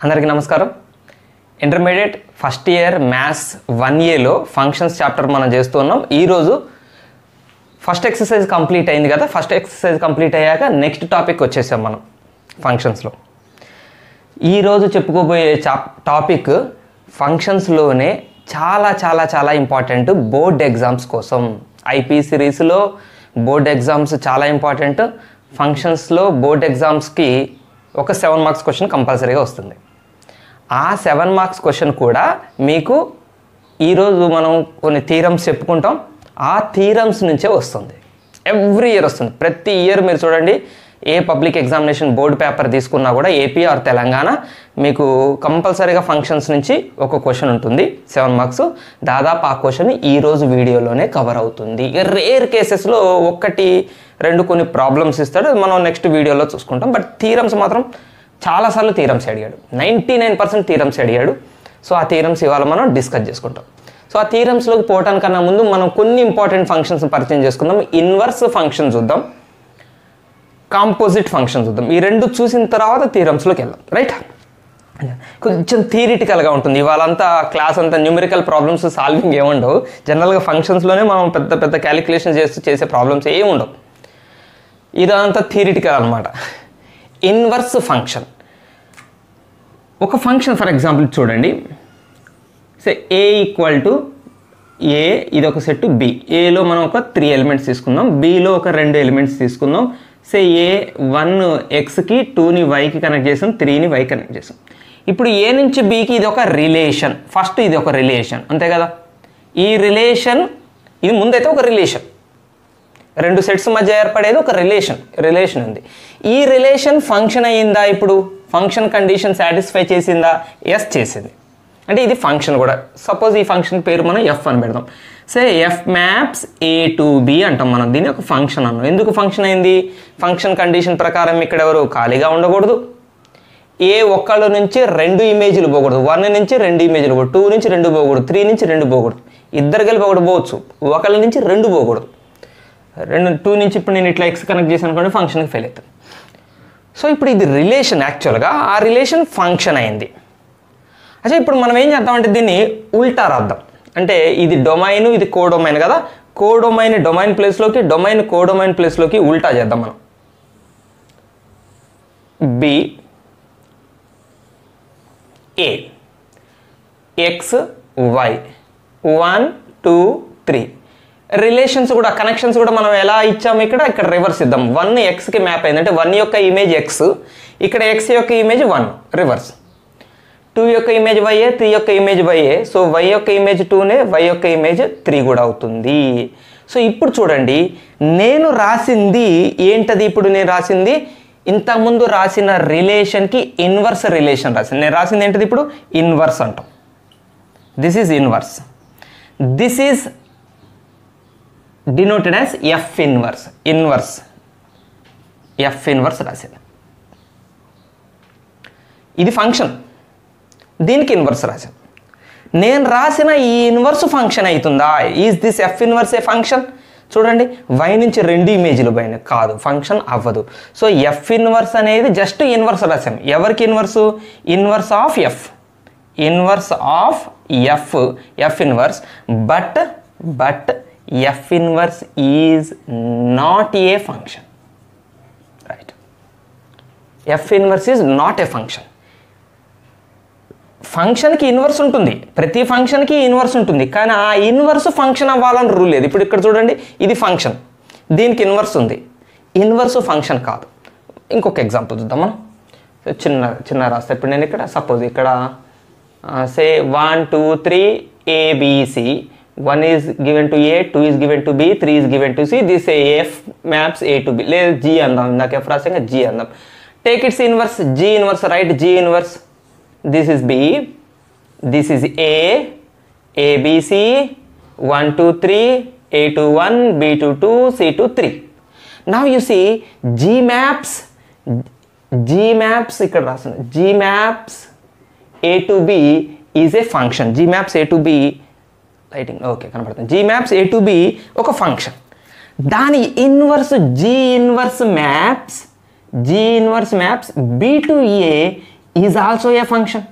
అందరికీ నమస్కారం. Intermediate first year maths 1Aలో ఫంక్షన్స్ చాప్టర్ మనం చేస్తున్నాం. ఈరోజు ఫస్ట్ ఎక్సర్సైజ్ కంప్లీట్ అయింది కదా. ఫస్ట్ ఎక్సర్సైజ్ కంప్లీట్ అయ్యాక నెక్స్ట్ టాపిక్ వచ్చేసాం మనం ఫంక్షన్స్లో. ఈరోజు చెప్పుకోబోయే టాపిక్ ఫంక్షన్స్లోనే చాలా చాలా చాలా ఇంపార్టెంట్ బోర్డ్ ఎగ్జామ్స్ కోసం. ఐపీ సిరీస్లో బోర్డ్ ఎగ్జామ్స్ చాలా ఇంపార్టెంట్. ఫంక్షన్స్లో బోర్డ్ ఎగ్జామ్స్కి ఒక 7 మార్క్స్ క్వశ్చన్ కంపల్సరీగా వస్తుంది. ఆ 7 మార్క్స్ క్వశ్చన్ కూడా మీకు ఈరోజు మనం కొన్ని థీరమ్స్ చెప్పుకుంటాం. ఆ థీరమ్స్ నుంచే వస్తుంది. ఎవ్రీ ఇయర్ వస్తుంది. ప్రతి ఇయర్ మీరు చూడండి, ఏ పబ్లిక్ ఎగ్జామినేషన్ బోర్డు పేపర్ తీసుకున్నా కూడా ఏపీ ఆర్ తెలంగాణ మీకు కంపల్సరీగా ఫంక్షన్స్ నుంచి ఒక క్వశ్చన్ ఉంటుంది 7 మార్క్స్. దాదాపు ఆ క్వశ్చన్ ఈరోజు వీడియోలోనే కవర్ అవుతుంది. రేర్ కేసెస్లో 1-2 కొన్ని ప్రాబ్లమ్స్ ఇస్తాడు, మనం నెక్స్ట్ వీడియోలో చూసుకుంటాం. బట్ థీరమ్స్ మాత్రం చాలాసార్లు థీరమ్స్ అడిగాడు. 99% థీరమ్స్ అడిగాడు. సో ఆ థీరమ్స్ ఇవాళ మనం డిస్కస్ చేసుకుంటాం. సో ఆ థీరమ్స్లోకి పోవటానికన్నా ముందు మనం కొన్ని ఇంపార్టెంట్ ఫంక్షన్స్ పరిచయం చేసుకుందాం. ఇన్వర్స్ ఫంక్షన్ చూద్దాం, కాంపోజిట్ ఫంక్షన్ చూద్దాం. ఈ రెండు చూసిన తర్వాత థీరమ్స్లోకి వెళ్దాం. రైట్, కొంచెం థియరిటికల్గా ఉంటుంది. ఇవాళంతా క్లాస్ అంతా న్యూమరికల్ ప్రాబ్లమ్స్ సాల్వింగ్ ఏముండవు. జనరల్గా ఫంక్షన్స్లోనే మనం పెద్ద పెద్ద క్యాలిక్యులేషన్ చేసే ప్రాబ్లమ్స్ ఏమి ఉండవు. ఇదంతా థియరిటికల్ అనమాట. ఇన్వర్స్ ఫంక్షన్, ఒక ఫంక్షన్ ఫర్ ఎగ్జాంపుల్ చూడండి. సే ఏ ఈక్వల్ టు ఏ, ఇది ఒక సెట్ బి. ఏలో మనం ఒక 3 ఎలిమెంట్స్ తీసుకుందాం, బిలో ఒక 2 ఎలిమెంట్స్ తీసుకుందాం. సే ఏ 1 ఎక్స్కి, 2ని వైకి కనెక్ట్ చేసాం, 3ని వై కనెక్ట్ చేసాం. ఇప్పుడు ఏ నుంచి బికి ఇది ఒక రిలేషన్. ఫస్ట్ ఇది ఒక రిలేషన్, అంతే కదా. ఈ రిలేషన్, ఇది ముందైతే ఒక రిలేషన్, 2 సెట్స్ మధ్య ఏర్పడేది ఒక రిలేషన్ ఉంది. ఈ రిలేషన్ ఫంక్షన్ అయ్యిందా? ఇప్పుడు ఫంక్షన్ కండిషన్ సాటిస్ఫై చేసిందా? ఎస్, చేసింది. అంటే ఇది ఫంక్షన్ కూడా. సపోజ్ ఈ ఫంక్షన్ పేరు మనం ఎఫ్ అని పెడదాం. Say F maps A to B అంటాం మనం. దీన్ని ఒక ఫంక్షన్ అన్నాం. ఎందుకు ఫంక్షన్ అయింది? ఫంక్షన్ కండిషన్ ప్రకారం ఇక్కడ ఎవరు ఖాళీగా ఉండకూడదు. ఏ ఒక్కళ్ళ నుంచి 2 ఇమేజ్లు పోకూడదు. 1 నుంచి 2 ఇమేజ్లు పోకూడదు, 2 నుంచి 2 పోకూడదు, 3 నుంచి 2 పోకూడదు. ఇద్దరు కలిపి ఒకటి పోవచ్చు, ఒకళ్ళ నుంచి 2 పోకూడదు. 2 నుంచి ఇప్పుడు నేను ఇట్లా ఎక్స్ కనెక్ట్ చేశాను అనుకోండి, ఫంక్షన్కి ఫెయిల్ అవుతుంది. సో ఇప్పుడు ఇది రిలేషన్, యాక్చువల్గా ఆ రిలేషన్ ఫంక్షన్ అయింది. అచ్చా, ఇప్పుడు మనం ఏం చేద్దామంటే దీన్ని ఉల్టా రాద్దాం. అంటే ఇది డొమైన్, ఇది కోడొమైన్ కదా. కోడొమైన్ డొమైన్ ప్లేస్లోకి, డొమైన్ కోడొమైన్ ప్లేస్లోకి ఉల్టా చేద్దాం మనం. B A X Y 1 2 3 relations కూడా, కనెక్షన్స్ కూడా మనం ఎలా ఇచ్చాము ఇక్కడ రివర్స్ ఇద్దాం. 1 ఎక్స్కి మ్యాప్ అయింది అంటే 1 యొక్క ఇమేజ్ ఎక్స్, ఇక్కడ ఎక్స్ యొక్క ఇమేజ్ 1 రివర్స్. 2 యొక్క ఇమేజ్ వైఏ, 3 యొక్క ఇమేజ్ వైఏ. సో వై యొక్క ఇమేజ్ 2నే, వై యొక్క ఇమేజ్ 3 కూడా అవుతుంది. సో ఇప్పుడు చూడండి, నేను రాసింది ఏంటది? ఇప్పుడు నేను రాసింది ఇంతకుముందు రాసిన రిలేషన్కి ఇన్వర్స్ రిలేషన్ రాసింది. నేను రాసింది ఏంటది? ఇప్పుడు ఇన్వర్స్ అంటాం. This is inverse. This is denoted as F inverse. F inverse రాసేది. ఇది ఫంక్షన్, దీనికి ఇన్వర్స్ రాశాను. నేను రాసిన ఈ ఇన్వర్స్ ఫంక్షన్ అవుతుందా? Is this F inverse a function? చూడండి, వై నుంచి 2 ఇమేజ్లు పైన కాదు, ఫంక్షన్ అవ్వదు. సో ఎఫ్ ఇన్వర్స్ అనేది జస్ట్ ఇన్వర్స్ రాసాం. ఎవరికి inverse? Inverse of F, inverse of F inverse. But F inverse is not a function, right? F inverse is not a function. ఫంక్షన్కి ఇన్వర్స్ ఉంటుంది, ప్రతి ఫంక్షన్కి ఇన్వర్స్ ఉంటుంది, కానీ ఆ ఇన్వర్స్ ఫంక్షన్ అవ్వాలని రూల్ లేదు. ఇప్పుడు ఇక్కడ చూడండి, ఇది ఫంక్షన్, దీనికి ఇన్వర్స్ ఉంది, ఇన్వర్స్ ఫంక్షన్ కాదు. ఇంకొక ఎగ్జాంపుల్ చూద్దాం మనం. చిన్న రాస్తా. ఇప్పుడు నేను ఇక్కడ సపోజ్ ఇక్కడ సే 1 2 3 ABC, 1 is given to A, 2 is given to B, 3 is given to C. This F maps A to B. లేదా G అందాం, ఇందాక F రాసాక G అందాం. Take its inverse, G inverse, right? G inverse, this is B, this is A, ABC, 1 2 3, A to 1, B to 2, C to 3. Now you see G maps ఇక్కడ రాసాను. G maps A to B is a function. G maps A to B, lighting okay కనపడుతుంది. G maps A to B ఒక function. దాని inverse G inverse maps B to A is also a function.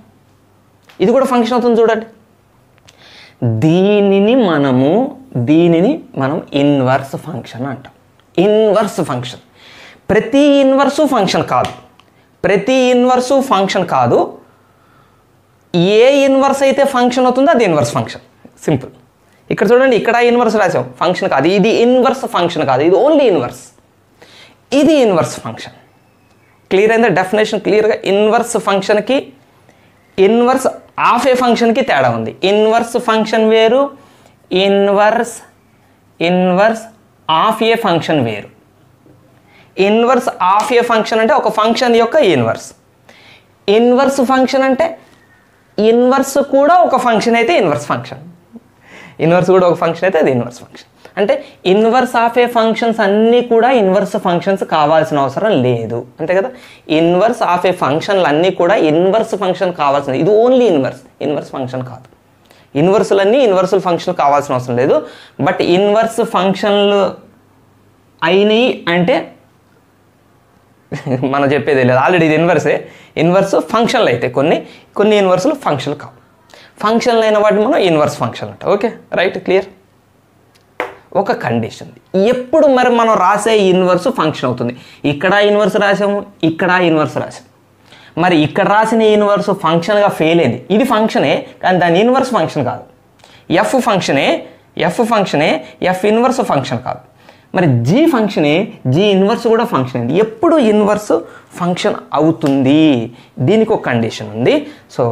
ఇది కూడా function అవుతుంది చూడండి. దీనిని మనం inverse function అంటాం. Inverse function. ప్రతి ఇన్వర్సు ఫంక్షన్ కాదు. ఏ ఇన్వర్స్ అయితే ఫంక్షన్ అవుతుందో అది ఇన్వర్స్ ఫంక్షన్. సింపుల్. ఇక్కడ చూడండి, ఇక్కడ ఇన్వర్స్ రాసాం, ఫంక్షన్ కాదు. ఇది ఇన్వర్స్ ఫంక్షన్ కాదు, ఇది ఓన్లీ ఇన్వర్స్. ఇది ఇన్వర్స్ ఫంక్షన్. క్లియర్ అయిందా డెఫినేషన్? క్లియర్గా ఇన్వర్స్ ఫంక్షన్కి ఇన్వర్స్ ఆఫ్ ఏ ఫంక్షన్కి తేడా ఉంది. ఇన్వర్స్ ఫంక్షన్ వేరు, ఇన్వర్స్ ఆఫ్ ఏ ఫంక్షన్ వేరు. ఇన్వర్స్ ఆఫ్ ఏ ఫంక్షన్ అంటే ఒక ఫంక్షన్ యొక్క ఇన్వర్స్. ఇన్వర్స్ ఫంక్షన్ అంటే ఇన్వర్స్ కూడా ఒక ఫంక్షన్ అయితే ఇన్వర్స్ ఫంక్షన్. ఇన్వర్స్ కూడా ఒక ఫంక్షన్ అయితే అది ఇన్వర్స్ ఫంక్షన్. అంటే ఇన్వర్స్ ఆఫ్ ఏ ఫంక్షన్స్ అన్నీ కూడా ఇన్వర్స్ ఫంక్షన్స్ కావాల్సిన అవసరం లేదు, అంతే కదా. ఇన్వర్స్ ఆఫ్ ఏ ఫంక్షన్లు అన్నీ కూడా ఇన్వర్స్ ఫంక్షన్ కావాల్సింది. ఇది ఓన్లీ ఇన్వర్స్ ఫంక్షన్ కాదు. ఇన్వర్సులన్నీ ఇన్వర్సల్ ఫంక్షన్ కావాల్సిన అవసరం లేదు. బట్ ఇన్వర్స్ ఫంక్షన్లు అయినాయి అంటే మనం చెప్పేది లేదు, ఆల్రెడీ ఇది ఇన్వర్స్ ఫంక్షన్లు అయితే కొన్ని ఇన్వర్సులు ఫంక్షన్లు కావు. ఫంక్షన్లు అయిన వాటిని మనం ఇన్వర్స్ ఫంక్షన్ అంటాం. Okay, right, clear. ఒక కండిషన్, ఎప్పుడు మరి మనం రాసే ఇన్వర్స్ ఫంక్షన్ అవుతుంది. ఇక్కడ ఇన్వర్స్ రాసాము, ఇక్కడ ఇన్వర్స్ రాసాము. మరి ఇక్కడ రాసిన ఇన్వర్స్ ఫంక్షన్గా ఫెయిల్ అయింది. ఇది ఫంక్షనే, కానీ దాని ఇన్వర్స్ ఫంక్షన్ కాదు. ఎఫ్ ఫంక్షనే ఎఫ్ ఇన్వర్స్ ఫంక్షన్ కాదు. మరి జీ ఫంక్షనే, జీ ఇన్వర్స్ కూడా ఫంక్షన్ అయింది. ఎప్పుడు ఇన్వర్స్ ఫంక్షన్ అవుతుంది, దీనికి ఒక కండిషన్ ఉంది. సో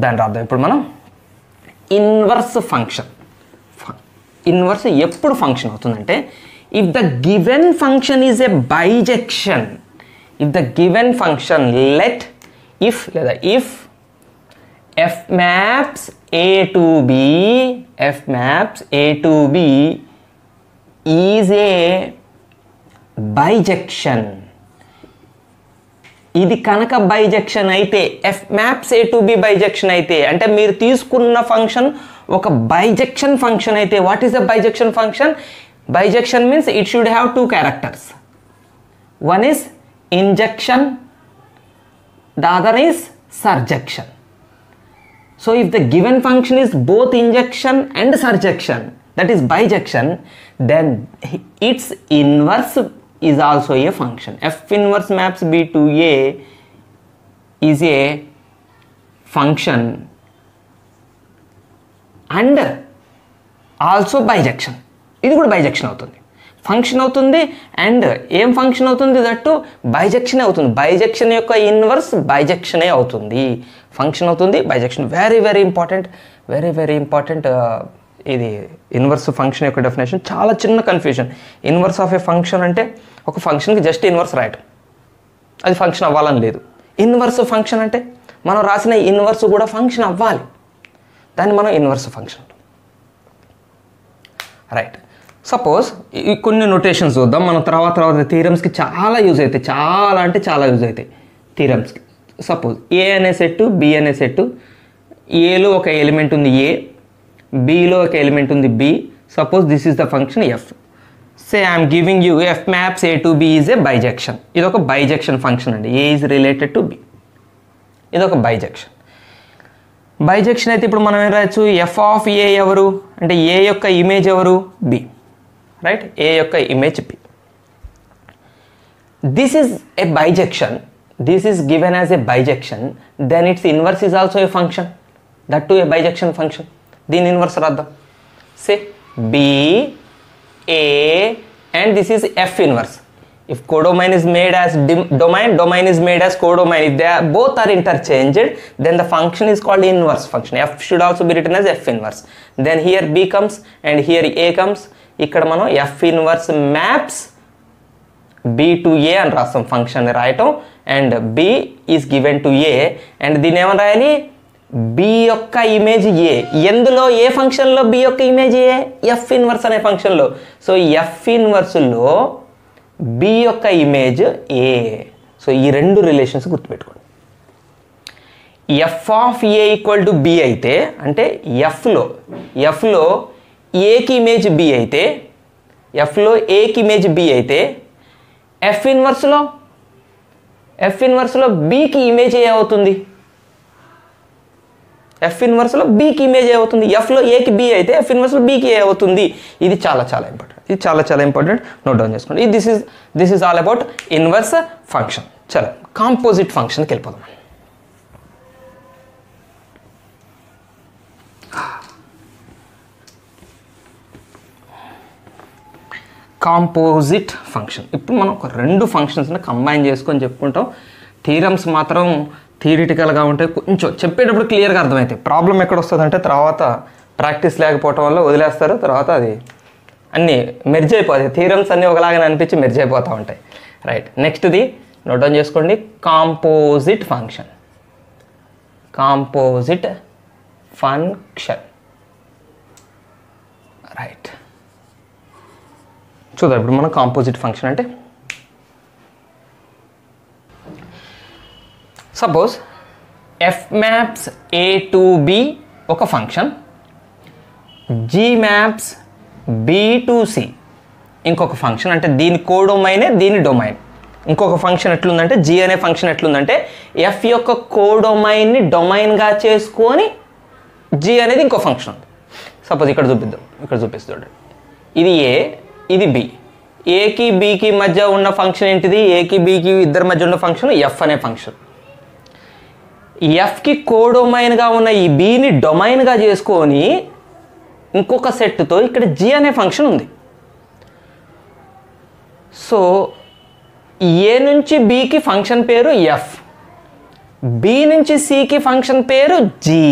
దాని రాద్దాం ఇప్పుడు మనం. ఇన్వర్స్ ఫంక్షన్, ఇన్వర్స్ ఎప్పుడు ఫంక్షన్ అవుతుందంటే if the given function is a bisection. If the given function if f maps a to b is a bijection. ఇది కనుక బైజెక్షన్ అయితే, f maps a to b bisection అయితే, అంటే మీరు తీసుకున్న function ఒక బైజెక్షన్ ఫంక్షన్ అయితే. What is the bisection function? Bisection means it should have two characters. One is injection, the other is సర్జెక్షన్. So if the given function is both injection and surjection, that is bijection, then its inverse is also a function. F inverse maps B to A is a function and also bijection. ఇది కూడా bijection అవుతుంది, function అవుతుంది. And ఏం function అవుతుంది? That బైజెక్షనే అవుతుంది. Bisection యొక్క inverse బైజెక్షనే అవుతుంది, function అవుతుంది, బైజెక్షన్. వెరీ ఇంపార్టెంట్ ఇది ఇన్వర్స్ ఫంక్షన్ యొక్క డెఫినేషన్. చాలా చిన్న confusion. Inverse of A function అంటే ఒక ఫంక్షన్కి జస్ట్ ఇన్వర్స్ రాయటం, అది ఫంక్షన్ అవ్వాలని లేదు. ఇన్వర్స్ ఫంక్షన్ అంటే మనం రాసిన ఇన్వర్స్ కూడా ఫంక్షన్ అవ్వాలి, దాన్ని మనం ఇన్వర్స్ ఫంక్షన్. రైట్. సపోజ్ కొన్ని నొటేషన్స్ చూద్దాం మనం. తర్వాత థీరమ్స్కి చాలా యూజ్ అవుతాయి, చాలా యూజ్ అవుతాయి థీరమ్స్కి. సపోజ్ ఏ అనే సెట్, బి అనే సెట్. ఏలో ఒక ఎలిమెంట్ ఉంది ఏ, బిలో ఒక ఎలిమెంట్ ఉంది B. Suppose this is the function F. Say I'm giving you F maps A to B is a bijection. ఇది ఒక బైజెక్షన్ ఫంక్షన్ అండి. A is related to B, ఇది ఒక బైజెక్షన్. బైజెక్షన్ అయితే ఇప్పుడు మనం ఏం రాయొచ్చు? ఎఫ్ ఆఫ్ ఏ ఎవరు అంటే ఏ యొక్క ఇమేజ్ ఎవరు? బి. రైట్, ఏ యొక్క image B. This is a bijection. This is given as a bijection, then its inverse is also a function, that too a bijection function. Then inverse radha, say B A and this is F inverse. If codomain is made as domain is made as codomain, if they are both are interchanged, then the function is called inverse function. F should also be written as F inverse. Then here B comes and here A comes. ikkada mano F inverse maps B to A అని రాస్తాం, function రాయటం. And B is given to A and దీన్ని ఏమని రాయాలి? B యొక్క image A. ఎందులో? ఏ ఫంక్షన్లో B యొక్క ఇమేజ్ A? F ఇన్వర్స్ అనే ఫంక్షన్లో. సో F ఇన్వర్స్లో B యొక్క ఇమేజ్ A. సో ఈ రెండు రిలేషన్స్ గుర్తుపెట్టుకోండి. F of A equal to B అయితే, అంటే Fలో Aకి ఇమేజ్ B అయితే, Fలో Aకి ఇమేజ్ B అయితే, F ఇన్వర్స్లో ఎఫ్ ఇన్వర్స్లో బీకి ఇమేజ్ ఏ అవుతుంది? ఎఫ్ ఇన్వర్స్లో బీకి ఇమేజ్ ఏ అవుతుంది? ఎఫ్లో ఏకి బి అయితే ఎఫ్ ఇన్వర్స్లో బీకి ఏ అవుతుంది? ఇది చాలా చాలా ఇంపార్టెంట్. ఇది చాలా చాలా ఇంపార్టెంట్. నోట్ డౌన్ చేసుకోండి. This is all about inverse function. చలో కాంపోజిట్ ఫంక్షన్కి వెళ్ళిపోదాం. Composite function. ఇప్పుడు మనం ఒక రెండు ఫంక్షన్స్ని కంబైన్ చేసుకొని చెప్పుకుంటాం. థీరమ్స్ మాత్రం థియరిటికల్గా ఉంటాయి, కొంచెం చెప్పేటప్పుడు క్లియర్గా అర్థమవుతాయి. ప్రాబ్లం ఎక్కడ వస్తుందంటే తర్వాత ప్రాక్టీస్ లేకపోవటం వల్ల వదిలేస్తారు, తర్వాత అది అన్నీ మెర్జ్ అయిపోతాయి. థీరమ్స్ అన్నీ ఒకలాగానే అనిపించి మెర్జ్ అయిపోతూ ఉంటాయి. రైట్, నెక్స్ట్ది నోట్ డౌన్ చేసుకోండి. Composite function. Composite function. Right, చూద్దాం ఇప్పుడు మనం కాంపోజిట్ ఫంక్షన్ అంటే. Suppose F maps A to B ఒక function, G maps B to C ఇంకొక ఫంక్షన్. అంటే దీని కోడొమైనే దీని డొమైన్. ఇంకొక ఫంక్షన్ ఎట్లుందంటే జీ అనే ఫంక్షన్ ఎట్లుందంటే ఎఫ్ యొక్క కోడొమైన్ని డొమైన్గా చేసుకొని జీ అనేది ఇంకో ఫంక్షన్ ఉంది. సపోజ్ ఇక్కడ చూపిద్దాం, ఇక్కడ చూపిస్తాడు. ఇది ఏ, ఇది బి. ఏకి బికి మధ్య ఉన్న ఫంక్షన్ ఏంటిది? ఏకి బికి ఇద్దరి మధ్య ఉన్న ఫంక్షన్ ఎఫ్ అనే ఫంక్షన్. ఎఫ్కి కోడొమైన్గా ఉన్న ఈ బిని డొమైన్గా చేసుకొని ఇంకొక సెట్తో ఇక్కడ జీ అనే ఫంక్షన్ ఉంది. సో ఏ నుంచి బికి ఫంక్షన్ పేరు ఎఫ్, బి నుంచి సికి ఫంక్షన్ పేరు జీ.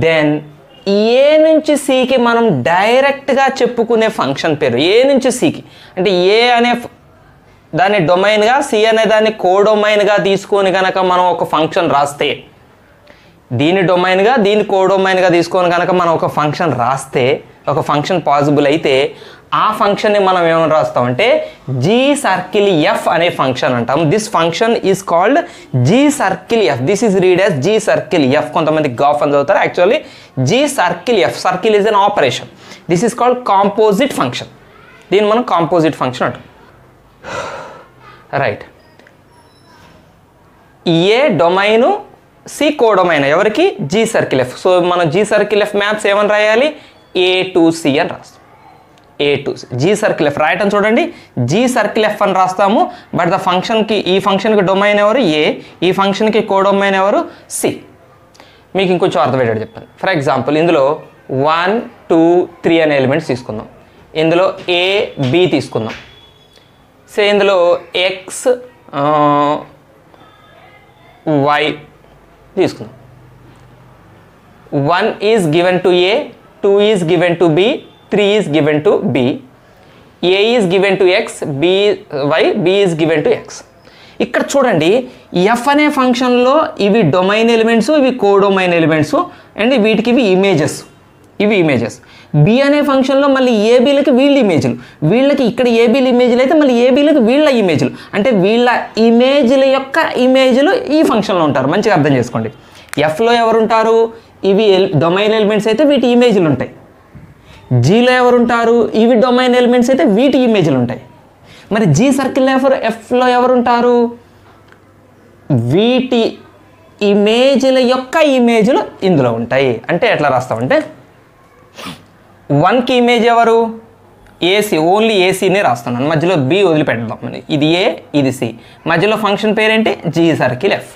దెన్ ఏ నుంచి సికి మనం డైరెక్ట్గా చెప్పుకునే ఫంక్షన్ పేరు ఏ నుంచి సికి. అంటే ఏ అనే దాన్ని డొమైన్గా, సి అనే దాన్ని కోడొమైన్గా తీసుకొని కనుక మనం ఒక ఫంక్షన్ రాస్తే, దీని డొమైన్గా దీని కోడొమైన్గా తీసుకొని కనుక మనం ఒక ఫంక్షన్ రాస్తే, ఒక ఫంక్షన్ పాసిబుల్ అయితే ఆ ఫంక్షన్ని మనం ఏమని రాస్తామంటే జీ సర్కిల్ ఎఫ్ అనే ఫంక్షన్ అంటాం. This function is called G circle F. This is read as G circle F. కొంతమంది గాఫ్ అని చదువుతారు, actually G circle F. Circle is an operation. This is called composite function. దీన్ని మనం composite function అంటాం. Right, A domain, C codomain ఎవరికి? G circle F. So మనం G circle F maps ఏమని రాయాలి? ఏ టు సి అని రాస్తాం. ఏ to C G circle F రాయటం చూడండి, జీ సర్కిల్ ఎఫ్ అని రాస్తాము. బట్ ద ఫంక్షన్కి, ఈ ఫంక్షన్కి డొమైన్ ఎవరు? ఏ. ఈ ఫంక్షన్కి కోడొమైన్ ఎవరు? సి. మీకు ఇంకొంచెం అర్థమయ్యేటట్టు చెప్తాను. ఫర్ ఎగ్జాంపుల్ ఇందులో 1, 2, 3 అనే ఎలిమెంట్స్ తీసుకుందాం. ఇందులో ఏ, బి తీసుకుందాం. సో ఇందులో ఎక్స్, వై తీసుకుందాం. 1 is given to A, 2 is given to B, 3 is given to B, A is given to X, B Y, B is given to X. ఇక్కడ చూడండి, F అనే ఫంక్షన్లో ఇవి డొమైన్ ఎలిమెంట్స్, ఇవి codomain elements, and వీటికి ఇవి images. ఇవి images. B అనే ఫంక్షన్లో మళ్ళీ ఏబీలకి వీళ్ళ ఇమేజ్లు, వీళ్ళకి ఇక్కడ ఏబీల ఇమేజ్లు అయితే మళ్ళీ ఏబీలకి వీళ్ళ ఇమేజ్లు. అంటే వీళ్ళ ఇమేజ్ల యొక్క ఇమేజ్లు ఈ ఫంక్షన్లో ఉంటారు. మంచిగా అర్థం చేసుకోండి. ఎఫ్లో ఎవరుంటారు? ఇవి డొమైన్ ఎలిమెంట్స్ అయితే వీటి ఇమేజ్లు ఉంటాయి. జీలో ఎవరుంటారు? ఇవి డొమైన్ ఎలిమెంట్స్ అయితే వీటి ఇమేజ్లు ఉంటాయి. మరి జీ సర్కిల్ ఎఫ్లో ఎవరుంటారు? వీటి ఇమేజ్ల యొక్క ఇమేజ్లు ఇందులో ఉంటాయి. అంటే ఎట్లా రాస్తామంటే 1కి ఇమేజ్ ఎవరు? ఏసీ, ఓన్లీ ఏసీనే రాస్తున్నాను. మధ్యలో బి వదిలిపెడదాం. ఇది ఏ, ఇది సి. మధ్యలో ఫంక్షన్ పేరేంటి? G circle F.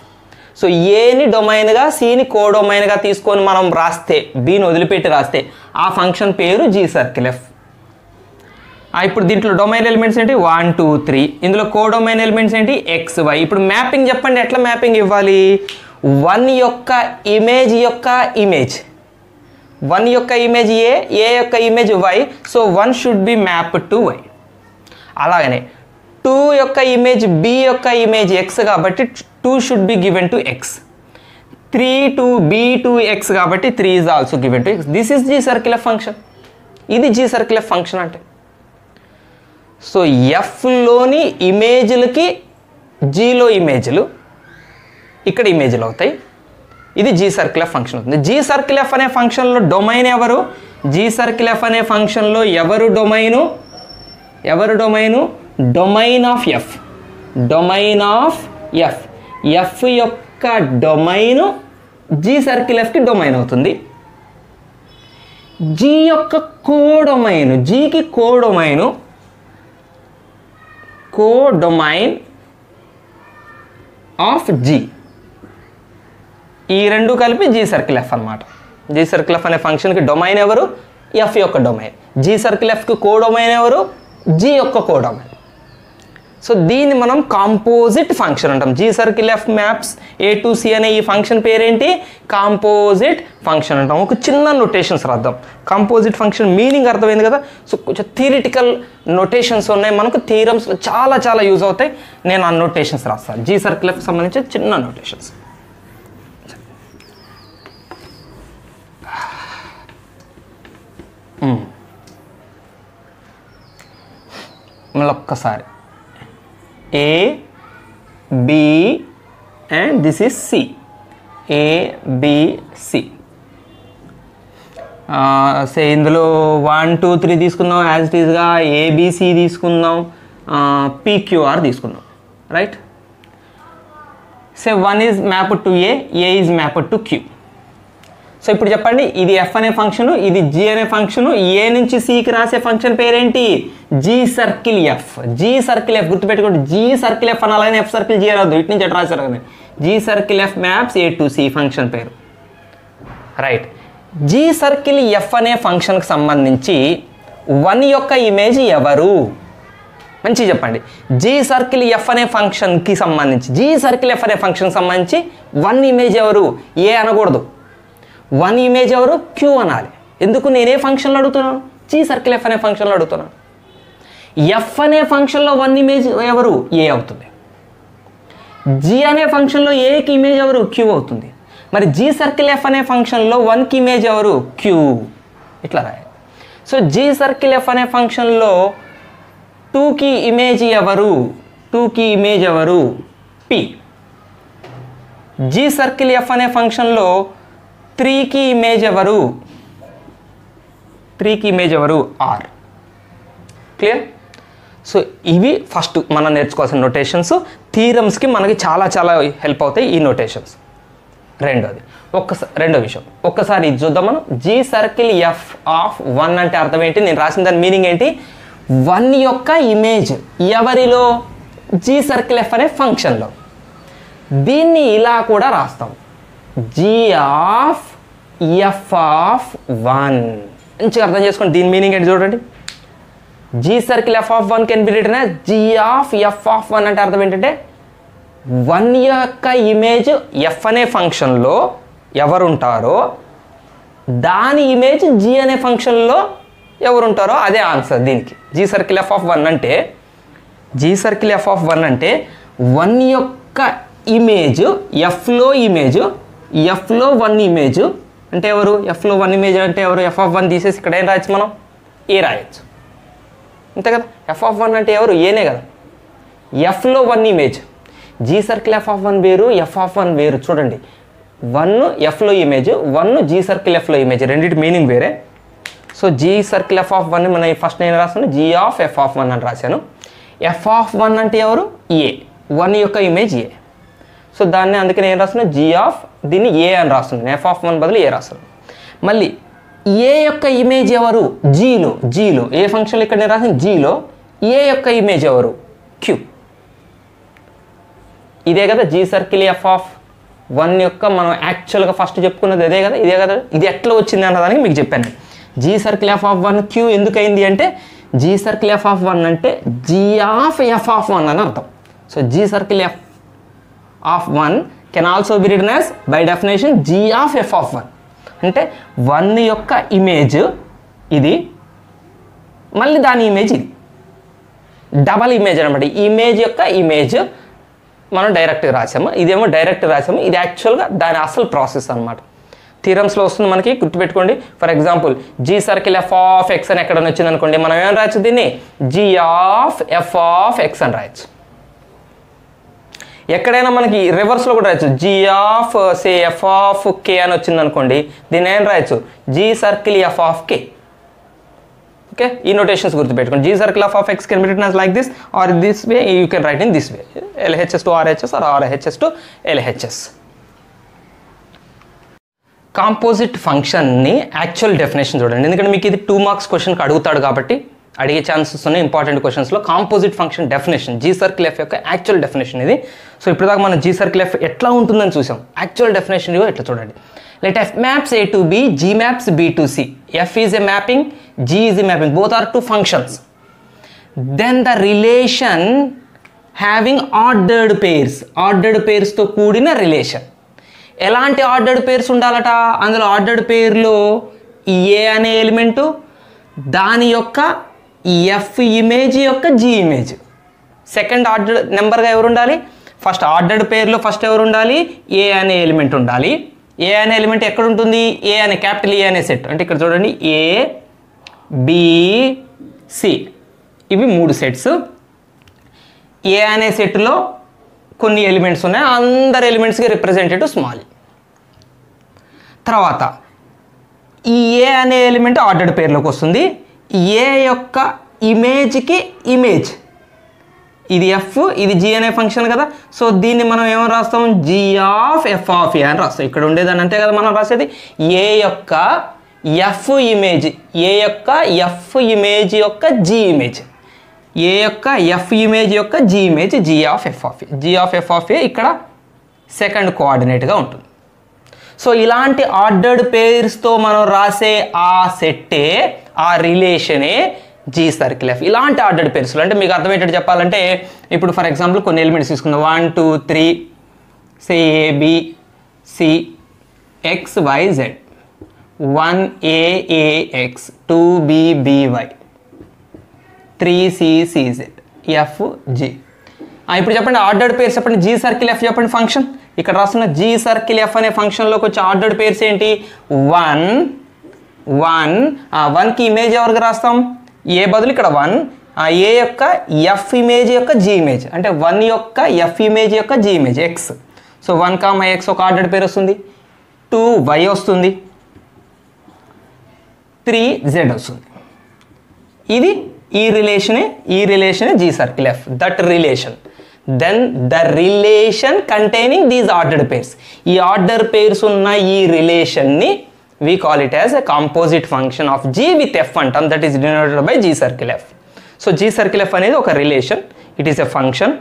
సో ఏని డొమైన్గా, సిని కోడొమైన్గా తీసుకొని మనం రాస్తే, బిని వదిలిపెట్టి రాస్తే ఆ ఫంక్షన్ పేరు జీ సర్కిల్ ఎఫ్. ఇప్పుడు దీంట్లో డొమైన్ ఎలిమెంట్స్ ఏంటి? 1, 2, 3. ఇందులో కోడొమైన్ ఎలిమెంట్స్ ఏంటి? X, Y. ఇప్పుడు మ్యాపింగ్ చెప్పండి, ఎట్లా మ్యాపింగ్ ఇవ్వాలి? 1 యొక్క ఇమేజ్ యొక్క ఇమేజ్, 1 యొక్క ఇమేజ్ ఏ, ఏ యొక్క image Y. So 1 should be map to Y. అలాగనే 2 యొక్క ఇమేజ్ బి యొక్క ఇమేజ్ ఎక్స్ కాబట్టి 2 should be given to X. 3 to B to X కాబట్టి 3 is also given to X. This is G circle F function. ఇది G circle F function అంటే. So ఎఫ్లోని ఇమేజ్లకి జీలో ఇమేజ్లు ఇక్కడ ఇమేజ్లు అవుతాయి. ఇది జీ సర్కిల్ ఎఫ్ ఫంక్షన్ అవుతుంది. జీ సర్కిల్ ఎఫ్ అనే ఫంక్షన్లో డొమైన్ ఎవరు? జీ సర్కిల్ ఎఫ్ అనే ఫంక్షన్లో ఎవరు domain? Domain of F. Domain of F. F యొక్క డొమైను జీ సర్కిల్ ఎఫ్కి డొమైన్ అవుతుంది. జీ యొక్క కోడొమైన్, జీకి కోడొమైన్ ఆఫ్ జీ. ఈ రెండు కలిపి జీ సర్కిల్ ఎఫ్ అనమాట. జీ సర్కిల్ ఎఫ్ అనే ఫంక్షన్కి డొమైన్ ఎవరు? ఎఫ్ యొక్క డొమైన్. జీ సర్కిల్ ఎఫ్కి కోడొమైన్ ఎవరు? జీ యొక్క కోడొమైన్. సో దీన్ని మనం కాంపోజిట్ ఫంక్షన్ అంటాం. G circle F maps A to C అనే ఈ ఫంక్షన్ పేరేంటి? కాంపోజిట్ ఫంక్షన్ అంటాం. ఒక చిన్న నొటేషన్స్ రాద్దాం. కాంపోజిట్ ఫంక్షన్ మీనింగ్ అర్థమైంది కదా. సో కొంచెం థియరిటికల్ నొటేషన్స్ ఉన్నాయి మనకు, థియరమ్స్లో చాలా చాలా యూజ్ అవుతాయి. నేను ఆ నొటేషన్స్ రాస్తాను. జీ సర్కిల్ ఎఫ్కి సంబంధించి చిన్న నొటేషన్స్. మళ్ళీ ఒక్కసారి A B and this is C. ABC. Say ఇందులో 1 2 3 తీసుకుందాం, యాజ్ ఇట్ ఈస్గా ఏబిసి తీసుకుందాం, పిక్యూఆర్ తీసుకుందాం, right. Say 1 is mapped to A is mapped to Q. So ఇప్పుడు చెప్పండి, ఇది ఎఫ్ అనే ఫంక్షను, ఇది జీ అనే ఫంక్షను, ఏ నుంచి సికి రాసే ఫంక్షన్ పేరేంటి? G circle F. G circle F గుర్తుపెట్టుకోండి. జీ సర్కిల్ ఎఫ్ అనాలని ఎఫ్ సర్కిల్ జీ రాదు, ఇటు నుంచి అటు రాశారు కదా. G circle F maps A to C function పేరు, రైట్. జీ సర్కిల్ ఎఫ్ అనే ఫంక్షన్కి సంబంధించి 1 యొక్క ఇమేజ్ ఎవరు? మంచిగా చెప్పండి. జీ సర్కిల్ ఎఫ్ అనే ఫంక్షన్కి సంబంధించి, జీ సర్కిల్ ఎఫ్ అనే ఫంక్షన్కి సంబంధించి 1 ఇమేజ్ ఎవరు? ఏ అనకూడదు. 1 ఇమేజ్ ఎవరు? క్యూ అనాలి. ఎందుకు? నేనే ఫంక్షన్లో అడుగుతున్నాను, జీ సర్కిల్ ఎఫ్ అనే ఫంక్షన్లో అడుగుతున్నాను. ఎఫ్ అనే ఫంక్షన్లో 1 ఇమేజ్ ఎవరు? ఏ అవుతుంది. జీ అనే ఫంక్షన్లో ఏకి ఇమేజ్ ఎవరు? క్యూ అవుతుంది. మరి జీ సర్కిల్ ఎఫ్ అనే ఫంక్షన్లో 1కి ఇమేజ్ ఎవరు? క్యూ. ఇట్లా రాయాలి. సో జీ సర్కిల్ ఎఫ్ అనే ఫంక్షన్లో 2కి ఇమేజ్ ఎవరు? 2కి ఇమేజ్ ఎవరు? పి. జీ సర్కిల్ ఎఫ్ అనే ఫంక్షన్లో 3కి ఇమేజ్ ఎవరు? 3కి ఇమేజ్ ఎవరు? ఆర్. క్లియర్? సో ఇవి ఫస్ట్ మనం నేర్చుకోవాల్సిన నొటేషన్స్. థీరమ్స్కి మనకి చాలా చాలా హెల్ప్ అవుతాయి ఈ నొటేషన్స్. రెండో విషయం ఒక్కసారి ఇది చూద్దాం మనం. జీ సర్కిల్ ఎఫ్ ఆఫ్ 1 అంటే అర్థం ఏంటి? నేను రాసిన దాని మీనింగ్ ఏంటి? 1 యొక్క ఇమేజ్ ఎవరిలో? జీ సర్కిల్ ఎఫ్ అనే ఫంక్షన్లో. దీన్ని ఇలా కూడా రాస్తాం, జీ ఆఫ్ ఎఫ్ ఆఫ్ 1. మంచిగా అర్థం చేసుకోండి. దీని మీనింగ్ ఏంటి చూడండి. G circle F of 1 can be written as G of F of 1 అంటే అర్థం ఏంటంటే 1 యొక్క ఇమేజ్ ఎఫ్ అనే ఫంక్షన్లో ఎవరుంటారో దాని ఇమేజ్ జీ అనే ఫంక్షన్లో ఎవరుంటారో అదే ఆన్సర్ దీనికి. జీ సర్కిల్ ఎఫ్ ఆఫ్ 1 అంటే, జీ సర్కిల్ ఎఫ్ ఆఫ్ 1 అంటే 1 యొక్క ఇమేజ్ ఎఫ్లో ఇమేజ్, ఎఫ్లో 1 ఇమేజ్ అంటే ఎవరు? ఎఫ్లో 1 ఇమేజ్ అంటే ఎవరు? ఎఫ్ ఆఫ్ 1 తీసేసి ఇక్కడ ఏం రాయొచ్చు మనం? ఏ రాయొచ్చు, అంతే కదా. ఎఫ్ ఆఫ్ 1 అంటే ఎవరు? ఏనే కదా. ఎఫ్లో 1 image. G circle F of 1 వేరు, ఎఫ్ ఆఫ్ 1 వేరు. చూడండి, 1 ఎఫ్లో ఇమేజ్, 1 జీ సర్కిల్ ఎఫ్లో ఇమేజ్, రెండింటి మీనింగ్ వేరే. So G circle F of 1 మనం ఫస్ట్ నేను రాస్తాను జీ ఆఫ్ ఎఫ్ ఆఫ్ 1 అని రాశాను. ఎఫ్ ఆఫ్ 1 అంటే ఎవరు? ఏ. 1 యొక్క ఇమేజ్ ఏ. సో దాన్ని అందుకే నేను రాస్తున్నాను జీ ఆఫ్, దీన్ని ఏ అని రాస్తున్నాను. ఎఫ్ ఆఫ్ 1 బదులు ఏ రాస్తున్నాను. మళ్ళీ ఏ యొక్క ఇమేజ్ ఎవరు? జీలో. జీలో ఏ ఫంక్షన్లో ఇక్కడ నేను రాసిన జీలో ఏ యొక్క ఇమేజ్ ఎవరు? క్యూ. ఇదే కదా జీ సర్కిల్ ఎఫ్ ఆఫ్ 1 యొక్క మనం యాక్చువల్గా ఫస్ట్ చెప్పుకున్నది అదే కదా. ఇదే కదా. ఇది ఎట్లా వచ్చింది అన్నదానికి మీకు చెప్పాను. G circle F of 1 Q ఎందుకు అయింది అంటే, జీ సర్కిల్ ఎఫ్ ఆఫ్ 1 అంటే జీ ఆఫ్ ఎఫ్ ఆఫ్ 1 అని అర్థం. So G circle F of 1 can also be written as by definition G of F of 1 అంటే 1 యొక్క ఇమేజ్ ఇది, మళ్ళీ దాని ఇమేజ్ ఇది, డబల్ ఇమేజ్ అనమాట. ఇమేజ్ యొక్క ఇమేజ్ మనం డైరెక్ట్గా రాసాము, ఇదేమో డైరెక్ట్ రాసాము. ఇది యాక్చువల్గా దాని అసలు ప్రాసెస్ అనమాట. థీరమ్స్లో వస్తుంది మనకి, గుర్తుపెట్టుకోండి. For example G circle F of X అని ఎక్కడైనా వచ్చింది అనుకోండి, మనం ఏమైనా రాయొచ్చు దీన్ని? G of F of X అని రాయొచ్చు. ఎక్కడైనా మనకి రివర్స్లో కూడా రాయొచ్చు, G of say F of K అని వచ్చింది అనుకోండి, దీన్ని ఏం రాయొచ్చు? G circle F of K. Okay, ఈ నోటేషన్స్ గుర్తుపెట్టుకోండి. G circle of X can be written as like this or this way, you can write in this way, LHS to RHS or RHS to LHS. Composite ఫంక్షన్ని actual definition చూడండి, ఎందుకంటే మీకు ఇది 2 marks క్వశ్చన్కి అడుగుతాడు కాబట్టి అడిగే ఛాన్సెస్ ఉన్నాయి ఇంపార్టెంట్ క్వశ్చన్స్లో. Composite function definition, G circle F యొక్క యాక్చువల్ డెఫినేషన్ ఇది. సో ఇప్పుడు దాకా మనం జీ సర్కిల్ ఎఫ్ ఎట్లా ఉంటుందని చూసాం, యాక్చువల్ డెఫినేషన్ ఎట్లా చూడండి. Let f maps A to B, G maps B to C. F is a mapping, G is a mapping. Both are two functions. Then the relation having ordered pairs తో కూడిన relation. ఎలాంటి ordered pairs ఉండాలట, అందులో ordered పేర్లో ఏ అనే element దాని యొక్క F image యొక్క జీ ఇమేజ్. సెకండ్ ఆర్డర్ నెంబర్గా ఎవరు ఉండాలి, ఫస్ట్ ఆర్డర్డ్ పేర్లో ఫస్ట్ ఎవరు ఉండాలి, ఏ అనే ఎలిమెంట్ ఉండాలి. ఏ అనే ఎలిమెంట్ ఎక్కడ ఉంటుంది, ఏ అనే క్యాపిటల్ ఏ అనే సెట్, అంటే ఇక్కడ చూడండి ఏ బి సి, ఇవి 3 సెట్స్. ఏ అనే సెట్లో కొన్ని ఎలిమెంట్స్ ఉన్నాయి, అందరు ఎలిమెంట్స్కి రిప్రజెంటేటివ్ స్మాల్. తర్వాత ఈ ఏ అనే ఎలిమెంట్ ఆర్డర్డ్ పేర్లోకి వస్తుంది. ఏ యొక్క ఇమేజ్కి ఇమేజ్, ఇది ఎఫ్ ఇది జీ అనే ఫంక్షన్ కదా, సో దీన్ని మనం ఏమని రాస్తాం, G of F of a అని రాస్తాం. ఇక్కడ ఉండేదాన్ని అంతే కదా మనం రాసేది, ఏ యొక్క ఎఫ్ ఇమేజ్, ఏ యొక్క ఎఫ్ ఇమేజ్ యొక్క జీ ఇమేజ్, ఏ యొక్క ఎఫ్ ఇమేజ్ యొక్క G image, G of F of A. G of F of A ఇక్కడ సెకండ్ కోఆర్డినేట్గా ఉంటుంది. సో ఇలాంటి ఆర్డర్డ్ పేర్స్తో మనం రాసే ఆ సెట్టే, ఆ రిలేషనే జీ సర్కిల్ ఎఫ్. ఇలాంటి ఆర్డర్డ్ పేర్స్లో అంటే మీకు అర్థమయ్యేటట్టు చెప్పాలంటే, ఇప్పుడు ఫర్ ఎగ్జాంపుల్ కొన్ని ఎలిమెంట్స్ తీసుకుందాం, 1 2 3 సే ABC XYZ, 1AAX 2BBY 3CCZ FG. ఇప్పుడు చెప్పండి ఆర్డర్డ్ పేర్స్ చెప్పండి, జీ సర్కిల్ ఎఫ్ చెప్పండి ఫంక్షన్. ఇక్కడ రాస్తున్న జీ సర్కిల్ ఎఫ్ అనే ఫంక్షన్లోకి వచ్చే ఆర్డర్డ్ పేర్స్ ఏంటి, 1కి ఇమేజ్ ఎవరికి రాస్తాం, ఏ బదులు ఇక్కడ 1, ఏ యొక్క ఎఫ్ ఇమేజ్ యొక్క జీ ఇమేజ్, అంటే 1 యొక్క ఎఫ్ ఇమేజ్ యొక్క G image X. So 1, x ఒక ఆర్డర్డ్ పేరు వస్తుంది, 2y వస్తుంది, 3z వస్తుంది. ఇది ఈ రిలేషనే G circle F, that relation. Then the relation containing these ordered pairs, ఈ ఆర్డర్ పేర్స్ ఉన్న ఈ రిలేషన్ని we call it as a composite function of G with F అంటాం, that is denoted by G circle F. So G circle F అనేది ఒక relation, it is a function.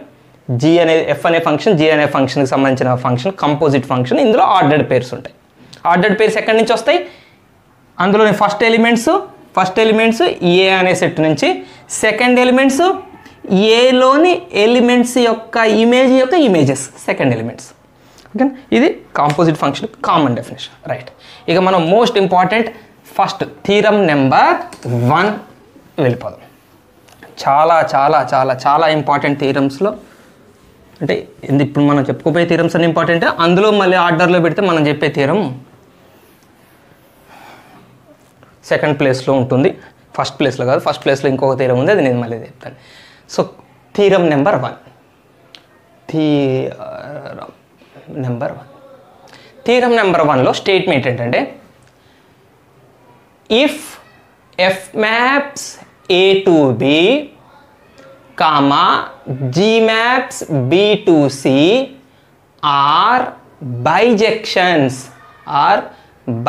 G అనే F అనే function, G అనే ఫంక్షన్కి సంబంధించిన function, composite function. ఇందులో ordered pairs ఉంటాయి. ఆర్డర్డ్ పేర్స్ ఎక్కడి నుంచి వస్తాయి, అందులోని ఫస్ట్ ఎలిమెంట్స్ ఏ అనే సెట్ నుంచి, సెకండ్ ఎలిమెంట్స్ ఏలోని ఎలిమెంట్స్ యొక్క ఇమేజ్ యొక్క ఇమేజెస్, సెకండ్ ఎలిమెంట్స్. ఓకే, ఇది composite function common definition. Right, ఇక మనం most important first theorem number 1 వెళ్ళిపోదాం. చాలా చాలా చాలా చాలా ఇంపార్టెంట్ థీరమ్స్లో, అంటే ఇప్పుడు మనం చెప్పుకోపోయే థీరమ్స్ అన్ని ఇంపార్టెంట్, అందులో మళ్ళీ ఆర్డర్లో పెడితే మనం చెప్పే థీరం సెకండ్ ప్లేస్లో ఉంటుంది, ఫస్ట్ ప్లేస్లో కాదు. ఫస్ట్ ప్లేస్లో ఇంకొక థీరం ఉంది, అది నేను మళ్ళీ చెప్తాను. So theorem number 1, theorem number 1లో స్టేట్మెంట్ ఏంటంటే, if F maps A to B comma G maps B to C are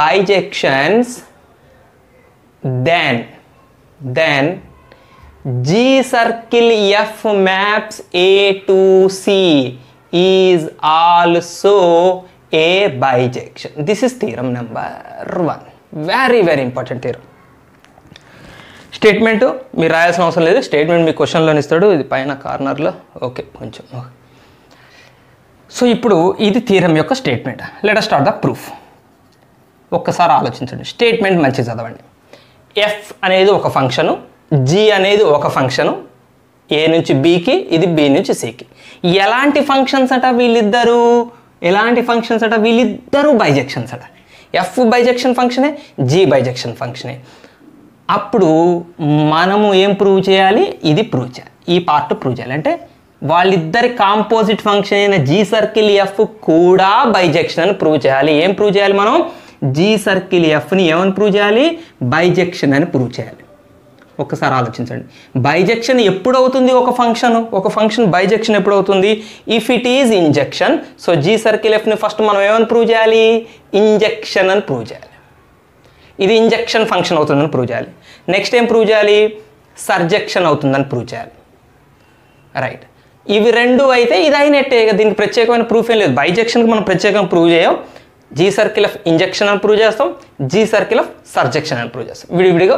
bijections then G circle F maps A to C is also a bijection. This is theorem number 1. Very very important theorem. Statement మీరు రాయాల్సిన అవసరం లేదు, statement మీ క్వశ్చన్లో ఇస్తాడు, ఇది పైన కార్నర్లో. Okay, కొంచెం. So ఇప్పుడు ఇది థీరం యొక్క statement. Let us start the proof. ఒక్కసారి ఆలోచించండి, స్టేట్మెంట్ మంచి చదవండి. ఎఫ్ అనేది ఒక ఫంక్షను, జీ అనేది ఒక ఫంక్షను, ఏ నుంచి బీకి, ఇది బి నుంచి సికి. ఎలాంటి ఫంక్షన్స్ అట వీళ్ళిద్దరూ, బైజెక్షన్స్ అట. ఎఫ్ బైజెక్షన్ ఫంక్షనే, జీ బైజెక్షన్ ఫంక్షనే. అప్పుడు మనము ఏం ప్రూవ్ చేయాలి, ఇది ప్రూవ్ చేయాలి, ఈ పార్ట్ ప్రూవ్ చేయాలి. అంటే వాళ్ళిద్దరి కాంపోజిట్ ఫంక్షన్ అయిన జీ సర్కిల్ ఎఫ్ కూడా బైజెక్షన్ అని ప్రూవ్ చేయాలి. ఏం ప్రూవ్ చేయాలి మనం, జీ సర్కిల్ ఎఫ్ని ఏమని ప్రూవ్ చేయాలి, బైజెక్షన్ అని ప్రూవ్ చేయాలి. ఒక్కసారి ఆలోచించండి. బైజెక్షన్ ఎప్పుడు అవుతుంది ఒక ఫంక్షన్ బైజెక్షన్ ఎప్పుడు అవుతుంది? If it is injection. So G circle ఎఫ్ని ఫస్ట్ మనం ఏమని ప్రూవ్ చేయాలి? ఇంజెక్షన్ అని ప్రూవ్ చేయాలి. ఇది ఇంజెక్షన్ ఫంక్షన్ అవుతుందని ప్రూవ్ చేయాలి. నెక్స్ట్ ఏం ప్రూవ్ చేయాలి? సర్జెక్షన్ అవుతుందని ప్రూవ్ చేయాలి. రైట్, ఇవి రెండు అయితే ఇది అయినట్టే. దీనికి ప్రత్యేకమైన ప్రూఫ్ ఏం లేదు. బైజెక్షన్కి మనం ప్రత్యేకంగా ప్రూవ్ చేయం. జీ సర్కిల్ ఆఫ్ ఇంజెక్షన్ అని ప్రూవ్ చేస్తాం, జీ సర్కిల్ ఆఫ్ సర్జెక్షన్ అని ప్రూవ్ చేస్తాం. విడివిడిగా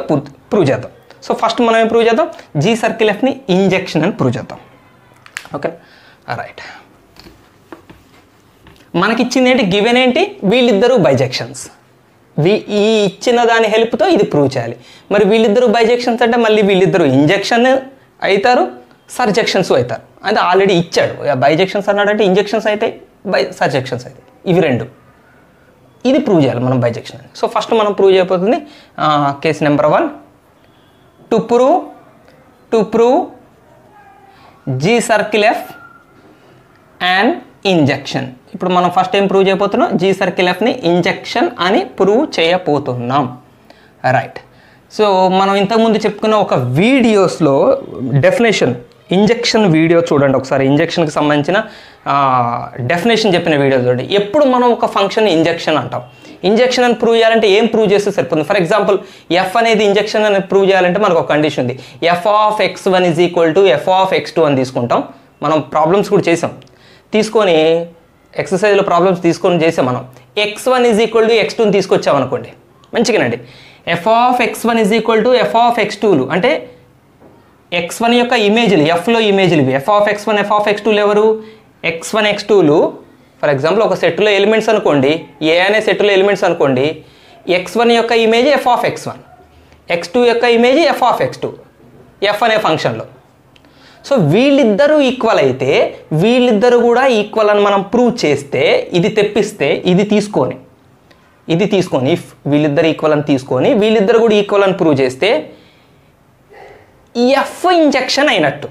ప్రూవ్ చేద్దాం. సో ఫస్ట్ మనం ఏం ప్రూవ్ చేద్దాం? జీ సర్కిల్ ఎఫ్ని ఇంజెక్షన్ అని ప్రూవ్ చేద్దాం. Okay, right. మనకిచ్చింది ఏంటి? గివెన్ ఏంటి? వీళ్ళిద్దరూ బైజెక్షన్స్. ఈ ఇచ్చిన దాని హెల్ప్తో ఇది ప్రూవ్ చేయాలి. మరి వీళ్ళిద్దరూ బైజెక్షన్స్ అంటే మళ్ళీ వీళ్ళిద్దరూ ఇంజెక్షన్ అవుతారు, సర్జెక్షన్స్ అవుతారు. అంటే ఆల్రెడీ ఇచ్చాడు. బైజెక్షన్స్ అన్నాడంటే ఇంజెక్షన్స్ అవుతాయి, సర్జెక్షన్స్ అవుతాయి. ఇవి రెండు. ఇది ప్రూవ్ చేయాలి మనం బైజెక్షన్ అని. సో ఫస్ట్ మనం ప్రూవ్ చేయబోతుంది case number 1, to prove G circle F and injection. ఇప్పుడు మనం ఫస్ట్ ఏం ప్రూవ్ చేయబోతున్నాం? జీ సర్కిల్ ఎఫ్ని ఇంజెక్షన్ అని ప్రూవ్ చేయబోతున్నాం. రైట్. సో మనం ఇంతకుముందు చెప్పుకున్న ఒక వీడియోస్లో డెఫినేషన్, ఇంజెక్షన్ వీడియో చూడండి ఒకసారి. ఇంజెక్షన్కి సంబంధించిన డెఫినేషన్ చెప్పిన వీడియో చూడండి. ఎప్పుడు మనం ఒక ఫంక్షన్ ఇంజెక్షన్ అంటాం. ఇంజెక్షన్ అని ప్రూవ్ చేయాలంటే ఏం ప్రూవ్ చేస్తే సరిపోతుంది? ఫర్ ఎగ్జాంపుల్ ఎఫ్ అనేది ఇంజెక్షన్ అని ప్రూవ్ చేయాలంటే మనకు ఒక కండిషన్ ఉంది. F of x1 is equal to F of x2 అని తీసుకుంటాం. మనం ప్రాబ్లమ్స్ కూడా చేసాం. తీసుకొని ఎక్సర్సైజ్లో ప్రాబ్లమ్స్ తీసుకొని చేసాం మనం. x1 is equal to x2 తీసుకొచ్చామనుకోండి, మంచిగానండి. F of x1 is equal to F of x2లు అంటే x1 యొక్క ఇమేజ్లు, ఎఫ్లో ఇమేజ్లు ఇవి. F of x1 F of x2లు ఎవరు? x1 x2లు. ఫర్ ఎగ్జాంపుల్ ఒక సెట్లో ఎలిమెంట్స్ అనుకోండి, ఏ అనే సెట్లో ఎలిమెంట్స్ అనుకోండి. x1 యొక్క image F of x1, x2 యొక్క image F of x2, F అనే ఫంక్షన్లో. సో వీళ్ళిద్దరూ ఈక్వల్ అయితే వీళ్ళిద్దరూ కూడా ఈక్వల్ అని మనం ప్రూవ్ చేస్తే, ఇది తెప్పిస్తే, ఇది తీసుకొని ఇఫ్ వీళ్ళిద్దరు ఈక్వల్ అని తీసుకొని వీళ్ళిద్దరు కూడా ఈక్వల్ అని ప్రూవ్ చేస్తే ఎఫ్ ఇంజెక్షన్ అయినట్టు.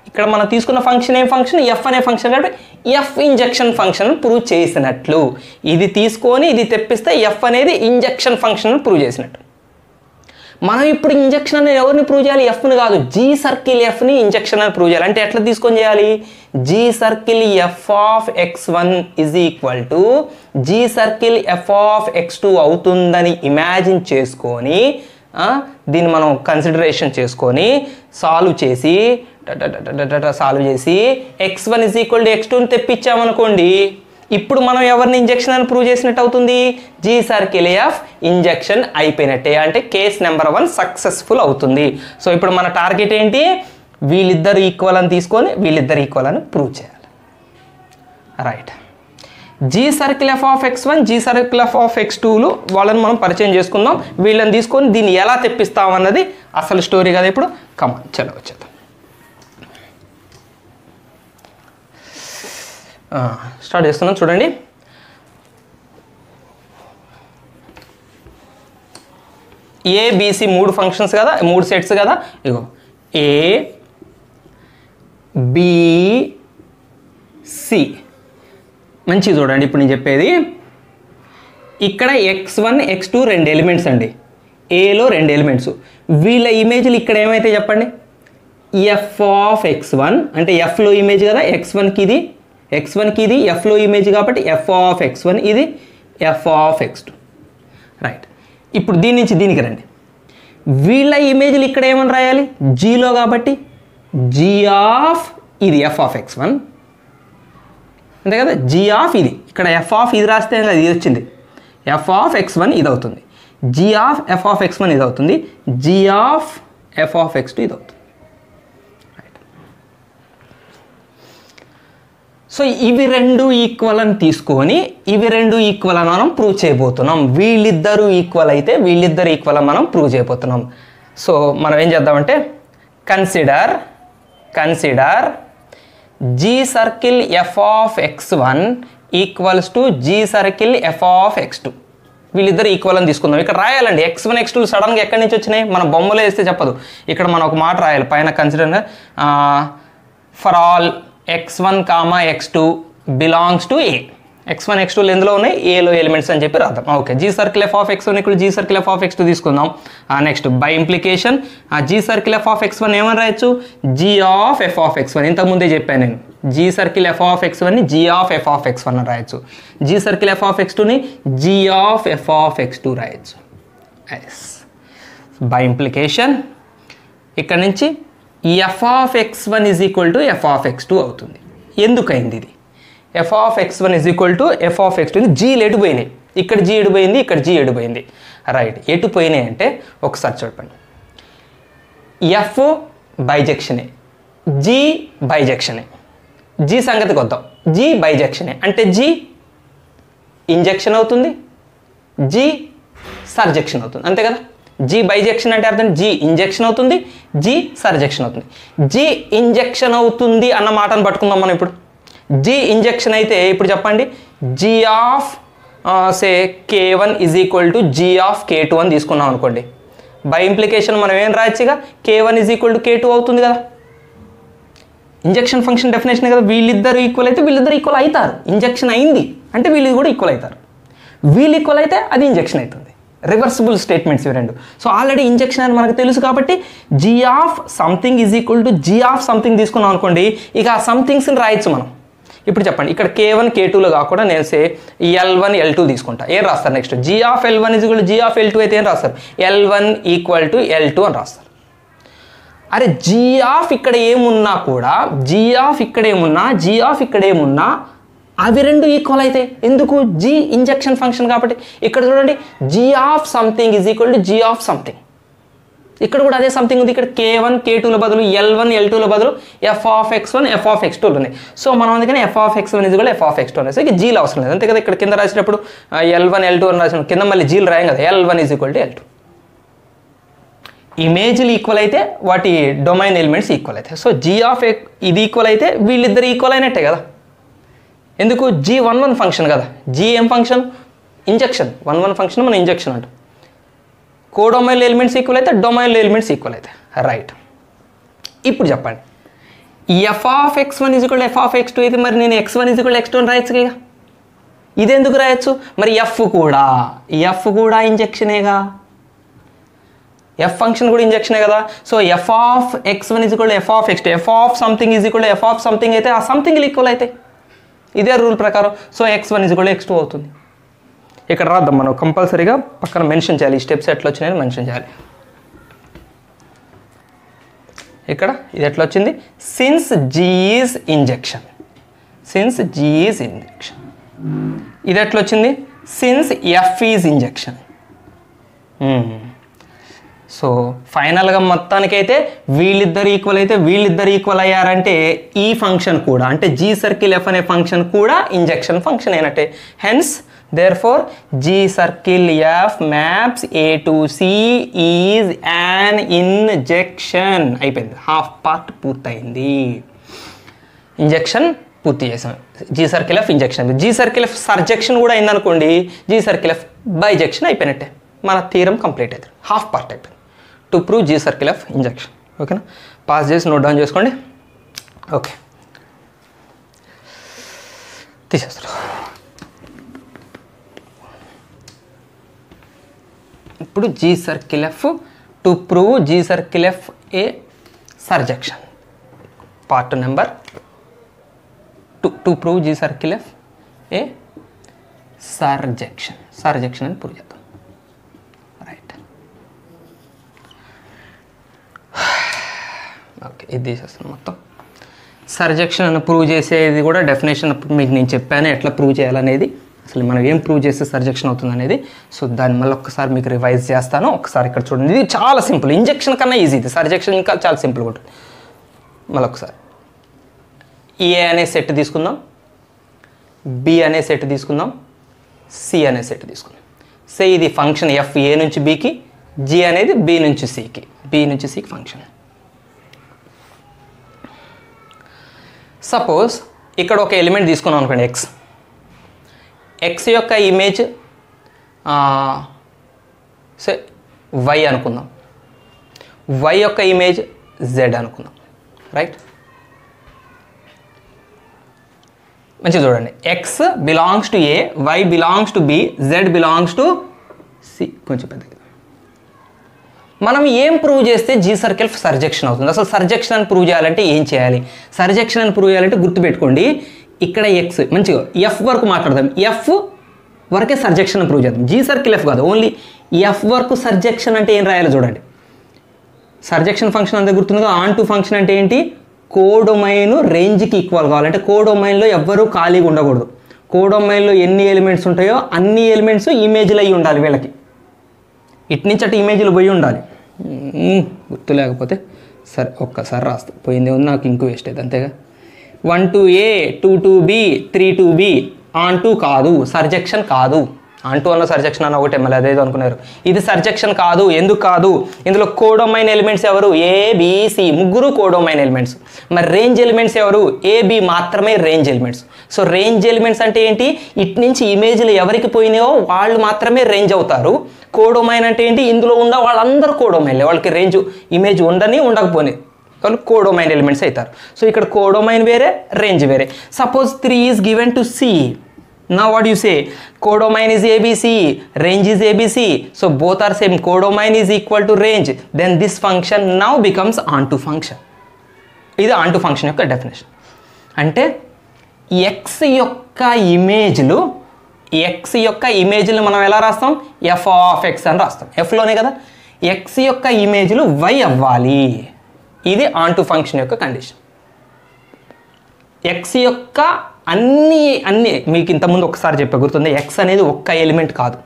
ఇక్కడ మనం తీసుకున్న ఫంక్షన్ ఏం ఫంక్షన్? ఎఫ్ అనే ఫంక్షన్ కాబట్టి ఎఫ్ ఇంజెక్షన్ ఫంక్షన్ ప్రూవ్ చేసినట్లు. ఇది తీసుకొని ఇది తెప్పిస్తే ఎఫ్ అనేది ఇంజెక్షన్ ఫంక్షన్ ప్రూవ్ చేసినట్టు. మనం ఇప్పుడు ఇంజెక్షన్ అనేది ఎవరిని ప్రూవ్ చేయాలి? ఎఫ్ని కాదు, జీ సర్కిల్ ఎఫ్ని ఇంజెక్షన్ అని ప్రూవ్ చేయాలి. అంటే ఎట్లా తీసుకొని చేయాలి? G circle F of x1 is equal to G circle F of x2 అవుతుందని ఇమాజిన్ చేసుకొని దీన్ని మనం కన్సిడరేషన్ చేసుకొని సాల్వ్ చేసి x1 ఈజ్ ఈక్వల్ టు x2ని తెప్పించామనుకోండి, ఇప్పుడు మనం ఎవరిని ఇంజెక్షన్ అని ప్రూవ్ చేసినట్టు అవుతుంది? జీ సర్కిల్ ఎఫ్ ఇంజెక్షన్ అయిపోయినట్టే. అంటే కేస్ నెంబర్ 1 సక్సెస్ఫుల్ అవుతుంది. సో ఇప్పుడు మన టార్గెట్ ఏంటి? వీళ్ళిద్దరు ఈక్వల్ అని తీసుకొని వీళ్ళిద్దరు ఈక్వల్ అని ప్రూవ్ చేయాలి. Right. G circle F of x1, G circle F of x2లు వాళ్ళని మనం పరిచయం చేసుకుందాం. వీళ్ళని తీసుకొని దీన్ని ఎలా తెప్పిస్తామన్నది అసలు స్టోరీ కదా. ఇప్పుడు కమాన్ చలో వచ్చేద్దాం. స్టార్ట్ చేస్తున్నాం చూడండి. ఏబిసి 3 ఫంక్షన్స్ కదా, 3 సెట్స్ కదా. ఇగో ఏ బి సి. మంచిగా చూడండి. ఇప్పుడు నేను చెప్పేది ఇక్కడ x1 x2 2 ఎలిమెంట్స్ అండి. ఏలో 2 ఎలిమెంట్స్. వీళ్ళ ఇమేజ్లు ఇక్కడ ఏమైతే చెప్పండి? ఎఫ్ ఆఫ్ x1 అంటే ఎఫ్లో ఇమేజ్ కదా, x1కి ఇది ఎఫ్లో ఇమేజ్ కాబట్టి ఎఫ్ ఆఫ్ x1, ఇది ఎఫ్ ఆఫ్ x2. రైట్. ఇప్పుడు దీని నుంచి దీనికి రండి. వీళ్ళ ఇమేజ్లు ఇక్కడ ఏమని రాయాలి? జీలో కాబట్టి జీ ఆఫ్ ఇది ఎఫ్ ఆఫ్ x1 అంతే కదా. జీ ఆఫ్ ఇది ఇక్కడ ఎఫ్ ఆఫ్ ఇది రాస్తే ఇది వచ్చింది. ఎఫ్ ఆఫ్ x1 ఇది అవుతుంది, G of F of x1 ఇది అవుతుంది, G of F of x2 ఇది అవుతుంది. సో ఇవి రెండు ఈక్వల్ అని తీసుకొని ఇవి రెండు ఈక్వల్ అని మనం ప్రూవ్ చేయబోతున్నాం. వీళ్ళిద్దరూ ఈక్వల్ అయితే వీళ్ళిద్దరు ఈక్వల్ అని మనం ప్రూవ్ చేయబోతున్నాం. సో మనం ఏం చేద్దామంటే consider G circle F of x1 equals to G circle F of x2. వీళ్ళిద్దరు ఈక్వల్ అని తీసుకుందాం. ఇక్కడ రాయాలండి. x1 x2 సడన్గా ఎక్కడి నుంచి వచ్చినాయి? మన బొమ్మలో వేస్తే చెప్పదు. ఇక్కడ మనం ఒక మాట రాయాలి పైన. Consider for all x1, x2 belongs to A. x1 x2 ఎందులో ఉన్నాయి ఏలో ఎలిమెంట్స్ అని చెప్పి రాద్దాం. Okay, G circle F of x1 ఇక్కడ G circle F of x2 తీసుకుందాం. Next by implication G circle F of x1 ఏమని రాయొచ్చు G of F of x1. ఇంతకుముందే చెప్పాను నేను జీ సర్కిల్ ఎఫ్ ఆఫ్ x1ని G of F of x1 అని రాయొచ్చు. జీ సర్కిల్ ఎఫ్ ఆఫ్ x2ని G of F of x2 రాయొచ్చు. ఎస్, బై ఇంప్లికేషన్ ఇక్కడ నుంచి F of x1 is equal to F of x2 అవుతుంది. ఎందుకైంది ఇది F of x1 is equal to F of x2? జీలు ఎడిపోయినాయి, ఇక్కడ జీ ఎడిపోయింది, ఇక్కడ జీ ఎడిపోయింది. రైట్, ఎటు పోయినాయి అంటే ఒకసారి చూడండి. ఎఫ్ బైజెక్షనే, జీ బైజెక్షనే. జీ సంగతికి వద్దాం. జీ బైజెక్షనే అంటే జీ ఇంజెక్షన్ అవుతుంది, జీ సర్జెక్షన్ అవుతుంది, అంతే కదా. జీ బైజెక్షన్ అంటే అర్థం జీ ఇంజెక్షన్ అవుతుంది, జీ సర్జెక్షన్ అవుతుంది. జీ ఇంజెక్షన్ అవుతుంది అన్న మాటను పట్టుకుందాం మనం ఇప్పుడు. జీ ఇంజెక్షన్ అయితే ఇప్పుడు చెప్పండి G of say k1 is equal to G of k2 అని తీసుకున్నాం అనుకోండి. బై ఇంప్లికేషన్ మనం ఏం రాయొచ్చుగా k1 is equal to k2 అవుతుంది కదా. ఇంజెక్షన్ ఫంక్షన్ డెఫినేషన్ కదా, వీళ్ళిద్దరు ఈక్వల్ అయితే వీళ్ళిద్దరు ఈక్వల్ అవుతారు. ఇంజెక్షన్ అయింది అంటే వీళ్ళు కూడా ఈక్వల్ అవుతారు. వీళ్ళు ఈక్వల్ అయితే అది ఇంజెక్షన్ అవుతుంది. రివర్సిబుల్ స్టేట్మెంట్స్ ఇవి రెండు. సో ఆల్రెడీ ఇంజెక్షన్ అని మనకు తెలుసు కాబట్టి G of something is equal to G of something తీసుకున్నాం అనుకోండి, ఇక ఆ సంథింగ్స్ని రాయొచ్చు మనం. ఇప్పుడు చెప్పండి ఇక్కడ k1 k2లో కాకుండా నేను సే L1 L2 తీసుకుంటా. ఏం రాస్తారు next G of L1 is equal to G of L2 అయితే ఏం రాస్తారు L1 ఈక్వల్ టు L2 అని రాస్తారు. అరే జీ ఆఫ్ ఇక్కడ ఏమున్నా కూడా జీ ఆఫ్ ఇక్కడ ఏమున్నా జీ ఆఫ్ ఇక్కడ ఏమున్నా అవి రెండు ఈక్వల్ అయితే ఎందుకు జీ ఇంజెక్షన్ ఫంక్షన్ కాబట్టి. ఇక్కడ చూడండి G of something is equal to G of something. ఇక్కడ కూడా అదే సంథింగ్ ఉంది. ఇక్కడ k1 k2ల బదులు L1 L2ల బదులు F of x1 F of x2 ఉన్నాయి. సో మనం అందుకని F of x1 is equal F of x2 అనేసి ఇక జీలు అవసరం లేదు, అంతే కదా. ఇక్కడ కింద రాసినప్పుడు L1 L2 అని రాసిన కింద మళ్ళీ జీలు రాయం కదా. L1 is equal to L2. ఇమేజ్లు ఈక్వల్ అయితే వాటి డొమైన్ ఎలిమెంట్స్ ఈక్వల్ అవుతాయి. సో జీ ఆఫ్ ఇది ఈక్వల్ అయితే వీళ్ళిద్దరు ఈక్వల్ అయినట్టే కదా. ఎందుకు G11 ఫంక్షన్ కదా. జీ ఏం ఫంక్షన్ ఇంజెక్షన్, 1 ఫంక్షన్ మనం ఇంజెక్షన్ అంటాం. కోడొమైన్ ఎలిమెంట్స్ ఈక్వల్ అయితే డొమైన్ ఎలిమెంట్స్ ఈక్వల్ అవుతాయి. రైట్, ఇప్పుడు చెప్పండి F of x1 is equal F of x2 అయితే మరి నేను x1 ఈజ్ ఈక్వల్ x2 అని రాయొచ్చు ఇక. ఇది ఎందుకు రాయొచ్చు మరి ఎఫ్ కూడా ఇంజెక్షనేగా, ఎఫ్ ఫంక్షన్ కూడా ఇంజెక్షనే కదా. So f of x1 is equal F of x2, F of something is equal F of something అయితే ఆ సంథింగ్ ఈక్వల్ అవుతాయి. ఇదే రూల్ ప్రకారం. So x1 is equal x2 అవుతుంది. ఇక్కడ రాద్దాం మనం కంపల్సరీగా పక్కన మెన్షన్ చేయాలి. ఈ స్టెప్స్ ఎట్లా వచ్చినాయని మెన్షన్ చేయాలి. ఇక్కడ ఇది ఎట్లా వచ్చింది since G is injection, since G is injection. ఇది ఎట్లా వచ్చింది since F is injection. So ఫైనల్గా మొత్తానికైతే వీళ్ళిద్దరు ఈక్వల్ అయితే వీళ్ళిద్దరు ఈక్వల్ అయ్యారంటే ఈ ఫంక్షన్ కూడా అంటే జీ సర్కిల్ ఎఫ్ అనే ఫంక్షన్ కూడా ఇంజెక్షన్ ఫంక్షన్ అయినట్టే. Hence therefore G circle F maps A to C is an injection. అయిపోయింది, హాఫ్ పార్ట్ పూర్తయింది. ఇంజెక్షన్ పూర్తి చేసాం. G circle F injection. G circle F surjection కూడా అయిందనుకోండి, జీ సర్కిల్ ఎఫ్ బైజెక్షన్ అయిపోయినట్టే. మన థీరం కంప్లీట్ అవుతుంది, హాఫ్ పార్ట్ అయిపోయింది to prove G circle F injection. ఓకేనా, పాస్ చేసి నోట్ డౌన్ చేసుకోండి. ఓకే, తీసేస్తారు. ఇప్పుడు G circle F to prove G circle F a surjection, part number 2 to prove G circle F a surjection. Surjection అని prove చేద్దాం. Right, okay, ఇది తీసేస్తాను మొత్తం. సర్జెక్షన్ అని ప్రూవ్ చేసేది కూడా డెఫినేషన్ మీకు నేను చెప్పాను ఎట్లా ప్రూవ్ చేయాలనేది, అసలు మనం ఏం ప్రూవ్ చేస్తే సర్జెక్షన్ అవుతుంది అనేది. సో దాన్ని మళ్ళీ ఒక్కసారి మీకు రివైజ్ చేస్తాను. ఒకసారి ఇక్కడ చూడండి, ఇది చాలా సింపుల్. ఇంజెక్షన్ కన్నా ఈజీ, ఇది సర్జెక్షన్ ఇంకా చాలా సింపుల్గా ఉంటుంది. మళ్ళీ ఒకసారి ఏ అనే సెట్ తీసుకుందాం, బి అనే సెట్ తీసుకుందాం, సి అనే సెట్ తీసుకుందాం. సో ఇది ఫంక్షన్ ఎఫ్ ఏ నుంచి బికి, జి అనేది బి నుంచి సికి, బి నుంచి సికి ఫంక్షన్. సపోజ్ ఇక్కడ ఒక ఎలిమెంట్ తీసుకున్నాం అనుకోండి ఎక్స్. ఎక్స్ యొక్క ఇమేజ్ సే వై అనుకుందాం, వై యొక్క ఇమేజ్ జెడ్ అనుకుందాం. రైట్, మంచిగా చూడండి, X belongs to A, Y belongs to B, Z belongs to C. కొంచెం పెద్దగా. మనం ఏం ప్రూవ్ చేస్తే జీ సర్కిల్ సర్జెక్షన్ అవుతుంది? అసలు సర్జెక్షన్ అని ప్రూవ్ చేయాలంటే ఏం చేయాలి? సర్జెక్షన్ అని ప్రూవ్ చేయాలంటే గుర్తుపెట్టుకోండి, ఇక్కడ ఎక్స్ మంచిగా ఎఫ్ వరకు మాట్లాడదాం, ఎఫ్ వరకే సర్జెక్షన్ ప్రూవ్ చేద్దాం. జీ సర్కిల్ ఎఫ్ కాదు, ఓన్లీ ఎఫ్ వరకు సర్జెక్షన్ అంటే ఏం రాయాలో చూడండి. సర్జెక్షన్ ఫంక్షన్ అంతా గుర్తుందిగా. ఆన్ టు ఫంక్షన్ అంటే ఏంటి? కోడొమైన్ రేంజ్కి ఈక్వల్ కావాలంటే కోడొమైన్లో ఎవ్వరూ ఖాళీగా ఉండకూడదు. కోడొమైన్లో ఎన్ని ఎలిమెంట్స్ ఉంటాయో అన్ని ఎలిమెంట్స్ ఇమేజ్లు అయ్యి ఉండాలి వీళ్ళకి. ఇటు నుంచి అటు ఇమేజ్లు పోయి ఉండాలి. గుర్తు లేకపోతే సరే ఒక్కసారి రాస్తా, పోయిందే ఉంది, నాకు ఇంకో వేస్ట్ అవుతుంది అంతేగా. 1 to A, 2 to B, 3 to B. On to కాదు, సర్జెక్షన్ కాదు. ఆన్ టు అన్న సర్జెక్షన్ అన్న ఒకటే, మళ్ళీ అదేదో అనుకున్నారు. ఇది సర్జెక్షన్ కాదు. ఎందుకు కాదు? ఇందులో కోడొమైన్ ఎలిమెంట్స్ ఎవరు? ఏబిసి, ముగ్గురు కోడొమైన్ ఎలిమెంట్స్. మరి రేంజ్ ఎలిమెంట్స్ ఎవరు? ఏబి మాత్రమే range elements. So range elements అంటే ఏంటి? ఇటు నుంచి ఇమేజ్లు ఎవరికి పోయినాయో వాళ్ళు మాత్రమే రేంజ్ అవుతారు. కోడొమైన్ అంటే ఏంటి? ఇందులో ఉన్న వాళ్ళందరూ కోడొమైన్లే, వాళ్ళకి రేంజ్ ఇమేజ్ ఉండని ఉండకపోని వాళ్ళు కోడొమైన్ ఎలిమెంట్స్ అవుతారు. సో ఇక్కడ కోడొమైన్ వేరే, రేంజ్ వేరే. Suppose 3 is given to C. Now what do you say? Codomain is ABC, range is ABC. So both are same. Codomain is equal to range. Then this function now becomes onto function. ఇది onto function యొక్క definition. అంటే x యొక్క ఇమేజ్లు మనం ఎలా రాస్తాం? f of x అని రాస్తాం. fలోనే కదా. x యొక్క ఇమేజ్లు y అవ్వాలి. ఇది onto ఫంక్షన్ యొక్క కండిషన్. x యొక్క అన్ని మీకు ఇంతకుముందు ఒకసారి చెప్పే గుర్తుంది, ఎక్స్ అనేది ఒక్క ఎలిమెంట్ కాదు,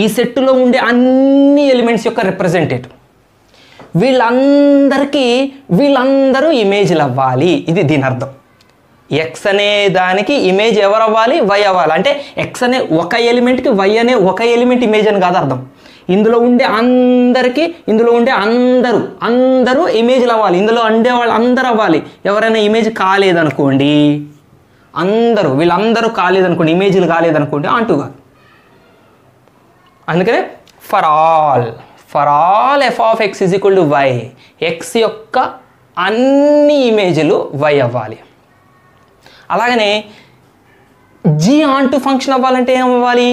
ఈ సెట్లో ఉండే అన్ని ఎలిమెంట్స్ యొక్క రిప్రజెంటేటివ్. వీళ్ళందరూ ఇమేజ్లు అవ్వాలి. ఇది దీని అర్థం. ఎక్స్ అనే దానికి ఇమేజ్ ఎవరు అవ్వాలి? వై అవ్వాలి. అంటే ఎక్స్ అనే ఒక ఎలిమెంట్కి వై అనే ఒక ఎలిమెంట్ ఇమేజ్ అని కాదు అర్థం. ఇందులో ఉండే అందరూ ఇమేజ్లు అవ్వాలి. ఇందులో ఉండే వాళ్ళు అందరూ అవ్వాలి. ఎవరైనా ఇమేజ్ కాలేదనుకోండి, వీళ్ళందరూ కాలేదనుకోండి, ఇమేజ్లు కాలేదనుకోండి, అంటూ కాదు. అందుకనే for all F of X is equal to Y, X యొక్క అన్ని ఇమేజ్లు వై అవ్వాలి. అలాగనే జీ ఆన్ టు ఫంక్షన్ అవ్వాలంటే ఏమవ్వాలి?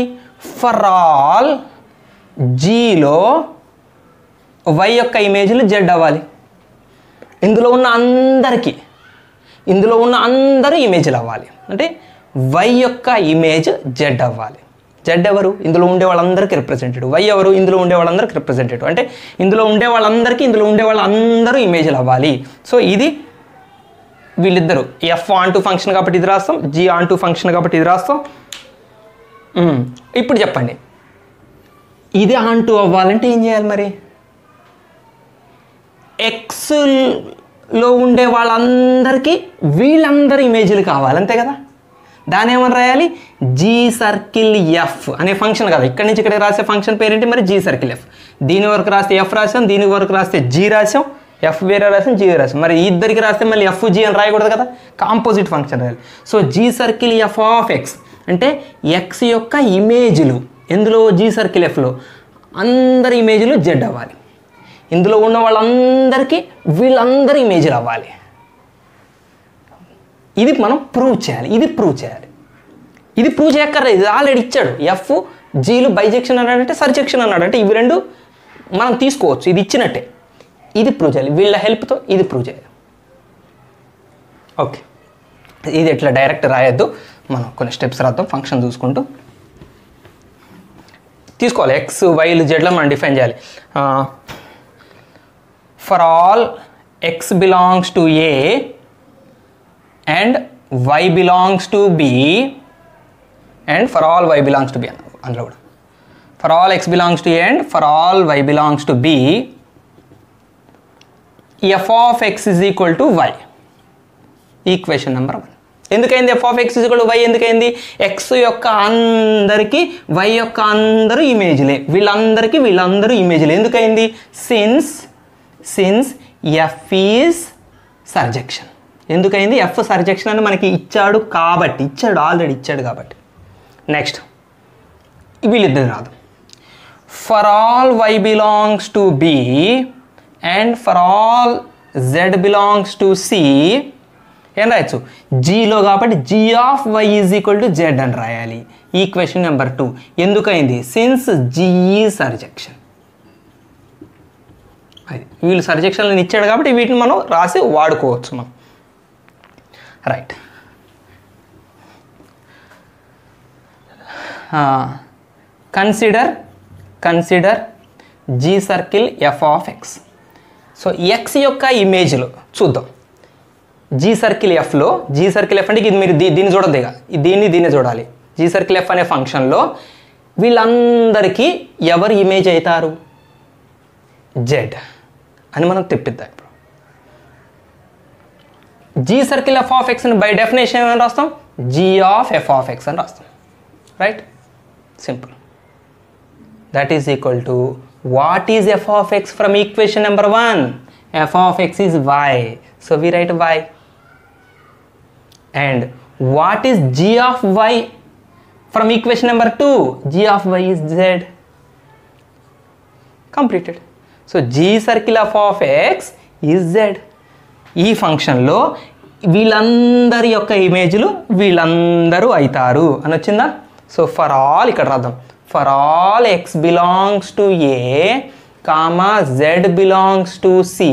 ఫర్ ఆల్ జీలో వై యొక్క ఇమేజ్లు జెడ్ అవ్వాలి. ఇందులో ఉన్న అందరూ ఇమేజ్లు అవ్వాలి. అంటే వై యొక్క ఇమేజ్ జెడ్ అవ్వాలి. జెడ్ ఎవరు? ఇందులో ఉండే వాళ్ళందరికీ రిప్రజెంటేటివ్. వై ఎవరు? ఇందులో ఉండే వాళ్ళందరికీ రిప్రజెంటేటివ్. అంటే ఇందులో ఉండే వాళ్ళందరూ ఇమేజ్లు అవ్వాలి. సో ఇది వీళ్ళిద్దరు ఎఫ్ ఆన్ టు ఫంక్షన్ కాబట్టి ఇది రాస్తాం, జీ ఆన్ టు ఫంక్షన్ కాబట్టి ఇది రాస్తాం. ఇప్పుడు చెప్పండి, ఇది ఆన్ టు అవ్వాలంటే ఏం చేయాలి మరి? ఎక్స్లో ఉండే వాళ్ళందరికీ వీళ్ళందరూ ఇమేజ్లు కావాలి, అంతే కదా. దాని ఏమని రాయాలి? జీ సర్కిల్ ఎఫ్ అనే ఫంక్షన్ కదా. ఇక్కడి నుంచి ఇక్కడ రాసే ఫంక్షన్ పేరేంటి మరి? G circle F. దీని వరకు రాస్తే ఎఫ్ రాసాం, దీని వరకు రాస్తే జీ రాసాం, ఎఫ్ వేరే రాసాం, జీ రాసాం. మరి ఇద్దరికి రాస్తే మళ్ళీ ఎఫ్ జీ అని రాయకూడదు కదా, కాంపోజిట్ ఫంక్షన్ రాయాలి. So G circle F of X అంటే ఎక్స్ యొక్క ఇమేజ్లు ఎందులో? జీ సర్కిల్ ఎఫ్లో అందరి ఇమేజ్లు జెడ్ అవ్వాలి. ఇందులో ఉన్న వాళ్ళందరికీ వీళ్ళందరూ ఇమేజ్లు అవ్వాలి. ఇది మనం ప్రూవ్ చేయాలి. ఇది ప్రూవ్ చేయక్కర్లేదు, ఇది ఆల్రెడీ ఇచ్చాడు. ఎఫ్ జీలు బైజెక్షన్ అన్నాడంటే సర్జెక్షన్ అన్నాడంటే ఇవి రెండు మనం తీసుకోవచ్చు, ఇది ఇచ్చినట్టే. ఇది ప్రూవ్ చేయాలి, వీళ్ళ హెల్ప్తో ఇది ప్రూవ్ చేయాలి. ఓకే, ఇది ఎట్లా డైరెక్ట్ రాయొద్దు, మనం కొన్ని స్టెప్స్ రాద్దాం ఫంక్షన్ చూసుకుంటూ. తీసుకోవాలి ఎక్స్ వైలు జెడ్లో మనం డిఫైన్ చేయాలి. For all X belongs to A and Y belongs to B and for all Y belongs to B అందులో కూడా for all X belongs to A and for all Y belongs to B F of X is equal to Y. Equation number 1. ఎందుకైంది F of X is equal to Y? ఎందుకైంది? X యొక్క అందరికీ Y యొక్క అందరూ ఇమేజ్లే, వీళ్ళందరూ ఇమేజ్లే. ఎందుకైంది? Since F is సర్జెక్షన్. ఎందుకైంది? ఎఫ్ సర్జెక్షన్ అని మనకి ఇచ్చాడు కాబట్టి, ఆల్రెడీ ఇచ్చాడు కాబట్టి. నెక్స్ట్ వీళ్ళిద్దరు రాదు. For all Y belongs to B and for all Z belongs to C ఏం రాయొచ్చు, జీలో కాబట్టి G of Y is equal to Z అని రాయాలి. ఈక్వేషన్ నెంబర్ 2 ఎందుకైంది, సిన్స్ జీ ఈజ్ సర్జెక్షన్. అది వీళ్ళు సర్జెక్షన్లను ఇచ్చాడు కాబట్టి వీటిని మనం రాసి వాడుకోవచ్చు మనం. Right. Consider G circle F of X. So X యొక్క ఇమేజ్లో చూద్దాం. జీ సర్కిల్ ఎఫ్లో, జీ సర్కిల్ ఎఫ్ అంటే ఇది మీరు దీన్ని చూడద్దు, ఇక దీన్ని చూడాలి. జీ సర్కిల్ ఎఫ్ అనే ఫంక్షన్లో వీళ్ళందరికీ ఎవరు ఇమేజ్ అవుతారు, జెడ్ అని మనం తెప్పిద్దాం. ఇప్పుడు జీ సర్కిల్ ఎఫ్ ఆఫ్ ఎక్స్ని బై డెఫినేషన్ ఏమని రాస్తాం, G of F of X అని రాస్తాం. Right, simple. That is equal to what is F of X from equation number 1, F of X is Y, so we write Y. And what is G of Y from equation number 2, G of Y is Z. Completed. So G circle F of X is Z. ఈ ఫంక్షన్లో వీళ్ళందరి యొక్క ఇమేజ్లు వీళ్ళందరూ అవుతారు అని వచ్చిందా. So for all ఇక్కడ రాద్దాం, for all X belongs to A comma Z belongs to C,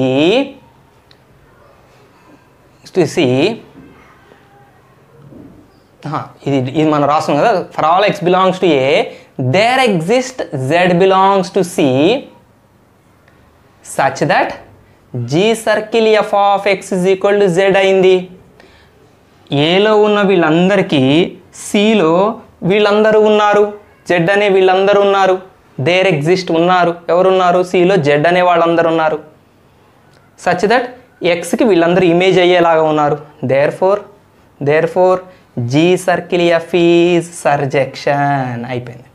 ఇది మనం రాస్తాం కదా, for all X belongs to A there exist Z belongs to C such that G circle F of X is equal to Z అయింది. ఏలో ఉన్న వీళ్ళందరికీ సిలో వీళ్ళందరూ ఉన్నారు, జెడ్ అనే వీళ్ళందరూ ఉన్నారు, దేర్ ఎగ్జిస్ట్ ఉన్నారు, ఎవరున్నారు, సిలో జెడ్ అనే వాళ్ళందరూ ఉన్నారు. సచ్ దట్ ఎక్స్కి వీళ్ళందరూ ఇమేజ్ అయ్యేలాగా ఉన్నారు. Therefore G circle F is surjection అయిపోయింది.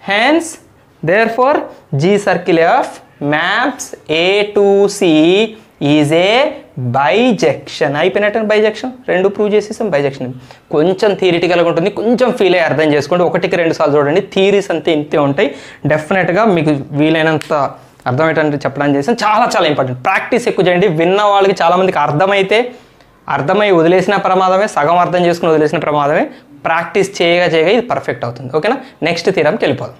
Hence therefore G circle F maps A to C is a bijection. అయిపోయినట్టు బైజెక్షన్, రెండు ప్రూవ్ చేసేసాం బైజెక్షన్. కొంచెం థియరిటికల్గా ఉంటుంది, కొంచెం ఫీల్ అయ్యి అర్థం చేసుకోండి. 1-2 సార్లు చూడండి, థియరీస్ అంతే ఇంతే ఉంటాయి. డెఫినెట్గా మీకు వీలైనంత అర్థమయ్యేటట్టు చెప్పడానికి చేసాం. చాలా చాలా ఇంపార్టెంట్. ప్రాక్టీస్ ఎక్కువ చేయండి. విన్న వాళ్ళకి చాలామందికి అర్థమై వదిలేసిన ప్రమాదమే, సగం అర్థం చేసుకుని వదిలేసిన ప్రమాదమే. ప్రాక్టీస్ చేయగా ఇది పర్ఫెక్ట్ అవుతుంది. ఓకేనా, నెక్స్ట్ థియరంకి వెళ్ళిపోదాం.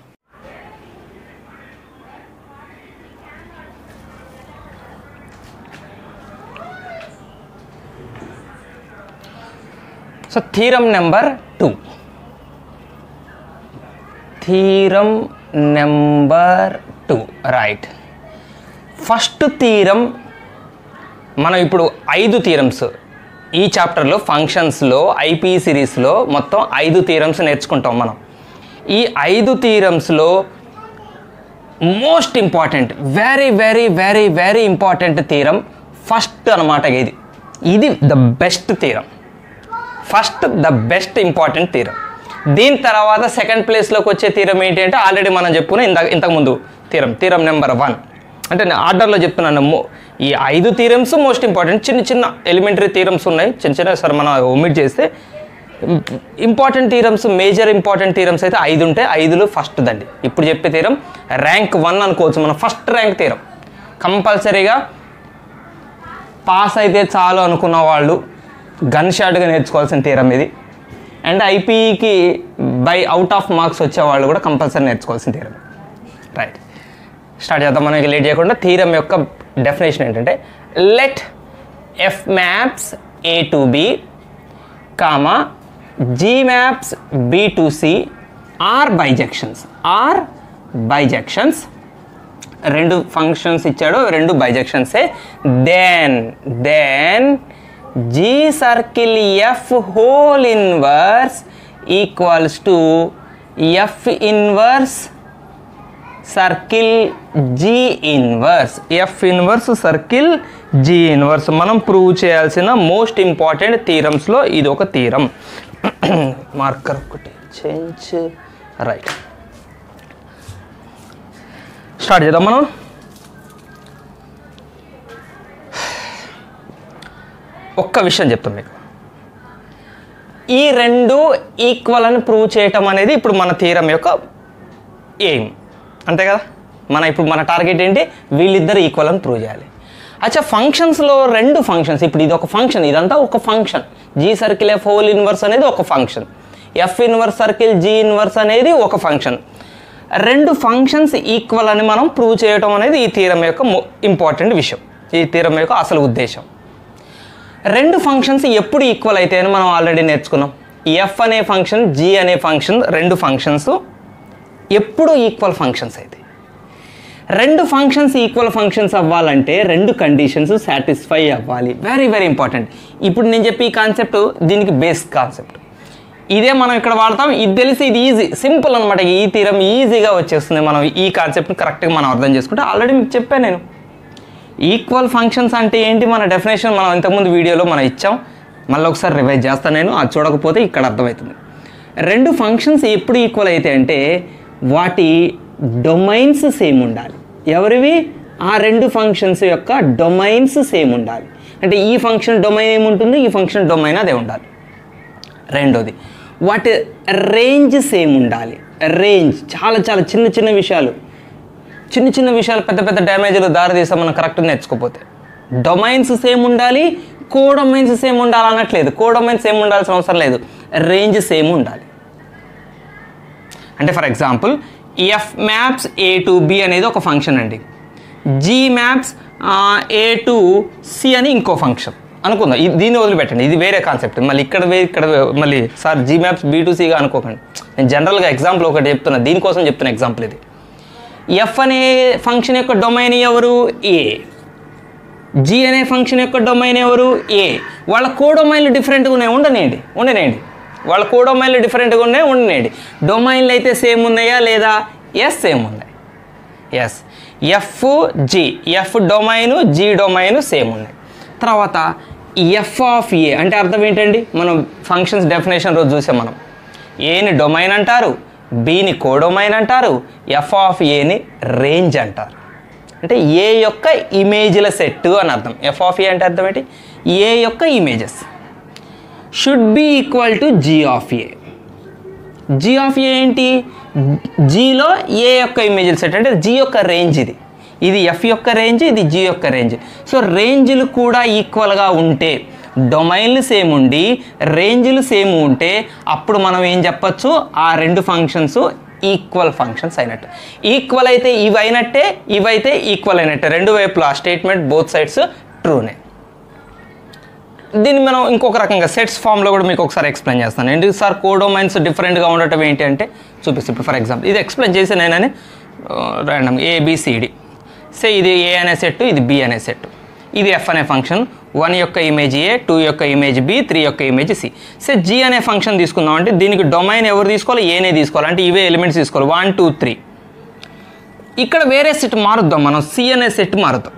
So theorem number 2. Right. First theorem మనం ఇప్పుడు 5 థీరమ్స్ ఈ చాప్టర్లో ఫంక్షన్స్లో ఐపీ సిరీస్లో మొత్తం 5 థీరమ్స్ నేర్చుకుంటాం మనం. ఈ 5 థీరమ్స్లో most important, very very very very important theorem first అనమాట. ఇది the best theorem, first the best important theorem. దీని తర్వాత సెకండ్ ప్లేస్లోకి వచ్చే థీరం ఏంటి అంటే ఆల్రెడీ మనం చెప్పుకున్నాం ఇంతకుముందు థీరం నెంబర్ 1. అంటే నేను ఆర్డర్లో చెప్తున్నాను. ఈ 5 థీరమ్స్ మోస్ట్ ఇంపార్టెంట్. చిన్న ఎలిమెంటరీ థీరమ్స్ ఉన్నాయి, చిన్న సార్ మనం ఒమిట్ చేస్తే. Important theorems, major important theorems అయితే 5 ఉంటాయి. 5లో ఫస్ట్ దండి ఇప్పుడు చెప్పే థీరం ర్యాంక్ 1 అనుకోవచ్చు మనం. ఫస్ట్ ర్యాంక్ థీరం, కంపల్సరీగా పాస్ అయితే చాలు అనుకున్న వాళ్ళు గన్ షాట్గా నేర్చుకోవాల్సిన థీరం ఇది. అండ్ ఐపీకి బై అవుట్ ఆఫ్ మార్క్స్ వచ్చేవాళ్ళు కూడా కంపల్సరీ నేర్చుకోవాల్సిన థీరం. రైట్, స్టార్ట్ చేద్దాం. మనకి లేట్ చేయకుండా థీరం యొక్క డెఫినేషన్ ఏంటంటే, let F maps A to B comma G maps B to C are bijections. 2 functions ఇచ్చాడు, 2 బైజెక్షన్సే. Then G circle F whole inverse equals to F inverse circle G inverse. F inverse circle G inverse మనం prove చేయాల్సిన most important థీరమ్స్లో ఇది ఒక theorem. Marker ఒకటి change. Right, start చేద్దాం మనం. ఒక్క విషయం చెప్తాం మీకు, ఈ 2 ఈక్వల్ అని ప్రూవ్ చేయటం అనేది ఇప్పుడు మన థీరం యొక్క ఎయిమ్, అంతే కదా. ఇప్పుడు మన టార్గెట్ ఏంటి, వీళ్ళిద్దరు ఈక్వల్ అని ప్రూవ్ చేయాలి. అచ్చా ఫంక్షన్స్లో రెండు ఫంక్షన్స్, ఇప్పుడు ఇది ఒక ఫంక్షన్, ఇదంతా ఒక function. G circle F whole inverse అనేది ఒక function, F inverse circle G inverse అనేది ఒక ఫంక్షన్. రెండు ఫంక్షన్స్ ఈక్వల్ అని మనం ప్రూవ్ చేయడం అనేది ఈ థీరం యొక్క ఇంపార్టెంట్ విషయం, ఈ థీరం యొక్క అసలు ఉద్దేశం. రెండు ఫంక్షన్స్ ఎప్పుడు ఈక్వల్ అయితే అని మనం ఆల్రెడీ నేర్చుకున్నాం. ఎఫ్ అనే ఫంక్షన్, జీ అనే ఫంక్షన్, రెండు ఫంక్షన్స్ ఎప్పుడు ఈక్వల్ ఫంక్షన్స్ అయితే. రెండు ఫంక్షన్స్ ఈక్వల్ ఫంక్షన్స్ అవ్వాలంటే రెండు కండిషన్స్ సాటిస్ఫై అవ్వాలి. Very very important. ఇప్పుడు నేను చెప్పి ఈ కాన్సెప్ట్ దీనికి బేస్ కాన్సెప్ట్, ఇదే మనం ఇక్కడ వాడతాం. ఇది తెలిసి ఇది ఈజీ, సింపుల్ అనమాట. ఈ థీరం ఈజీగా వచ్చేస్తుంది. మనం ఈ కాన్సెప్ట్ని కరెక్ట్గా మనం అర్థం చేసుకుంటే ఆల్రెడీ మీకు చెప్పాను నేను. ఈక్వల్ ఫంక్షన్స్ అంటే ఏంటి, మన డెఫినేషన్ మనం ఇంతకుముందు వీడియోలో మనం ఇచ్చాం. మళ్ళీ ఒకసారి రివైజ్ చేస్తాను నేను, అది చూడకపోతే ఇక్కడ అర్థమవుతుంది. రెండు ఫంక్షన్స్ ఎప్పుడు ఈక్వల్ అయితే అంటే వాటి డొమైన్స్ సేమ్ ఉండాలి. ఎవరివి? ఆ రెండు ఫంక్షన్స్ యొక్క డొమైన్స్ సేమ్ ఉండాలి. అంటే ఈ ఫంక్షన్ డొమైన్ ఏముంటుంది, ఈ ఫంక్షన్ డొమైన్ అదే ఉండాలి. రెండోది వాటి రేంజ్ సేమ్ ఉండాలి. రేంజ్ చాలా చాలా చిన్న చిన్న విషయాలు, చిన్న చిన్న విషయాలు పెద్ద పెద్ద డ్యామేజ్లు దారితీస్తాం మనం కరెక్ట్గా నేర్చుకోకపోతే. డొమైన్స్ సేమ్ ఉండాలి, కోడొమైన్స్ సేమ్ ఉండాలి అనట్లేదు. కోడొమైన్స్ సేమ్ ఉండాల్సిన అవసరం లేదు, రేంజ్ సేమ్ ఉండాలి. అంటే for example F maps A to B అనేది ఒక ఫంక్షన్ అండి, G maps A to C అని ఇంకో ఫంక్షన్ అనుకుందాం. దీన్ని వదిలిపెట్టండి, ఇది వేరే కాన్సెప్ట్. మళ్ళీ ఇక్కడ మళ్ళీ sir G maps B to సిగా అనుకోకండి. నేను జనరల్గా ఎగ్జాంపుల్ ఒకటి చెప్తున్నా, దీనికోసం చెప్తున్న ఎగ్జాంపుల్ ఇది. ఎఫ్ అనే ఫంక్షన్ యొక్క డొమైన్ ఎవరు? ఏ. జీ అనే ఫంక్షన్ యొక్క డొమైన్ ఎవరు? ఏ. వాళ్ళ కోడొమైన్లు డిఫరెంట్గా ఉన్నాయి, ఉండనేయండి. వాళ్ళ కోడొమైన్లు డిఫరెంట్గా ఉన్నాయి, ఉండనేయండి. డొమైన్లు అయితే సేమ్ ఉన్నాయా లేదా? ఎస్, సేమ్ ఉన్నాయి. Yes, F G, F domain G domain same ఉన్నాయి. తర్వాత ఎఫ్ ఆఫ్ ఏ అంటే అర్థం ఏంటండి? మనం ఫంక్షన్స్ డెఫినేషన్ రోజు చూసాం. మనం ఏని డొమైన్ అంటారు, బీని కోడొమైన్ అంటారు, ఎఫ్ ఆఫ్ ఏని రేంజ్ అంటారు. అంటే ఏ యొక్క ఇమేజ్ల సెట్ అని అర్థం. ఎఫ్ ఆఫ్ ఏ అంటే అర్థం ఏంటి? ఏ యొక్క images should be equal to G of A. G of A ఏంటి? జీలో ఏ యొక్క ఇమేజ్ల సెట్ అంటే జీ యొక్క రేంజ్. ఇది ఎఫ్ యొక్క రేంజ్, ఇది జీ యొక్క రేంజ్. సో రేంజ్లు కూడా ఈక్వల్గా ఉంటే, డొమైన్లు సేమ్ ఉండి రేంజ్లు సేమ్ ఉంటే అప్పుడు మనం ఏం చెప్పచ్చు? ఆ రెండు ఫంక్షన్స్ ఈక్వల్ ఫంక్షన్స్ అయినట్టు. ఈక్వల్ అయితే ఇవి అయినట్టే, ఇవైతే ఈక్వల్ అయినట్టే. రెండు వైపులా స్టేట్మెంట్ బోత్ సైడ్స్ ట్రూనే. దీన్ని మనం ఇంకొక రకంగా సెట్స్ ఫామ్లో కూడా మీకు ఒకసారి ఎక్స్ప్లెయిన్ చేస్తాను. ఎందుకు సార్ కోడొమైన్స్ డిఫరెంట్గా ఉండటం ఏంటి అంటే చూపిస్తాను. ఇప్పుడు ఫర్ ఎగ్జాంపుల్ ఇది ఎక్స్ప్లెయిన్ చేసి నేనని ర్యాండమ్ ఏబిసిడి సే ఇది ఏ అనే సెట్, ఇది బి అనే సెట్, ఇది ఎఫ్ అనే ఫంక్షన్. 1 యొక్క ఇమేజ్ ఏ, 2 యొక్క ఇమేజ్ బి, 3 యొక్క ఇమేజ్ సి. సే జీ అనే ఫంక్షన్ తీసుకుందాం అంటే దీనికి డొమైన్ ఎవరు తీసుకోవాలి? ఏనే తీసుకోవాలి. అంటే ఇవే ఎలిమెంట్స్ తీసుకోవాలి 1 2 3. ఇక్కడ వేరే సెట్ మారుద్దాం, మనం సి అనే సెట్ మారుద్దాం.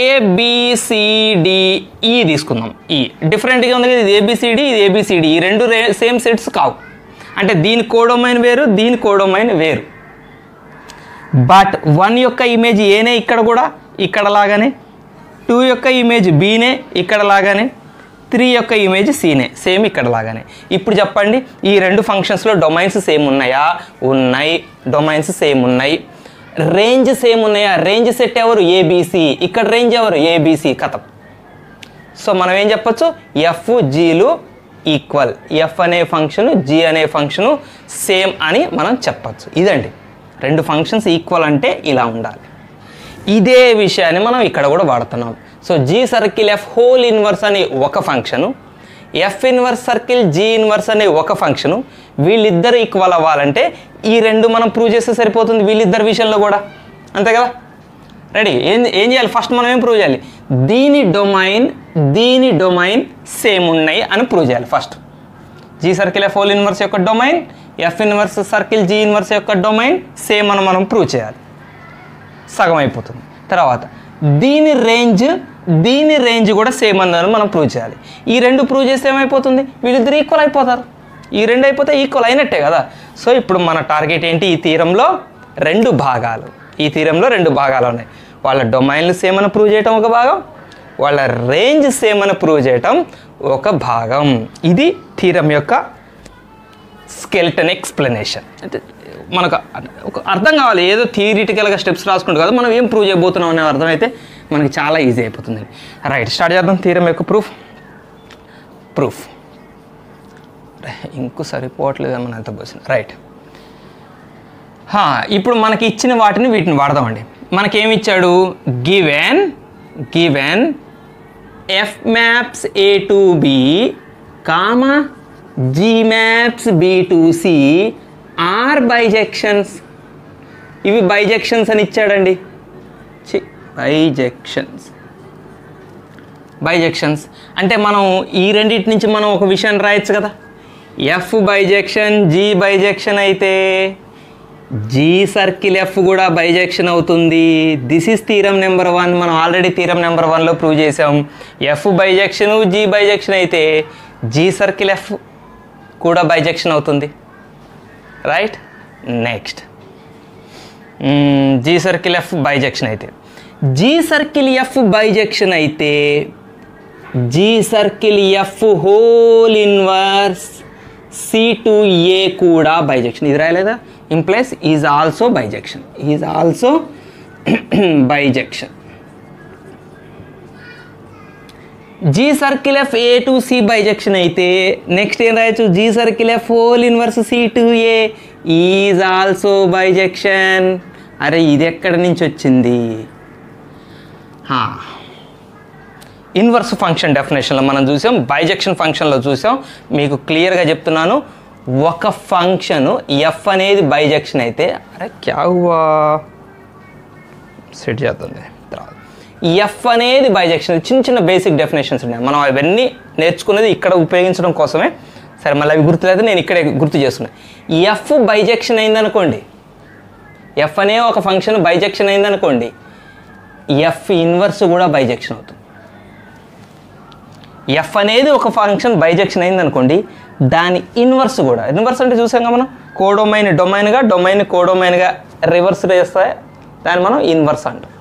ఏబిసిడిఈ తీసుకుందాం. ఈ డిఫరెంట్గా ఉంది కదా, ఇది ఏబిసిడి, ఇది ఏబిసిడి. ఈ రెండు సేమ్ సెట్స్ కావు. అంటే దీని కోడొమైన్ వేరు, దీని కోడొమైన్ వేరు. బట్ 1 యొక్క ఇమేజ్ ఏనే ఇక్కడ కూడా ఇక్కడ లాగానే, 2 యొక్క ఇమేజ్ బీనే ఇక్కడ లాగానే, 3 యొక్క ఇమేజ్ సీనే సేమ్ ఇక్కడ లాగానే. ఇప్పుడు చెప్పండి, ఈ రెండు ఫంక్షన్స్లో డొమైన్స్ సేమ్ ఉన్నాయా? ఉన్నాయి. డొమైన్స్ సేమ్ ఉన్నాయి. రేంజ్ సేమ్ ఉన్నాయా? రేంజ్ సెట్ ఎవరు? ఏబిసి. ఇక్కడ రేంజ్ ఎవరు? ఏబిసి. కథం. సో మనం ఏం చెప్పచ్చు? ఎఫ్ జీలు ఈక్వల్. ఎఫ్ అనే ఫంక్షను జీ అనే ఫంక్షను సేమ్ అని మనం చెప్పచ్చు. ఇదండి, రెండు ఫంక్షన్స్ ఈక్వల్ అంటే ఇలా ఉండాలి. ఇదే విషయాన్ని మనం ఇక్కడ కూడా వాడుతున్నాం. So G circle F whole inverse అనే ఒక function, F inverse circle G inverse అనే ఒక ఫంక్షను, వీళ్ళిద్దరు ఈక్వల్ అవ్వాలంటే ఈ రెండు మనం ప్రూవ్ చేస్తే సరిపోతుంది. వీళ్ళిద్దరు విషయంలో కూడా అంతే కదా. రెడీ? ఏం చేయాలి? ఫస్ట్ మనం ఏం ప్రూవ్ చేయాలి? దీని డొమైన్ సేమ్ ఉన్నాయి అని ప్రూవ్ చేయాలి first. G circle F whole inverse యొక్క డొమైన్, F inverse circle G inverse యొక్క డొమైన్ సేమ్ అని మనం ప్రూవ్ చేయాలి. సగం అయిపోతుంది. తర్వాత దీని రేంజ్ కూడా సేమ్ అన్నది మనం ప్రూవ్ చేయాలి. ఈ రెండు ప్రూవ్ చేస్తే ఏమైపోతుంది? వీళ్ళిద్దరు ఈక్వల్ అయిపోతారు. ఈ రెండు అయిపోతే ఈక్వల్ అయినట్టే కదా. సో ఇప్పుడు మన టార్గెట్ ఏంటి? ఈ థీరంలో రెండు భాగాలు ఉన్నాయి. వాళ్ళ డొమైన్లు సేమ్ అని ప్రూవ్ చేయటం ఒక భాగం, వాళ్ళ రేంజ్ సేమ్ అని ప్రూవ్ చేయటం ఒక భాగం. ఇది థీరం యొక్క స్కెల్టన్ ఎక్స్ప్లెనేషన్. అంటే మనకు ఒక అర్థం కావాలి. ఏదో థియరిటికల్గా స్టెప్స్ రాసుకుంటూ కదా మనం ఏం ప్రూవ్ చేయబోతున్నాం అనే అర్థమైతే మనకి చాలా ఈజీ అయిపోతుంది. రైట్, స్టార్ట్ చేద్దాం. థీరం యొక్క ప్రూఫ్ ఇంకూ సరిపోవట్లేదు మన అంత పోసిన. రైట్, ఇప్పుడు మనకి ఇచ్చిన వీటిని వాడదామండి. మనకేమి ఇచ్చాడు? Given F maps A to B, G maps B to C are bijections. ఇవి బైజెక్షన్స్ అని ఇచ్చాడండి. బైజెక్షన్స్ అంటే మనం ఈ రెండింటి నుంచి మనం ఒక విషయాన్ని రాయొచ్చు కదా. ఎఫ్ బైజెక్షన్, జీ బైజెక్షన్ అయితే జీ సర్కిల్ ఎఫ్ కూడా బైజెక్షన్ అవుతుంది. This is theorem number 1. మనం ఆల్రెడీ థీరం నెంబర్ 1లో ప్రూవ్ చేసాం. ఎఫ్ బైజెక్షన్, జీ బైజెక్షన్ అయితే జీ సర్కిల్ ఎఫ్ కూడా బైజెక్షన్ అవుతుంది. Right, next G circle F bijection అయితే జీ సర్కిల్ ఎఫ్ బైజెక్షన్ అయితే G circle F whole inverse C to A కూడా bijection. ఇది రాయలేదా? Implies is also bijection. G circle F A to C bijection అయితే next ఏం రాయొచ్చు? G circle F whole inverse C to A is also bijection. అరే ఇది ఎక్కడి నుంచి వచ్చింది? ఇన్వర్స్ ఫంక్షన్ డెఫినేషన్లో మనం చూసాం, బైజెక్షన్ ఫంక్షన్లో చూసాం. మీకు క్లియర్గా చెప్తున్నాను, ఒక ఫంక్షన్ ఎఫ్ అనేది బైజెక్షన్ అయితే అరే క్యా హువా సెట్ చేస్తుంది. ఎఫ్ అనేది బైజెక్షన్. చిన్న బేసిక్ డెఫినేషన్స్ ఉన్నాయి, మనం అవన్నీ నేర్చుకునేది ఇక్కడ ఉపయోగించడం కోసమే. సరే, మళ్ళీ అవి గుర్తులేదు, నేను ఇక్కడే గుర్తు చేస్తున్నాను. ఎఫ్ బైజెక్షన్ అయిందనుకోండి, ఎఫ్ అనే ఒక ఫంక్షన్ బైజెక్షన్ అయిందనుకోండి, ఎఫ్ ఇన్వర్స్ కూడా బైజెక్షన్ అవుతుంది. ఎఫ్ అనేది ఒక ఫంక్షన్ బైజెక్షన్ అయిందనుకోండి, దాని ఇన్వర్స్ కూడా, ఇన్వర్స్ అంటే చూసాం కదా మనం, డొమైన్ కోడొమైన్గా రివర్స్ చేస్తే దాన్ని మనం ఇన్వర్స్ అంటాం.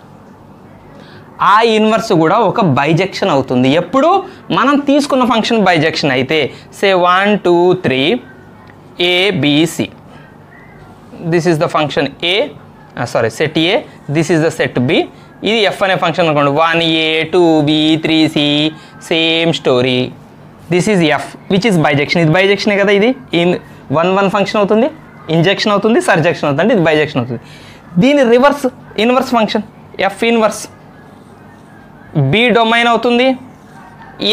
ఆ ఇన్వర్స్ కూడా ఒక బైజెక్షన్ అవుతుంది. ఎప్పుడు మనం తీసుకున్న ఫంక్షన్ బైజెక్షన్ అయితే, సే 1 2 3 ABC, this is the function set A, this is the set B. ఇది ఎఫ్ అనే ఫంక్షన్ అనుకోండి, 1A 2B 3C, same story. This is F which is bisection. ఇది బైజెక్షనే కదా. ఇది 1 ఫంక్షన్ అవుతుంది, ఇంజెక్షన్ అవుతుంది, సర్జెక్షన్ అవుతుంది, ఇది బైజెక్షన్ అవుతుంది. దీని inverse function F inverse B domain అవుతుంది,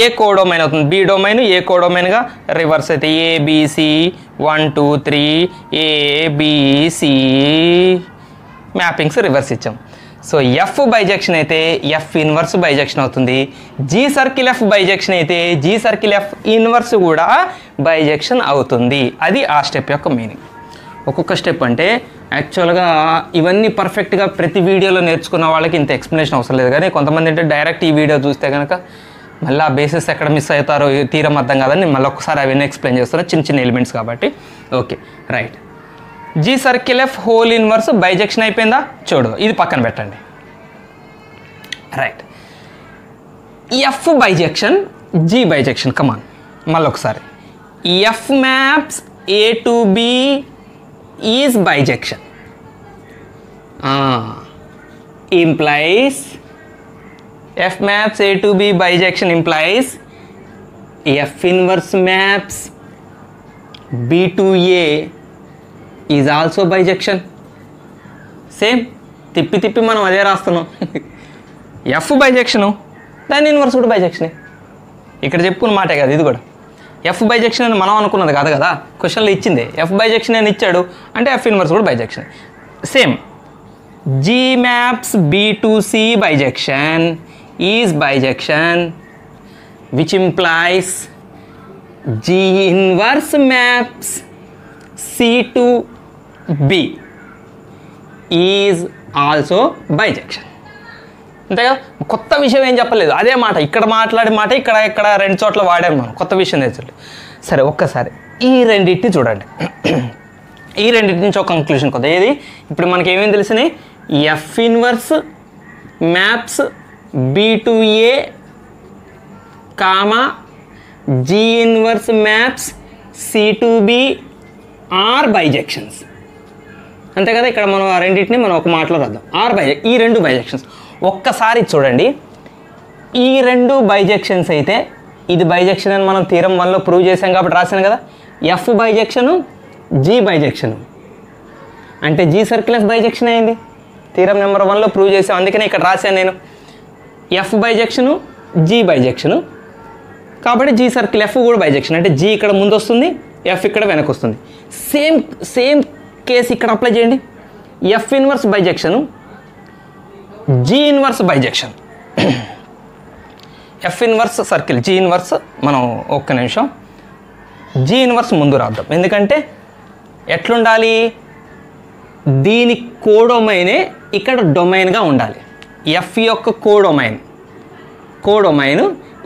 ఏ కోడొమైన్ అవుతుంది. బి డొమైన్ ఏ కోడొమైన్గా రివర్స్ అయితే ABC 1 2 3 ABC మ్యాపింగ్స్ రివర్స్ ఇచ్చాం. సో ఎఫ్ బైజెక్షన్ అయితే ఎఫ్ ఇన్వర్స్ బైజెక్షన్ అవుతుంది. జీ సర్కిల్ ఎఫ్ బైజెక్షన్ అయితే జీ సర్కిల్ ఎఫ్ ఇన్వర్స్ కూడా బైజెక్షన్ అవుతుంది. అది ఆ స్టెప్ యొక్క మీనింగ్. ఒక్కొక్క స్టెప్ అంటే యాక్చువల్గా ఇవన్నీ పర్ఫెక్ట్గా ప్రతి వీడియోలో నేర్చుకున్న వాళ్ళకి ఇంత ఎక్స్ప్లెనేషన్ అవసరం లేదు. కానీ కొంతమంది అంటే డైరెక్ట్ ఈ వీడియో చూస్తే కనుక మళ్ళీ ఆ బేసిస్ ఎక్కడ మిస్ అవుతారో తీరం అర్థం కాదని నేను మళ్ళీ ఒక్కసారి అవన్నీ ఎక్స్ప్లెయిన్ చేస్తాను, చిన్న ఎలిమెంట్స్ కాబట్టి. Okay, right. G circle F whole inverse bijection అయిపోయిందా? చూడు, ఇది పక్కన పెట్టండి. Right, F bijection, G bijection. Come on, మళ్ళీ ఒకసారి. F maps A to B is bijection. implies F maps A to B bijection implies F inverse maps B to A is also bijection. Same తిప్పి మనం అదే రాస్తున్నాం. F బైజెక్షను, దాని inverse కూడా బైజెక్షనే. ఇక్కడ చెప్పుకున్న మాటే కదా ఇది కూడా. ఎఫ్ బైజెక్షన్ అని మనం అనుకున్నది కాదు కదా, క్వశ్చన్లో ఇచ్చింది ఎఫ్ బైజెక్షన్ అని ఇచ్చాడు అంటే ఎఫ్ ఇన్వర్స్ కూడా bisection. Same G maps B to C bijection is bijection, which implies G inverse maps C to B is also bijection. అంతే కదా, కొత్త విషయం ఏం చెప్పలేదు, అదే మాట ఇక్కడ మాట్లాడే మాట ఇక్కడ రెండు చోట్ల వాడాము మనం, కొత్త విషయం తెచ్చండి. సరే, ఒక్కసారి ఈ రెండింటిని చూడండి. ఈ రెండింటి నుంచి ఒక కంక్లూషన్ కొద్ది. ఏది ఇప్పుడు మనకి ఏమేమి తెలిసినాయి? F inverse maps B to A comma G inverse maps C to B are bijections. అంతే కదా, ఇక్కడ మనం ఆ రెండింటిని మనం ఒక మాటలో రాద్దాం. ఈ రెండు బైజెక్షన్స్. ఒక్కసారి చూడండి, ఈ రెండు బైజెక్షన్స్ అయితే ఇది బైజెక్షన్ అని మనం థీరం 1లో ప్రూవ్ చేసాం కాబట్టి రాశాను కదా. ఎఫ్ బైజెక్షను జీ బైజెక్షను అంటే జీ సర్కిల్ ఎఫ్ బైజెక్షన్ అయింది. థీరం నెంబర్ 1లో ప్రూవ్ చేసాం, అందుకనే ఇక్కడ రాశాను నేను ఎఫ్ బైజెక్షను జీ బైజెక్షను. కాబట్టి జీ సర్కిల్ ఎఫ్ కూడా బైజెక్షన్ అంటే జీ ఇక్కడ ముందు వస్తుంది, ఎఫ్ ఇక్కడ వెనక్కి వస్తుంది. సేమ్ కేసు ఇక్కడ అప్లై చేయండి. F inverse bijection G inverse bijection. F inverse circle G inverse మనం ఒక్క నిమిషం జీ ఇన్వర్స్ ముందు రాద్దాం, ఎందుకంటే ఎట్లుండాలి, దీని కోడొమైనే ఇక్కడ డొమైన్గా ఉండాలి. ఎఫ్ యొక్క కోడొమైన్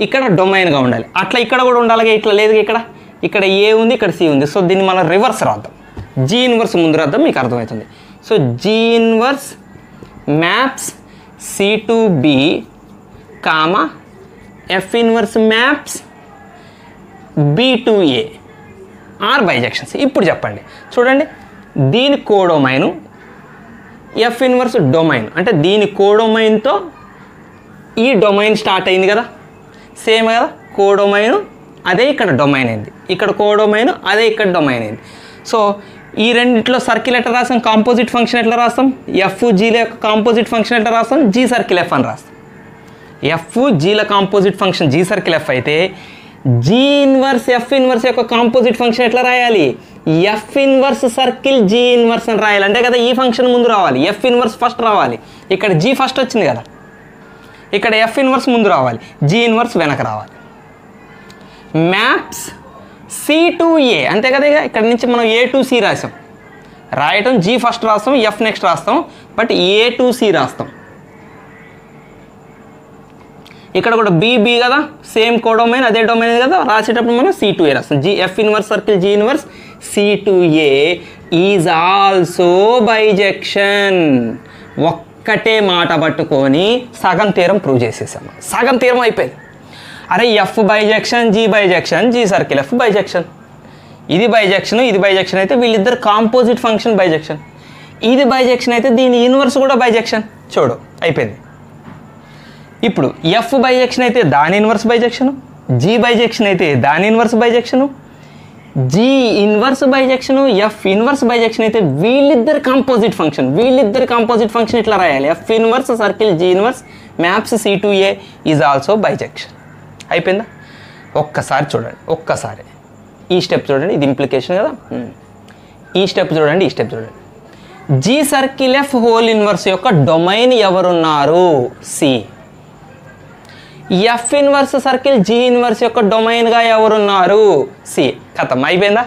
ఇక్కడ డొమైన్గా ఉండాలి. అట్లా ఇక్కడ కూడా ఉండాలి, ఇట్లా లేదు. ఇక్కడ ఏ ఉంది, ఇక్కడ సి ఉంది. సో దీన్ని మనం రివర్స్ రాద్దాం, జీ ఇన్వర్స్ ముందు రాద్దాం, మీకు అర్థమవుతుంది. So G inverse maps C to B comma F inverse maps B to A are bijections. ఇప్పుడు చెప్పండి, చూడండి, దీని కోడొమైను ఎఫ్ ఇన్వర్స్ డొమైన్ అంటే దీని కోడొమైన్తో ఈ డొమైన్ స్టార్ట్ అయింది కదా, సేమ్ కదా. కోడొమైను అదే ఇక్కడ డొమైన్ అయింది, ఇక్కడ కోడొమైను అదే ఇక్కడ డొమైన్ అయింది. సో ఈ రెండిట్లో సర్కిల్ ఎట్లా రాస్తాం, కాంపోజిట్ ఫంక్షన్ ఎట్లా రాస్తాం, ఎఫ్ జీల యొక్క కాంపోజిట్ ఫంక్షన్ ఎట్లా రాస్తాం, జీ సర్కిల్ ఎఫ్ అని రాస్తాం. ఎఫ్ జీల composite function G circle F అయితే జీ ఇన్వర్స్ ఎఫ్ ఇన్వర్స్ యొక్క కాంపోజిట్ ఫంక్షన్ ఎట్లా రాయాలి, F inverse circle G inverse అని రాయాలి. అంటే కదా ఈ ఫంక్షన్ ముందు రావాలి, ఎఫ్ ఇన్వర్స్ ఫస్ట్ రావాలి. ఇక్కడ జీ ఫస్ట్ వచ్చింది కదా, ఇక్కడ ఎఫ్ ఇన్వర్స్ ముందు రావాలి, జీ ఇన్వర్స్ వెనక రావాలి. మ్యాప్స్ సి టు ఏ అంతే కదా. ఇక్కడ నుంచి మనం ఏ టు సి రాసాం, రాయటం జీ ఫస్ట్ రాస్తాం, ఎఫ్ నెక్స్ట్ రాస్తాం, బట్ ఏ టు సి రాస్తాం. ఇక్కడ కూడా బి కదా, సేమ్ కోడొమైన్ అదే డొమైన్ కదా, రాసేటప్పుడు మనం సి టు ఏ రాస్తాం. G F inverse circle G inverse C to A is also bijection. ఒక్కటే మాట పట్టుకొని సగం థీరం ప్రూవ్ చేసేసాము, సగం థీరం అయిపోయింది. అరే F bijection G bijection G circle F bijection, ఇది బైజెక్షన్ అయితే వీళ్ళిద్దరు కాంపోజిట్ ఫంక్షన్ బైజెక్షన్. ఇది బైజెక్షన్ అయితే దీని ఇన్వర్స్ కూడా బైజెక్షన్. చూడు అయిపోయింది. ఇప్పుడు ఎఫ్ బైజెక్షన్ అయితే దాని ఇన్వర్స్ బైజెక్షను, జీ బైజెక్షన్ అయితే దాని inverse bijection, G inverse bijection, F inverse bijection అయితే వీళ్ళిద్దరు కాంపోజిట్ ఫంక్షన్ ఇట్లా రాయాలి. F inverse circle G inverse maps C to A is also bijection. అయిపోయిందా? ఒక్కసారి చూడండి, ఈ స్టెప్ చూడండి, ఇది ఇంప్లికేషన్ కదా. ఈ స్టెప్ చూడండి, G circle F whole inverse యొక్క డొమైన్ ఎవరున్నారు, C. F inverse circle G inverse యొక్క డొమైన్గా ఎవరున్నారు, సి. ఖతం, అయిపోయిందా?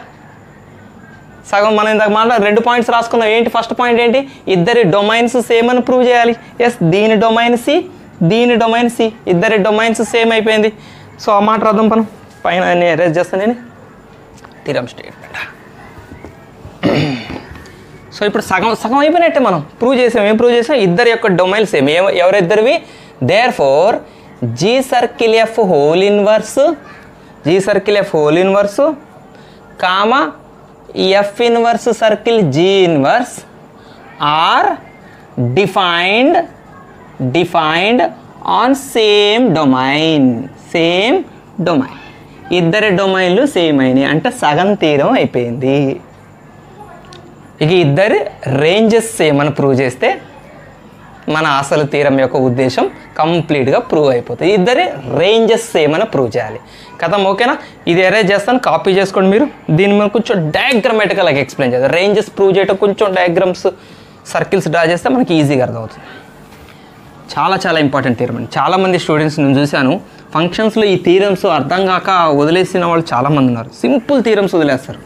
సగం మనం ఇందాక మాట 2 పాయింట్స్ రాసుకున్నాం. ఏంటి ఫస్ట్ పాయింట్ ఏంటి, ఇద్దరి డొమైన్స్ సేమ్ అని ప్రూవ్ చేయాలి. ఎస్, దీని డొమైన్ సి, దీని డొమైన్ సి, ఇద్దరి డొమైన్స్ సేమ్ అయిపోయింది. సో ఆ మాట రాద్దాం మనం, పైన ఎరేజ్ చేస్తాను నేను థీరం స్టేట్మెంట్. సో ఇప్పుడు సగం అయిపోయినట్టే మనం ప్రూవ్ చేసాం. ఏం ప్రూవ్ చేసాం, ఇద్దరి యొక్క డొమైన్ సేమ్. ఎవరిద్దరివి, therefore G circle F whole inverse comma F inverse circle G inverse are defined on same domain. ఇద్దరి డొమైన్లు సేమ్ అయినాయి అంటే సగం థీరం అయిపోయింది. ఇక ఇద్దరి రేంజెస్ సేమ్ అని ప్రూవ్ చేస్తే మన అసలు థీరం యొక్క ఉద్దేశం కంప్లీట్గా ప్రూవ్ అయిపోతుంది. ఇద్దరి రేంజెస్ సేమ్ అని ప్రూవ్ చేయాలి కదా. ఓకేనా? ఇది అరేంజ్ చేస్తాను, కాపీ చేసుకోండి మీరు. దీన్ని మనం కొంచెం డయాగ్రమాటికల్గా ఎక్స్ప్లెయిన్ చేద్దాం. రేంజెస్ ప్రూవ్ చేయడం కొంచెం డయాగ్రామ్స్ సర్కిల్స్ డ్రా చేస్తే మనకి ఈజీగా అర్థమవుతుంది. చాలా ఇంపార్టెంట్ థీరం అండి. చాలామంది స్టూడెంట్స్ నేను చూశాను ఫంక్షన్స్లో ఈ థీరమ్స్ అర్థం కాక వదిలేసిన వాళ్ళు చాలామంది ఉన్నారు. సింపుల్ థీరమ్స్ వదిలేస్తారు,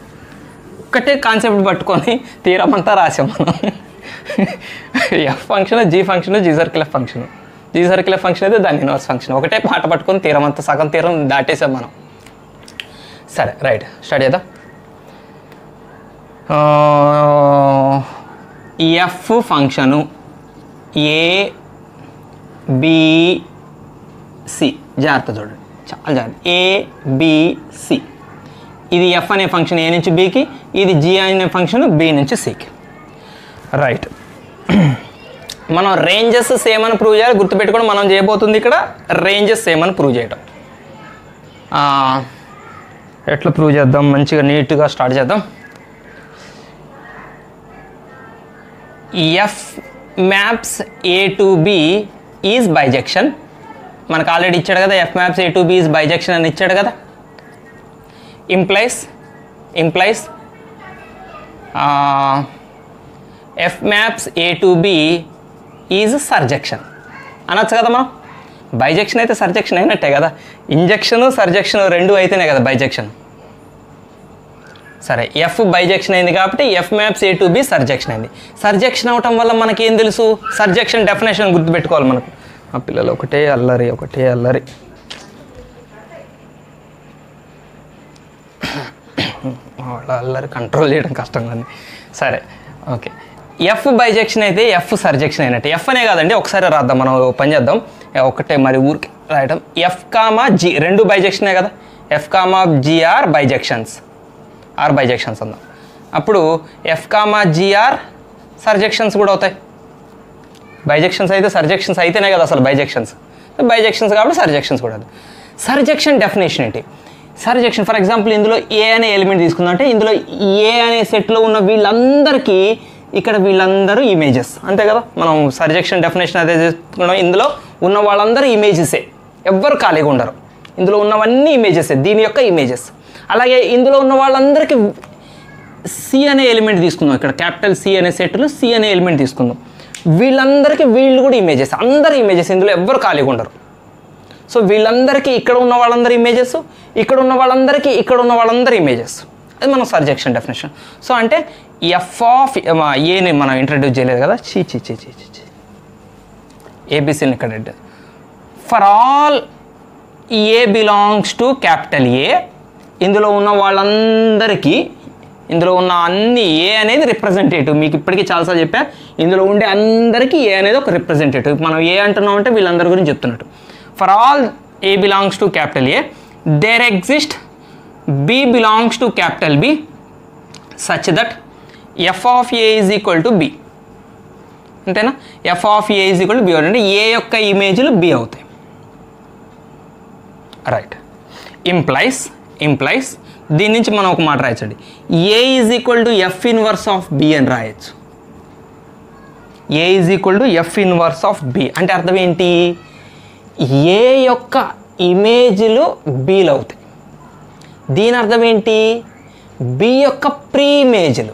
ఒక్కటే కాన్సెప్ట్ పట్టుకొని థీరం అంతా రాసాం మనం. F function G function G circle F function అయితే దాని ఇన్వర్స్ ఫంక్షన్, ఒకటే పాట పట్టుకొని థీరం అంతా సగం థీరం దాటేసాం మనం. సరే రైట్, స్టార్ట్ చేద్దాం. ఎఫ్ ఫంక్షను ABC, జాగ్రత్త చూడండి, చాలా జాగ్రత్త. ABC, ఇది ఎఫ్ అనే ఫంక్షన్ ఏ నుంచి బీకి, ఇది జీ అనే ఫంక్షన్ బి నుంచి సికి. రైట్, మనం రేంజెస్ సేమ్ అని ప్రూవ్ చేయాలి. గుర్తుపెట్టుకొని మనం చేయబోతుంది ఇక్కడ రేంజెస్ సేమ్ అని ప్రూవ్ చేయటం. ఎట్లా ప్రూవ్ చేద్దాం, మంచిగా నీట్గా స్టార్ట్ చేద్దాం. F maps A to B is bisection. మనకు ఆల్రెడీ ఇచ్చాడు కదా, F maps A to B is bisection అని ఇచ్చాడు కదా. Implies f maps A to B is సర్జెక్షన్ అనొచ్చు కదా. మనం బైజెక్షన్ అయితే సర్జెక్షన్ అయినట్టే కదా. ఇంజెక్షన్ సర్జెక్షన్ రెండు అయితేనే కదా బైజెక్షన్. సరే, ఎఫ్ బైజెక్షన్ అయింది కాబట్టి F maps A to B సర్జెక్షన్ అయింది. సర్జెక్షన్ అవటం వల్ల మనకి ఏం తెలుసు, సర్జెక్షన్ డెఫినేషన్ గుర్తుపెట్టుకోవాలి. మనకు ఆ పిల్లలు ఒకటే అల్లరి వాళ్ళ అల్లరి కంట్రోల్ చేయడం కష్టంగా ఉంది. సరే, ఓకే. ఎఫ్ బైజెక్షన్ అయితే ఎఫ్ సర్జెక్షన్ అయినట్టు. ఎఫ్ అనే కాదండి, ఒకసారి రాద్దాం, మనం పని చేద్దాం. ఒకటే మరి ఊరికి రాయటం. ఎఫ్ కామా జీ రెండు బైజెక్షనే కదా. F comma G are bijections అందాం. అప్పుడు F comma G are surjections కూడా అవుతాయి. బైజెక్షన్స్ అయితే సర్జెక్షన్స్ అయితేనే కదా అసలు బైజెక్షన్స్ కాబట్టి సర్జెక్షన్స్ కూడా. సర్జెక్షన్ డెఫినేషన్ ఏంటి? సర్జెక్షన్ ఫర్ ఎగ్జాంపుల్ ఇందులో ఏ అనే ఎలిమెంట్ తీసుకుందాం అంటే ఇందులో ఏ అనే సెట్లో ఉన్న వీళ్ళందరికీ ఇక్కడ వీళ్ళందరూ ఇమేజెస్, అంతే కదా. మనం సర్జెక్షన్ డెఫినేషన్ అదే చేసుకున్నాం. ఇందులో ఉన్న వాళ్ళందరూ ఇమేజెసే, ఎవ్వరు ఖాళీగా ఉండరు. ఇందులో ఉన్నవన్నీ ఇమేజెసే, దీని యొక్క ఇమేజెస్. అలాగే ఇందులో ఉన్న వాళ్ళందరికీ సి అనే ఎలిమెంట్ తీసుకుందాం. ఇక్కడ క్యాపిటల్ సి అనే సెట్లో సి అనే ఎలిమెంట్ తీసుకుందాం. వీళ్ళందరికీ వీళ్ళు కూడా ఇమేజెస్, అందరు ఇమేజెస్, ఇందులో ఎవ్వరు ఖాళీగా ఉండరు. సో వీళ్ళందరికీ ఇక్కడ ఉన్న వాళ్ళందరూ ఇమేజెస్, ఇక్కడ ఉన్న వాళ్ళందరికీ ఇక్కడ ఉన్న వాళ్ళందరూ ఇమేజెస్. అది మనం సర్జెక్షన్ డెఫినేషన్. సో అంటే ఎఫ్ ఆఫ్ ఏని మనం ఇంట్రడ్యూస్ చేయలేదు కదా, ఏబిసిని ఇక్కడ. For all A belongs to capital ఏ, ఇందులో ఉన్న వాళ్ళందరికీ, ఇందులో ఉన్న అన్ని ఏ అనేది రిప్రజెంటేటివ్. మీకు ఇప్పటికీ చాలాసార్లు చెప్పా, ఇందులో ఉండే అందరికీ ఏ అనేది ఒక రిప్రజెంటేటివ్. మనం ఏ అంటున్నాం అంటే వీళ్ళందరి గురించి చెప్తున్నట్టు. For all A belongs to capital A, there exist B belongs to capital B such that F of A is equal to B. అంతేనా? F of A is equal to B అంటే A యొక్క ఇమేజ్లు B అవుతాయి. Right. Implies దీని నుంచి మనం ఒక మాట రాయచ్చండి. A is equal to F inverse of B అని రాయొచ్చు. A is equal to F inverse of B అంటే అర్థం ఏంటి? ఏ యొక్క ఇమేజ్లు బీలు అవుతాయి. దీని అర్థం ఏంటి? బి యొక్క ప్రీ ఇమేజ్లు,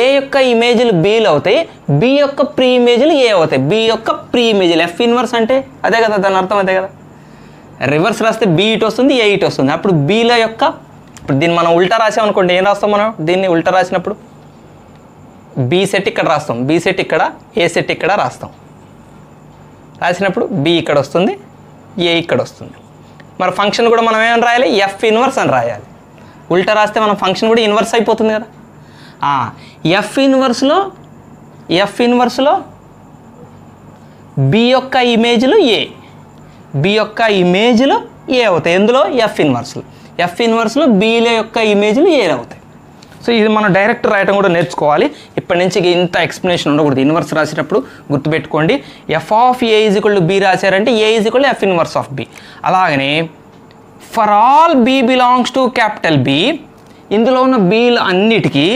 ఏ యొక్క ఇమేజ్లు బీలు అవుతాయి, బి యొక్క ప్రీ ఇమేజ్లు ఏ అవుతాయి. బి యొక్క ప్రీ ఇమేజ్లు ఎఫ్ ఇన్వర్స్ అంటే అదే కదా, దాని అర్థం అదే కదా. రివర్స్ రాస్తే బి ఇటు వస్తుంది, ఏ ఇటు వస్తుంది. అప్పుడు బీల యొక్క, ఇప్పుడు దీన్ని మనం ఉల్టా రాసామనుకోండి, ఏం రాస్తాం మనం? దీన్ని ఉల్టా రాసినప్పుడు బి సెట్ ఇక్కడ రాస్తాం, బి సెట్ ఇక్కడ, ఏ సెట్ ఇక్కడ రాసినప్పుడు బి ఇక్కడ వస్తుంది, ఏ ఇక్కడ వస్తుంది. మరి ఫంక్షన్ కూడా మనం ఏమని రాయాలి? ఎఫ్ ఇన్వర్స్ అని రాయాలి. ఉల్టా రాస్తే మన ఫంక్షన్ కూడా ఇన్వర్స్ అయిపోతుంది కదా. ఎఫ్ ఇన్వర్స్లో బి యొక్క ఇమేజ్లు ఏ, బి యొక్క ఇమేజ్లు ఏ అవుతాయి. ఎందులో? ఎఫ్ ఇన్వర్స్లో బీల యొక్క ఇమేజ్లు ఏ అవుతాయి. సో ఇది మనం డైరెక్ట్ రాయటం కూడా నేర్చుకోవాలి. ఇప్పటి నుంచి ఇంత ఎక్స్ప్లెనేషన్ ఉండకూడదు. ఇన్వర్స్ రాసేటప్పుడు గుర్తుపెట్టుకోండి, F of A is equal to B రాశారంటే A is equal to F inverse of B. అలాగనే for all B belongs to capital B, ఇందులో ఉన్న బీలు అన్నిటికీ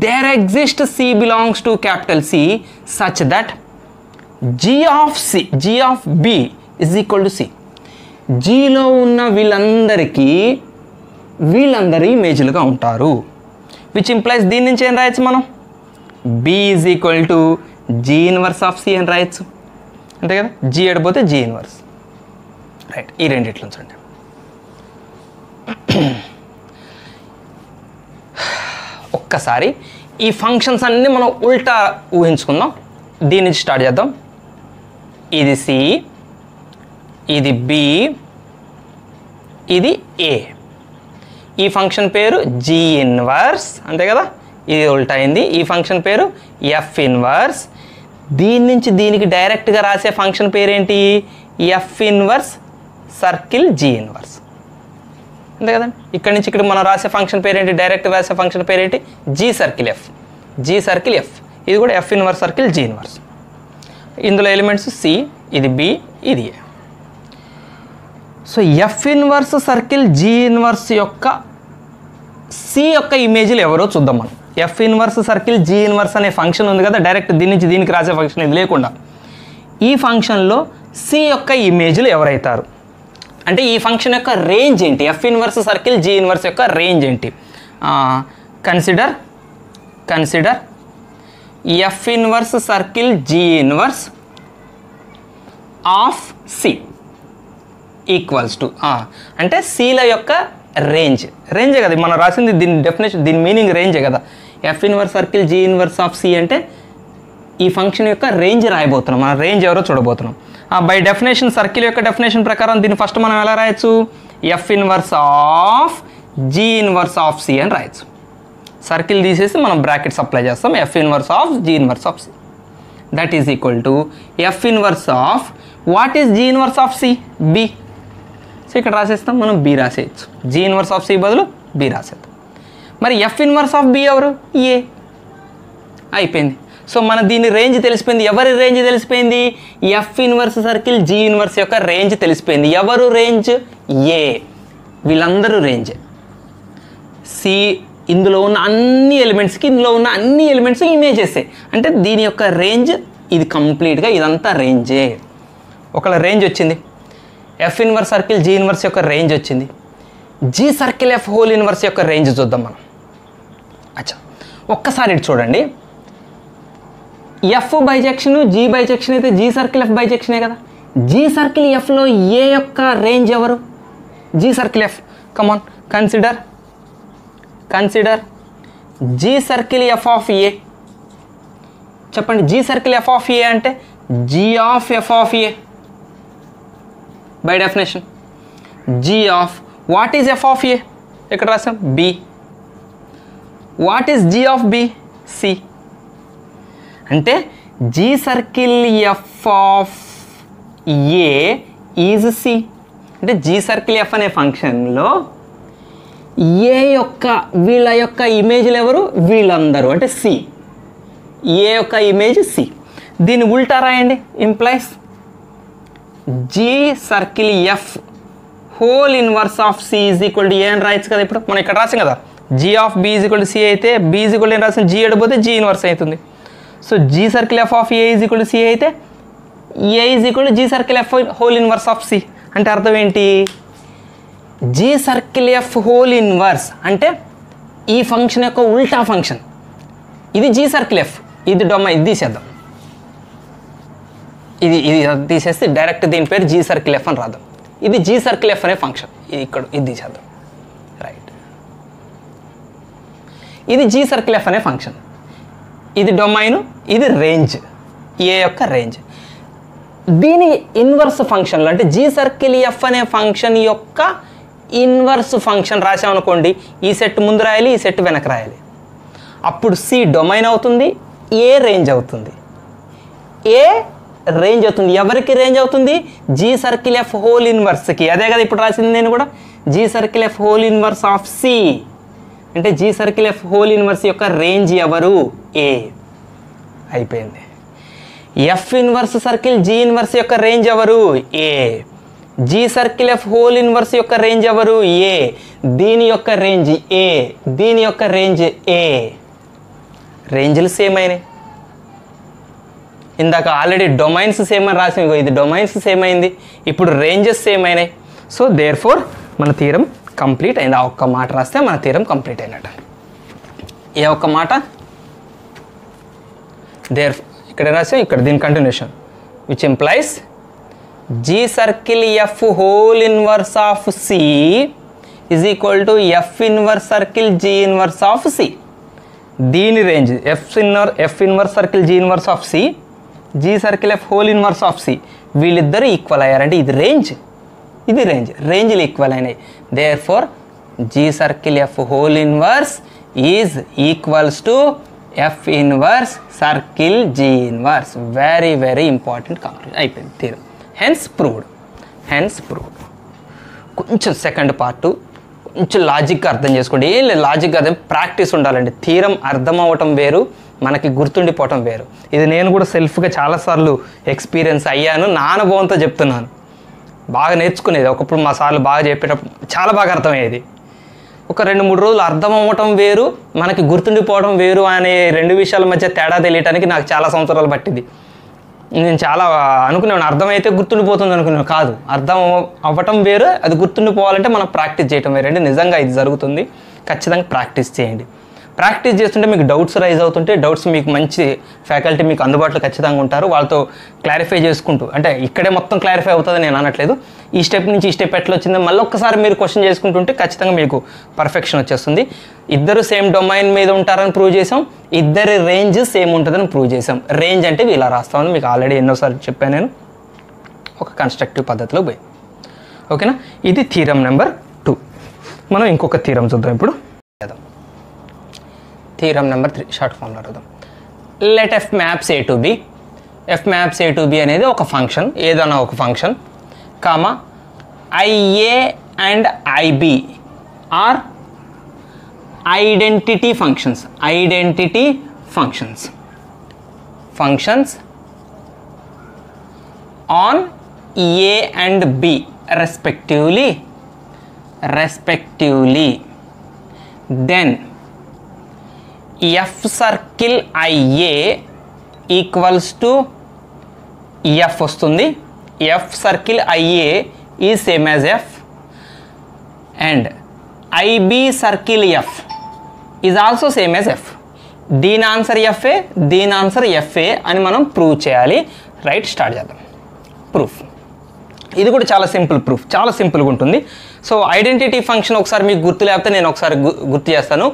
there exist C belongs to capital C such that G of B is equal to C. జీలో ఉన్న వీళ్ళందరూ ఇమేజ్లుగా ఉంటారు. Which implies దీని నుంచి ఏం రాయొచ్చు మనం? B is equal to G inverse of C అని రాయొచ్చు, అంతే కదా. జీ ఎడిపోతే జీ ఇన్వర్స్. రైట్. ఈ రెండిట్లో ఉంచండి. ఒక్కసారి ఈ ఫంక్షన్స్ అన్నీ మనం ఉల్టా ఊహించుకుందాం. దీని నుంచి స్టార్ట్ చేద్దాం. ఇది సి, ఇది బి, ఇది ఏ. ఈ ఫంక్షన్ పేరు జీ ఇన్వర్స్, అంతే కదా. ఇది ఉల్టా అయింది. ఈ ఫంక్షన్ పేరు ఎఫ్ ఇన్వర్స్. దీని నుంచి దీనికి డైరెక్ట్గా రాసే ఫంక్షన్ పేరేంటి? F inverse circle G inverse, అంతే కదండి. ఇక్కడ నుంచి ఇక్కడ మనం రాసే ఫంక్షన్ పేరేంటి? డైరెక్ట్ రాసే ఫంక్షన్ పేరేంటి? G circle F. ఇది కూడా F inverse circle G inverse. ఇందులో ఎలిమెంట్స్ సి, ఇది బి, ఇది A. So F inverse circle G inverse యొక్క సి యొక్క ఇమేజ్లు ఎవరో చూద్దాం మనం. F inverse circle G inverse అనే ఫంక్షన్ ఉంది కదా, డైరెక్ట్ దీని నుంచి దీనికి రాసే ఫంక్షన్ ఇది లేకుండా, ఈ ఫంక్షన్లో సి యొక్క ఇమేజ్లు ఎవరైతారు అంటే ఈ ఫంక్షన్ యొక్క రేంజ్ ఏంటి, F inverse circle G inverse యొక్క రేంజ్ ఏంటి. Consider F inverse circle G inverse of C equals to అంటే సీల యొక్క రేంజే కదా మనం రాసింది, దీని డెఫినేషన్, దీని మీనింగ్ రేంజే కదా. F inverse circle G inverse of C అంటే ఈ ఫంక్షన్ యొక్క రేంజ్ రాయబోతున్నాం, మన రేంజ్ ఎవరో చూడబోతున్నాం. బై డెఫినేషన్, సర్కిల్ యొక్క డెఫినేషన్ ప్రకారం దీన్ని ఫస్ట్ మనం ఎలా రాయొచ్చు, F inverse of G inverse of C అని రాయొచ్చు. సర్కిల్ తీసేసి మనం బ్రాకెట్స్ అప్లై చేస్తాం, F inverse of G inverse of C that is equal to F inverse of what is G inverse of C, B. So ఇక్కడ రాసేస్తాం మనం, B రాసేయచ్చు. G inverse of C బదులు బి రాసేద్దాం. మరి ఎఫ్ ఇన్వర్స్ ఆఫ్ బి ఎవరు, A. అయిపోయింది. So మన దీని రేంజ్ తెలిసిపోయింది. ఎవరి రేంజ్ తెలిసిపోయింది, F inverse circle G inverse యొక్క రేంజ్ తెలిసిపోయింది. ఎవరు రేంజ్, ఏ. వీళ్ళందరూ రేంజ్. సి ఇందులో ఉన్న అన్ని ఎలిమెంట్స్కి, ఇందులో ఉన్న అన్ని ఎలిమెంట్స్ ఇమేజెసే, అంటే దీని యొక్క రేంజ్ ఇది కంప్లీట్గా ఇదంతా రేంజే. ఒకవేళ రేంజ్ వచ్చింది, F inverse circle G inverse యొక్క రేంజ్ వచ్చింది, G circle F whole inverse యొక్క రేంజ్ చూద్దాం మనం. అచ్చా, ఒక్కసారి ఇటు చూడండి. ఎఫ్ బైజెక్షన్, జీ బైజెక్షన్ అయితే జీ సర్కిల్ ఎఫ్ బైజెక్షనే కదా. జీ సర్కిల్ ఎఫ్లో ఏ యొక్క రేంజ్ ఎవరు, G circle F. Come on, consider G circle F of A. చెప్పండి, జీ సర్కిల్ ఎఫ్ ఆఫ్ ఏ అంటే G of F of A by definition. G of what is F of A, ఇక్కడ రాసాం B. What is G of B, C. అంటే G circle F of A is C. అంటే G circle F అనే ఫంక్షన్లో ఏ యొక్క వీళ్ళ యొక్క ఇమేజ్లు ఎవరు, వీళ్ళందరూ అంటే సి. ఏ యొక్క ఇమేజ్ సి. దీన్ని ఉల్టా రాయండి, implies G circle F whole inverse of C is equal to A అని రాయొచ్చు కదా. ఇప్పుడు మనం ఇక్కడ రాసాం కదా, G of B is equal to C అయితే బి ఈజ్ ఈక్వల్ టు ఏం రాసాం, జీ ఎడిపోతే జీ ఇన్వర్స్ అవుతుంది. So G circle F of A is equal to C అయితే A is equal to G circle F whole inverse of C. అంటే అర్థం ఏంటి, G circle F whole inverse అంటే ఈ ఫంక్షన్ యొక్క ఉల్టా ఫంక్షన్. ఇది జీ సర్కిల్ ఎఫ్, ఇది డొమైన్, ఇది తీసేద్దాం, ఇది తీసేస్తే డైరెక్ట్ దీని పేరు జీ సర్కిల్ ఎఫ్ అని రాద్దాం. ఇది జీ సర్కిల్ ఎఫ్ అనే ఫంక్షన్, ఇది ఇక్కడ ఇది తీసేద్దాం, రైట్. ఇది జీ సర్కిల్ ఎఫ్ అనే ఫంక్షన్, ఇది డొమైన్, ఇది రేంజ్, ఏ యొక్క రేంజ్. దీని ఇన్వర్స్ ఫంక్షన్లో అంటే జీ సర్కిల్ ఎఫ్ అనే ఫంక్షన్ యొక్క ఇన్వర్స్ ఫంక్షన్ రాసామనుకోండి, ఈ సెట్ ముందు రాయాలి, ఈ సెట్ వెనక రాయాలి. అప్పుడు సి డొమైన్ అవుతుంది, ఏ రేంజ్ అవుతుంది. ఏ రేంజ్ అవుతుంది, ఎవరికి రేంజ్ అవుతుంది, జీ సర్కిల్ ఎఫ్ హోల్ ఇన్వర్స్కి. అదే కదా ఇప్పుడు రాసింది నేను కూడా, G circle F whole inverse of C. అంటే G circle F whole inverse యొక్క రేంజ్ ఎవరు, ఏ. అయిపోయింది. F inverse circle G inverse యొక్క రేంజ్ ఎవరు, A. G circle F whole inverse యొక్క రేంజ్ ఎవరు, ఏ. దీని యొక్క రేంజ్ ఏ, దీని యొక్క రేంజ్ ఏ. రేంజ్లు సేమ్ అయినాయి. ఇందాక ఆల్రెడీ డొమైన్స్ సేమ్ అని రాసి, ఇది డొమైన్స్ సేమ్ అయింది, ఇప్పుడు రేంజెస్ సేమ్ అయినాయి. సో దేర్ ఫోర్ మన థీరం కంప్లీట్ అయింది. ఆ ఒక్క మాట రాస్తే మన థీరం కంప్లీట్ అయినట్టు. ఏ ఒక్క మాట, దేర్ ఇక్కడ రాసాం, ఇక్కడ దీని continuation, which implies G circle F whole inverse of C is equal to F inverse circle G inverse of C. దీని range F inverse circle G inverse of C, G circle F whole inverse of C, వీళ్ళిద్దరూ equal అయ్యారంటే ఇది range, ఇది range, రేంజ్లు equal అయినాయి. Therefore G circle F whole inverse is equals to F inverse circle G inverse. Very very important conclusion అయిపోయింది theorem. Hence proved. కొంచెం second part కొంచెం లాజిక్గా అర్థం చేసుకోండి. ఏం లేదు, లాజిక్గా అర్థం, ప్రాక్టీస్ ఉండాలండి. థీరం అర్థం అవ్వటం వేరు, మనకి గుర్తుండిపోవటం వేరు. ఇది నేను కూడా సెల్ఫ్గా చాలాసార్లు ఎక్స్పీరియన్స్ అయ్యాను, నా అనుభవంతో చెప్తున్నాను. బాగా నేర్చుకునేది ఒకప్పుడు మా సార్లు బాగా చెప్పేటప్పుడు చాలా బాగా అర్థమయ్యేది. ఒక 2-3 రోజులు అర్థం అవ్వటం వేరు, మనకి గుర్తుండిపోవడం వేరు అనే 2 విషయాల మధ్య తేడా తెలియటానికి నాకు చాలా సంవత్సరాలు పట్టింది. నేను చాలా అనుకునేవాడు అర్థమైతే గుర్తుండిపోతుంది అనుకున్నాను. కాదు, అర్థం అవ్వటం వేరు, అది గుర్తుండిపోవాలంటే మనం ప్రాక్టీస్ చేయటం వేరే. అంటే నిజంగా ఇది జరుగుతుంది, ఖచ్చితంగా ప్రాక్టీస్ చేయండి. ప్రాక్టీస్ చేస్తుంటే మీకు డౌట్స్ రైజ్ అవుతుంటే, డౌట్స్ మీకు మంచి ఫ్యాకల్టీ మీకు అందుబాటులో ఖచ్చితంగా ఉంటారు, వాళ్ళతో క్లారిఫై చేసుకుంటూ, అంటే ఇక్కడే మొత్తం క్లారిఫై అవుతుంది నేను అనట్లేదు, ఈ స్టెప్ నుంచి ఈ స్టెప్ ఎట్లా వచ్చిందో మళ్ళీ ఒక్కసారి మీరు క్వశ్చన్ చేసుకుంటుంటే ఖచ్చితంగా మీకు పర్ఫెక్షన్ వచ్చేస్తుంది. ఇద్దరు సేమ్ డొమైన్ మీద ఉంటారని ప్రూవ్ చేసాం, ఇద్దరి రేంజ్ సేమ్ ఉంటుందని ప్రూవ్ చేసాం. రేంజ్ అంటే ఇలా రాస్తామని మీకు ఆల్రెడీ ఎన్నోసార్లు చెప్పాను నేను, ఒక కన్స్ట్రక్టివ్ పద్ధతిలో పోయి. ఓకేనా, ఇది థీరం నెంబర్ 2. మనం ఇంకొక థీరం చూద్దాం ఇప్పుడు. థీరం నెంబర్ 3 షార్ట్ ఫామ్లో రాద్దాం. Let F maps A to B. F maps A to B అనేది ఒక ఫంక్షన్, ఏదైనా ఒక function, comma I A and I B are identity functions. Identity functions, functions on A and B respectively. Then F circle IA equals to F వస్తుంది. F circle IA is same as F and IB circle F is also same as F. దీని answer FA, దీని answer FA అని మనం prove చేయాలి. Right, start చేద్దాం. Proof ఇది కూడా చాలా సింపుల్ ప్రూఫ్, చాలా సింపుల్గా ఉంటుంది. సో ఐడెంటిటీ ఫంక్షన్ ఒకసారి మీకు గుర్తు లేకపోతే నేను ఒకసారి గుర్తు చేస్తాను.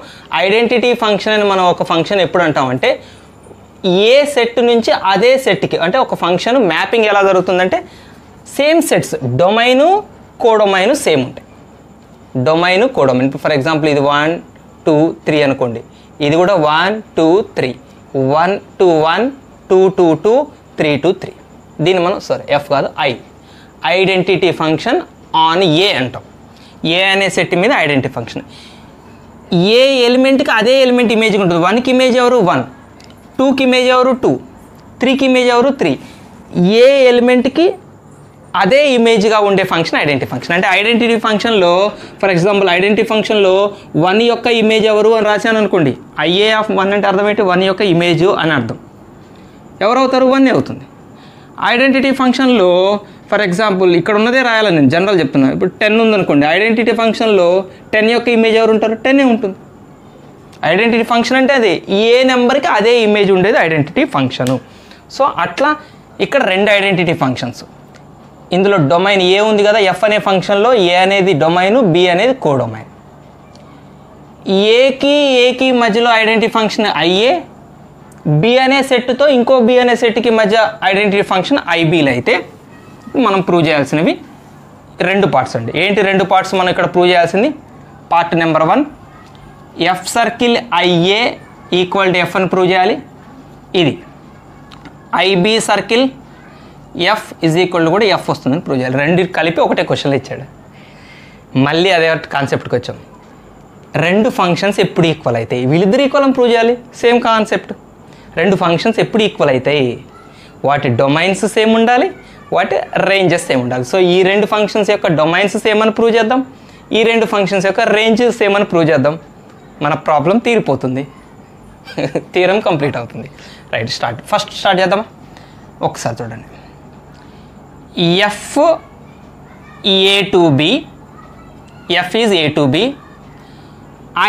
ఐడెంటిటీ ఫంక్షన్ అని మనం ఒక ఫంక్షన్ ఎప్పుడు అంటామంటే, ఏ సెట్ నుంచి అదే సెట్కి, అంటే ఒక ఫంక్షన్ మ్యాపింగ్ ఎలా జరుగుతుందంటే సేమ్ సెట్స్, డొమైను కోడొమైను సేమ్ ఉంటాయి. డొమైను కోడొమైన్, ఇప్పుడు ఫర్ ఎగ్జాంపుల్ ఇది 1 2 3 అనుకోండి, ఇది కూడా 1 2 3, 1 to 1 2 to 2 3 to 3. దీన్ని మనం ఎఫ్ కాదు ఐడెంటిటీ ఫంక్షన్ ఆన్ ఏ అంటాం. ఏ అనే సెట్ మీద ఐడెంటిటీ ఫంక్షన్. ఏ ఎలిమెంట్కి అదే ఎలిమెంట్ ఇమేజ్ ఉంటుంది. 1కి ఇమేజ్ ఎవరు 1, 2కి ఇమేజ్ ఎవరు 2, 3కి ఇమేజ్ ఎవరు 3. ఏ ఎలిమెంట్కి అదే ఇమేజ్గా ఉండే ఫంక్షన్ ఐడెంటిటీ ఫంక్షన్. అంటే ఐడెంటిటీ ఫంక్షన్లో ఫర్ ఎగ్జాంపుల్ ఐడెంటిటీ ఫంక్షన్లో 1 యొక్క ఇమేజ్ ఎవరు అని రాశాను అనుకోండి, ఐఏ ఆఫ్ 1 అంటే అర్థం ఏంటి, 1 యొక్క ఇమేజ్ అని అర్థం. ఎవరు అవుతారు, 1 అవుతుంది. ఐడెంటిటీ ఫంక్షన్లో ఫర్ ఎగ్జాంపుల్ ఇక్కడ ఉన్నదే రాయాలని నేను జనరల్ చెప్తున్నాను. ఇప్పుడు 10 ఉందనుకోండి, ఐడెంటిటీ ఫంక్షన్లో 10 యొక్క ఇమేజ్ ఎవరు ఉంటారు, 10 ఉంటుంది. ఐడెంటిటీ ఫంక్షన్ అంటే అదే, ఏ నెంబర్కి అదే ఇమేజ్ ఉండేది ఐడెంటిటీ ఫంక్షను. సో అట్లా ఇక్కడ 2 ఐడెంటిటీ ఫంక్షన్స్. ఇందులో డొమైన్ ఏ ఉంది కదా, ఎఫ్ అనే ఫంక్షన్లో ఏ అనేది డొమైను, బి అనేది కోడొమైన్. ఏకి మధ్యలో ఐడెంటిటీ ఫంక్షన్ ఐఏ, బి అనే సెట్తో ఇంకో బి అనే సెట్కి మధ్య ఐడెంటిటీ ఫంక్షన్ ఐబీలు అయితే మనం ప్రూవ్ చేయాల్సినవి 2 పార్ట్స్ అండి. ఏంటి 2 పార్ట్స్ మనం ఇక్కడ ప్రూవ్ చేయాల్సింది? Part number 1, F circle IA equal to F అని ప్రూవ్ చేయాలి. ఇది IB circle F is equal to కూడా ఎఫ్ వస్తుందని ప్రూవ్ చేయాలి. 2 కలిపి ఒకటే క్వశ్చన్లు ఇచ్చాడు. మళ్ళీ అదే కాన్సెప్ట్కి వచ్చాం. 2 ఫంక్షన్స్ ఎప్పుడు ఈక్వల్ అవుతాయి? వీళ్ళిద్దరు ఈక్వల్ అని ప్రూవ్ చేయాలి. Same concept. 2 ఫంక్షన్స్ ఎప్పుడు ఈక్వల్ అవుతాయి? వాటి డొమైన్స్ సేమ్ ఉండాలి, వాటి రేంజెస్ సేమ్ ఉండాలి. సో ఈ 2 ఫంక్షన్స్ యొక్క డొమైన్స్ సేమ్ అని ప్రూవ్ చేద్దాం, ఈ 2 ఫంక్షన్స్ యొక్క రేంజ్ సేమ్ అని ప్రూవ్ చేద్దాం. మన ప్రాబ్లం తీరిపోతుంది, థీరం కంప్లీట్ అవుతుంది. రైట్, ఫస్ట్ స్టార్ట్ చేద్దామా? ఒకసారి చూడండి. F A to B, F is A to B.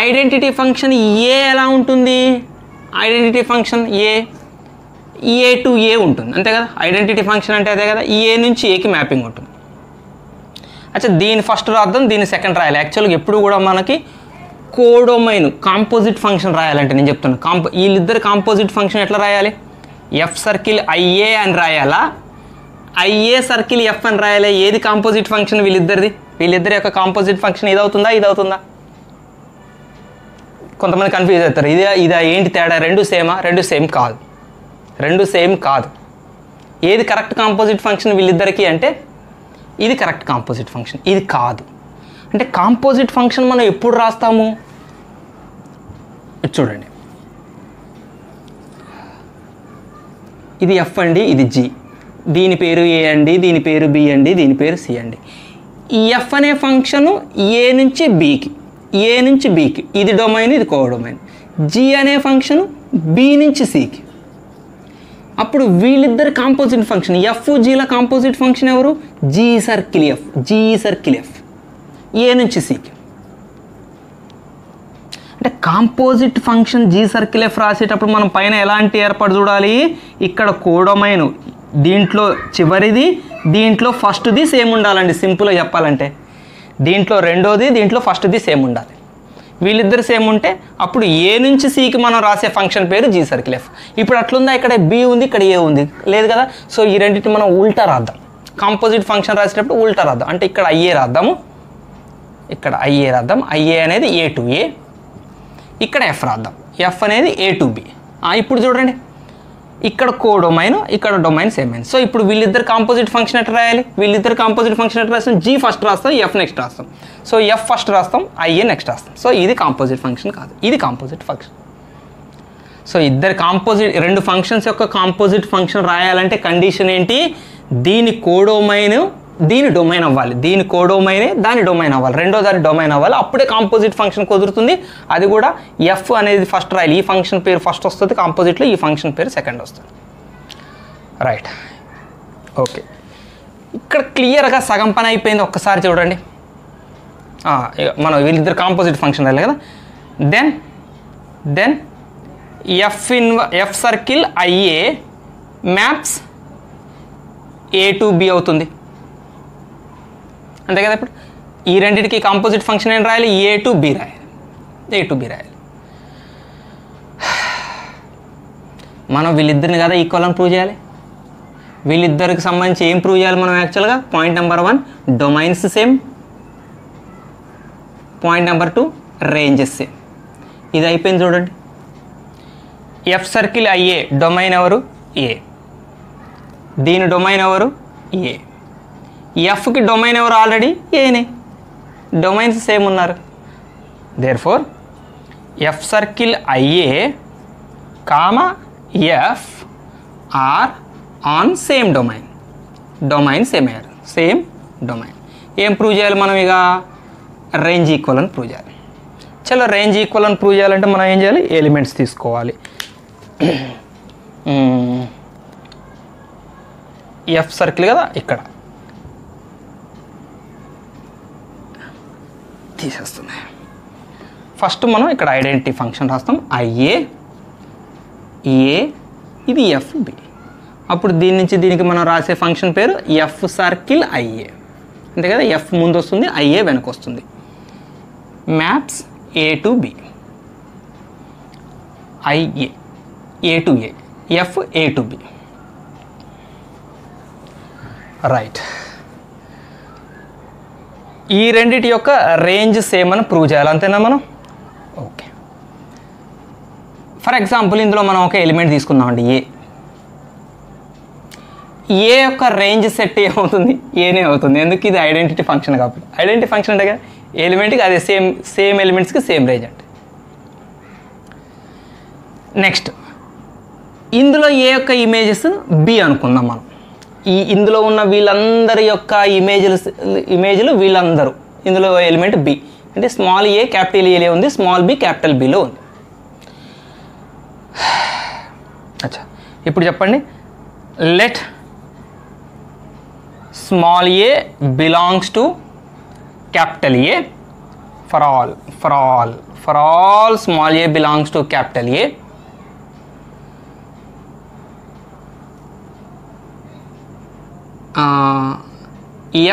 Identity function A ఎలా ఉంటుంది? Identity function A to A ఉంటుంది, అంతే కదా. ఐడెంటిటీ ఫంక్షన్ అంటే అదే కదా, ఏ నుంచి ఏకి మ్యాపింగ్ ఉంటుంది. అచ్చా, దీని ఫస్ట్ రాద్దాం, దీని సెకండ్ రాయాలి. యాక్చువల్గా ఎప్పుడు కూడా మనకి కోడొమైన్ కాంపోజిట్ ఫంక్షన్ రాయాలంటే నేను చెప్తున్నాను, వీళ్ళిద్దరు కాంపోజిట్ ఫంక్షన్ ఎట్లా రాయాలి? ఎఫ్ సర్కిల్ ఐఏ అని రాయాలా, ఐఏ సర్కిల్ ఎఫ్ అని రాయాలి? ఏది కాంపోజిట్ ఫంక్షన్ వీళ్ళిద్దరిది? వీళ్ళిద్దరి యొక్క కాంపోజిట్ ఫంక్షన్ ఇది అవుతుందా, ఇది అవుతుందా? కొంతమంది కన్ఫ్యూజ్ అవుతారు, ఇదా ఏంటి తేడా? 2 సేమా? 2 సేమ్ కాదు, 2 సేమ్ కాదు. ఏది కరెక్ట్ కాంపోజిట్ ఫంక్షన్ వీళ్ళిద్దరికీ అంటే ఇది కరెక్ట్ కాంపోజిట్ ఫంక్షన్, ఇది కాదు. అంటే కాంపోజిట్ ఫంక్షన్ మనం ఎప్పుడు రాస్తాము? చూడండి, ఇది ఎఫ్ అండి, ఇది జీ, దీని పేరు ఏ అండి, దీని పేరు బి అండి, దీని పేరు సి అండి. ఈ ఎఫ్ అనే ఫంక్షను ఏ నుంచి బీకి, ఏ నుంచి బీకి, ఇది డొమైన్, ఇది కోడొమైన్. జీ అనే ఫంక్షను బి నుంచి సికి. అప్పుడు వీళ్ళిద్దరు కాంపోజిట్ ఫంక్షన్, ఎఫ్ జీల కాంపోజిట్ ఫంక్షన్ ఎవరు? G circle F, G circle F, A నుంచి సికి. అంటే composite function G circle F రాసేటప్పుడు మనం పైన ఎలాంటి ఏర్పాటు చూడాలి? ఇక్కడ కోడొమైన్, దీంట్లో చివరిది, దీంట్లో ఫస్ట్ది సేమ్ ఉండాలండి. సింపుల్గా చెప్పాలంటే దీంట్లో రెండోది, దీంట్లో ఫస్ట్ది సేమ్ ఉండాలి. వీళ్ళిద్దరు సేమ్ ఉంటే అప్పుడు ఏ నుంచి సికి మనం రాసే ఫంక్షన్ పేరు జీ సర్కిల్ ఎఫ్. ఇప్పుడు అట్లుందా? ఇక్కడ బి ఉంది, ఇక్కడ ఏ ఉంది, లేదు కదా. సో ఈ రెండింటిని మనం ఉల్టా రాద్దాం. కాంపోజిట్ ఫంక్షన్ రాసేటప్పుడు ఉల్టా రాద్దాం. అంటే ఇక్కడ ఐఏ రాద్దాము, ఇక్కడ ఐఏ రాద్దాం. ఐఏ అనేది ఏ టు ఏ, ఇక్కడ ఎఫ్ రాద్దాం, ఎఫ్ అనేది ఏ టు బి. ఇప్పుడు చూడండి, ఇక్కడ కోడొమైన్, ఇక్కడ డొమైన్ సేమ్ అయింది. సో ఇప్పుడు వీళ్ళిద్దరు కాంపోజిట్ ఫంక్షన్ ఎట్లా రాయాలి? వీళ్ళిద్దరు కాంపోజిట్ ఫంక్షన్ ఎట్లా రాస్తాం? జీ ఫస్ట్ రాస్తాం, ఎఫ్ నెక్స్ట్ రాస్తాం. సో ఎఫ్ ఫస్ట్ రాస్తాం, ఐఏ నెక్స్ట్ రాస్తాం. సో ఇది కాంపోజిట్ ఫంక్షన్ కాదు, ఇది కాంపోజిట్ ఫంక్షన్. సో ఇద్దరు కాంపోజిట్, రెండు ఫంక్షన్స్ యొక్క కాంపోజిట్ ఫంక్షన్ రాయాలంటే కండిషన్ ఏంటి? దీని కోడొమైన్ దీని డొమైన్ అవ్వాలి, దీని కోడొమైనే దాని డొమైన్ అవ్వాలి, రెండో దాని డొమైన్ అవ్వాలి. అప్పుడే కాంపోజిట్ ఫంక్షన్ కుదురుతుంది. అది కూడా ఎఫ్ అనేది ఫస్ట్ రాయాలి. ఈ ఫంక్షన్ పేరు ఫస్ట్ వస్తుంది కాంపోజిట్లో, ఈ ఫంక్షన్ పేరు సెకండ్ వస్తుంది. Right, okay. ఇక్కడ క్లియర్గా సగం పని అయిపోయింది. ఒక్కసారి చూడండి, మనం వీళ్ళిద్దరు కాంపోజిట్ ఫంక్షన్ రాయాలి కదా. Then F circle IA maps A to B అవుతుంది, అంతే కదా. ఇప్పుడు ఈ రెండింటికి కాంపోజిట్ ఫంక్షన్ ఏం రాయాలి? ఏ టు బి రాయాలి, ఏ టు బి రాయాలి. మనం వీళ్ళిద్దరిని కదా ఈక్వల్ అని ప్రూవ్ చేయాలి. వీళ్ళిద్దరికి సంబంధించి ఏం ప్రూవ్ చేయాలి మనం? యాక్చువల్గా point number 1 domains same, point number 2 ranges same. ఇది అయిపోయింది చూడండి. ఎఫ్ సర్కిల్ ఐఏ డొమైన్ ఎవరు? ఏ. దీని డొమైన్ ఎవరు? ఏ. ఎఫ్కి డొమైన్ ఎవరు? ఆల్రెడీ ఏనే. డొమైన్స్ సేమ్ ఉన్నారు. Therefore F circle IA comma F are on same domain. Domain same అయ్యారు, సేమ్ డొమైన్. ఏం ప్రూవ్ చేయాలి మనం? ఇక రేంజ్ ఈక్వల్ అని ప్రూవ్ చేయాలి. చలో, రేంజ్ ఈక్వల్ అని ప్రూవ్ చేయాలంటే మనం ఏం చేయాలి? ఎలిమెంట్స్ తీసుకోవాలి. ఎఫ్ సర్కిల్ కదా, ఇక్కడ తీసేస్తున్నాయి. ఫస్ట్ మనం ఇక్కడ ఐడెంటిటీ ఫంక్షన్ రాస్తాం. ఐఏ ఏ, ఇది ఎఫ్ బి. అప్పుడు దీని నుంచి దీనికి మనం రాసే ఫంక్షన్ పేరు ఎఫ్ సర్కిల్ ఐఏ, అంతే కదా. ఎఫ్ ముందు వస్తుంది, ఐఏ వెనక వస్తుంది. Maps A to B, IA A to A, F A to B. Right, ఈ రెండిటి యొక్క రేంజ్ సేమ్ అని ప్రూవ్ చేయాలి, అంతేనా మనం? ఓకే. ఫర్ ఎగ్జాంపుల్ ఇందులో మనం ఒక ఎలిమెంట్ తీసుకుందామండి, ఏ. ఏ యొక్క రేంజ్ సెట్ ఏమవుతుంది? ఏనే అవుతుంది. ఎందుకు? ఇది ఐడెంటిటీ ఫంక్షన్ కాబట్టి. ఐడెంటిటీ ఫంక్షన్ అంటే కదా, ఎలిమెంట్కి అదే సేమ్ ఎలిమెంట్స్కి సేమ్ రేంజ్ అంటే. నెక్స్ట్, ఇందులో ఏ యొక్క ఇమేజెస్ బి అనుకుందాం మనం. ఇందులో ఉన్న వీళ్ళందరి యొక్క ఇమేజ్లు వీళ్ళందరూ, ఇందులో ఎలిమెంట్ బి అంటే స్మాల్ ఏ క్యాపిటల్ ఏలో ఉంది, స్మాల్ బి క్యాపిటల్ బిలో ఉంది. అచ్చా, ఇప్పుడు చెప్పండి. Let small A belongs to capital A for all small A belongs to capital A.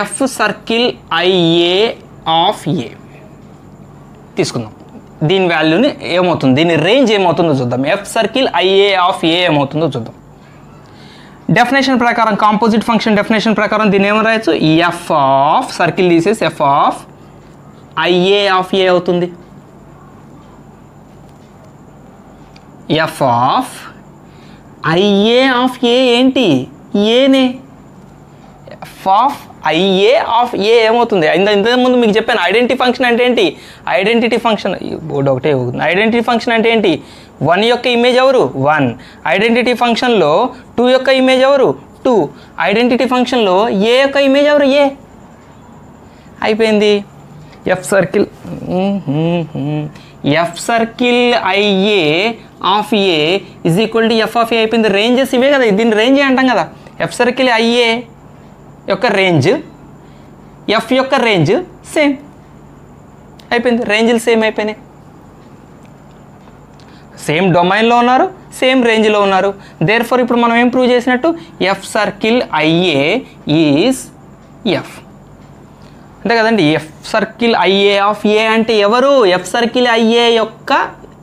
F circle IA of A తీసుకుందాం. దీని వాల్యూని ఏమవుతుంది, దీని రేంజ్ ఏమవుతుందో చూద్దాం. F circle IA of A ఏమవుతుందో చూద్దాం. డెఫినేషన్ ప్రకారం, కాంపోజిట్ ఫంక్షన్ డెఫినేషన్ ప్రకారం దీన్ని ఏమని రాయొచ్చు? ఎఫ్ ఆఫ్ సర్కిల్ తీసేసి ఎఫ్ ఆఫ్ ఐఏ ఆఫ్ ఏ అవుతుంది. F of IA of A ఏంటి? ఏనే. ఎఫ్ ఆఫ్ ఐఏ ఆఫ్ ఏ ఏమవుతుంది? ఇంతకుముందు మీకు చెప్పాను ఐడెంటిటీ ఫంక్షన్ అంటే ఏంటి? ఐడెంటిటీ ఫంక్షన్ బోర్డు ఒకటే అవుతుంది. ఐడెంటిటీ ఫంక్షన్ అంటే ఏంటి? 1 యొక్క ఇమేజ్ ఎవరు? 1. ఐడెంటిటీ ఫంక్షన్లో 2 యొక్క ఇమేజ్ ఎవరు? 2. ఐడెంటిటీ ఫంక్షన్లో ఏ యొక్క ఇమేజ్ ఎవరు? ఏ. అయిపోయింది. F circle IA of A is equal to F of A అయిపోయింది. రేంజెస్ ఇవే కదా, దీన్ని రేంజ్ అంటాం కదా. ఎఫ్ సర్కిల్ ఐఏ యొక్క రేంజ్, ఎఫ్ యొక్క రేంజ్ సేమ్ అయిపోయింది. రేంజ్లు సేమ్ అయిపోయినాయి. సేమ్ డొమైన్లో ఉన్నారు, సేమ్ రేంజ్లో ఉన్నారు. దేర్ఫోర్ ఇప్పుడు మనం ఏం ప్రూవ్ చేసినట్టు? F circle IA is F అంతే కదండి. ఎఫ్ సర్కిల్ ఐఏ ఆఫ్ ఏ అంటే ఎవరు? ఎఫ్ సర్కిల్ ఐఏ యొక్క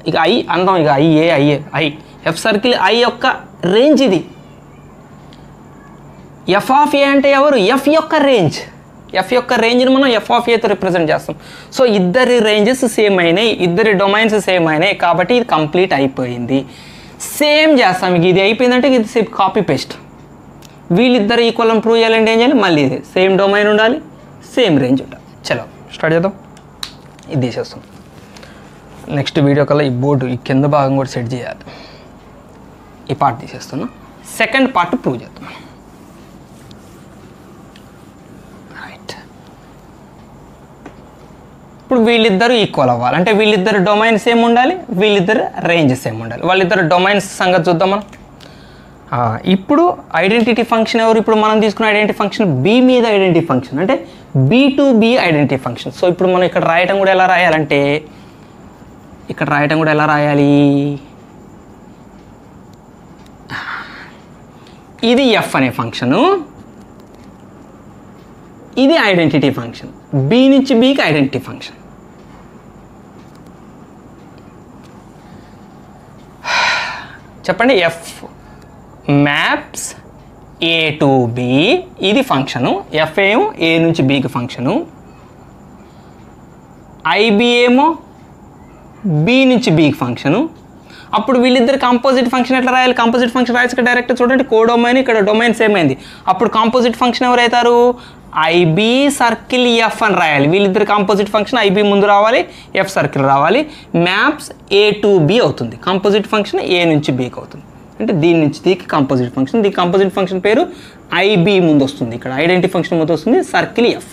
ఇక ఐ అందాం, ఇక ఐ ఎఫ్ సర్కిల్ ఐ యొక్క రేంజ్ ఇది. ఎఫ్ ఆఫ్ ఏ అంటే ఎవరు? ఎఫ్ యొక్క రేంజ్. ఎఫ్ యొక్క రేంజ్ని మనం ఎఫ్ ఆఫ్ ఏతో రిప్రజెంట్ చేస్తాం. సో ఇద్దరి రేంజెస్ సేమ్ అయినాయి, ఇద్దరి డొమైన్స్ సేమ్ అయినాయి, కాబట్టి ఇది కంప్లీట్ అయిపోయింది. సేమ్ చేస్తాం. ఇక ఇది అయిపోయిందంటే ఇది సేమ్ కాపీ పేస్ట్. వీళ్ళిద్దరు ఈక్వల్ అని ప్రూవ్ చేయాలంటే ఏం చేయాలి? మళ్ళీ ఇది సేమ్ డొమైన్ ఉండాలి, సేమ్ రేంజ్ ఉండాలి. చలో స్టార్ట్ చేద్దాం. ఇది తీసేస్తాం. నెక్స్ట్ వీడియో కల్లా ఈ బోర్డు ఈ కింద భాగం కూడా సెట్ చేయాలి. ఈ పార్ట్ తీసేస్తున్నాం. సెకండ్ పార్ట్ ప్రూవ్ చేద్దాం. రైట్. ఇప్పుడు వీళ్ళిద్దరూ ఈక్వల్ అవ్వాలి అంటే వీళ్ళిద్దరు డొమైన్ సేమ్ ఉండాలి, వీళ్ళిద్దరు రేంజ్ సేమ్ ఉండాలి. వాళ్ళిద్దరు డొమైన్స్ సంగతి చూద్దాం మనం. ఇప్పుడు ఐడెంటిటీ ఫంక్షన్ ఎవరు? ఇప్పుడు మనం తీసుకున్న ఐడెంటిటీ ఫంక్షన్ బి మీద ఐడెంటిటీ ఫంక్షన్ అంటే B to B identity function. So ఇప్పుడు మనం ఇక్కడ రాయటం కూడా ఎలా రాయాలంటే, ఇక్కడ రాయటం కూడా ఎలా రాయాలి? ఇది ఎఫ్ అనే ఫంక్షను, ఇది ఐడెంటిటీ ఫంక్షన్. బి నుంచి బికి ఐడెంటిటీ ఫంక్షన్. చెప్పండి. F maps A to B ఇది ఫంక్షను. ఎఫ్ ఏమో ఏ నుంచి బికి ఫంక్షను. ఐబి ఏమో బి నుంచి బికి ఫంక్షను. అప్పుడు వీళ్ళిద్దరు కాంపోజిట్ ఫంక్షన్ ఎట్లా రాయాలి? కాంపోజిట్ ఫంక్షన్ రాయచ్చు డైరెక్ట్. చూడండి, కోడొమైన్ ఇక్కడ డొమైన్ సేమ్ అయింది. అప్పుడు కాంపోజిట్ ఫంక్షన్ ఎవరైతారు? ఐబి సర్కిల్ ఎఫ్ అని రాయాలి. వీళ్ళిద్దరు కాంపోజిట్ ఫంక్షన్ ఐబి ముందు రావాలి, ఎఫ్ సర్కిల్ రావాలి. మ్యాప్స్ ఏ టు బి అవుతుంది. కాంపోజిట్ ఫంక్షన్ ఏ నుంచి బికి అవుతుంది. అంటే దీని నుంచి దీనికి కాంపోజిట్ ఫంక్షన్. దీని కాంపోజిట్ ఫంక్షన్ పేరు ఐబి ముందు వస్తుంది. ఇక్కడ ఐడెంటిటీ ఫంక్షన్ ముందు వస్తుంది circle F.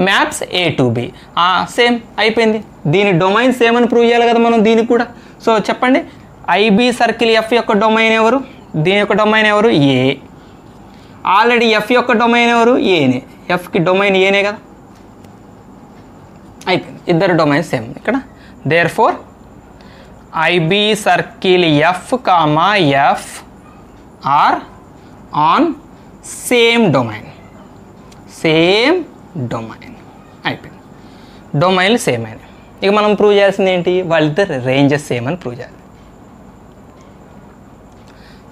Maps A to B same అయిపోయింది. దీని డొమైన్ సేమ్ అని ప్రూవ్ చేయాలి కదా మనం దీనికి కూడా. సో చెప్పండి, ఐబి సర్కిల్ ఎఫ్ యొక్క డొమైన్ ఎవరు? దీని యొక్క డొమైన్ ఎవరు? ఏ. ఆల్రెడీ ఎఫ్ యొక్క డొమైన్ ఎవరు? ఏనే. ఎఫ్కి డొమైన్ ఏనే కదా. అయిపోయింది. ఇద్దరు డొమైన్ సేమ్ ఇక్కడ. Therefore IB circle F comma F are on same domain. Same domain అయిపోయింది. డొమైన్లు సేమ్ అయినాయి. ఇక మనం ప్రూవ్ చేయాల్సింది ఏంటి? వాళ్ళిద్దరు రేంజెస్ సేమ్ అని ప్రూవ్ చేయాలి.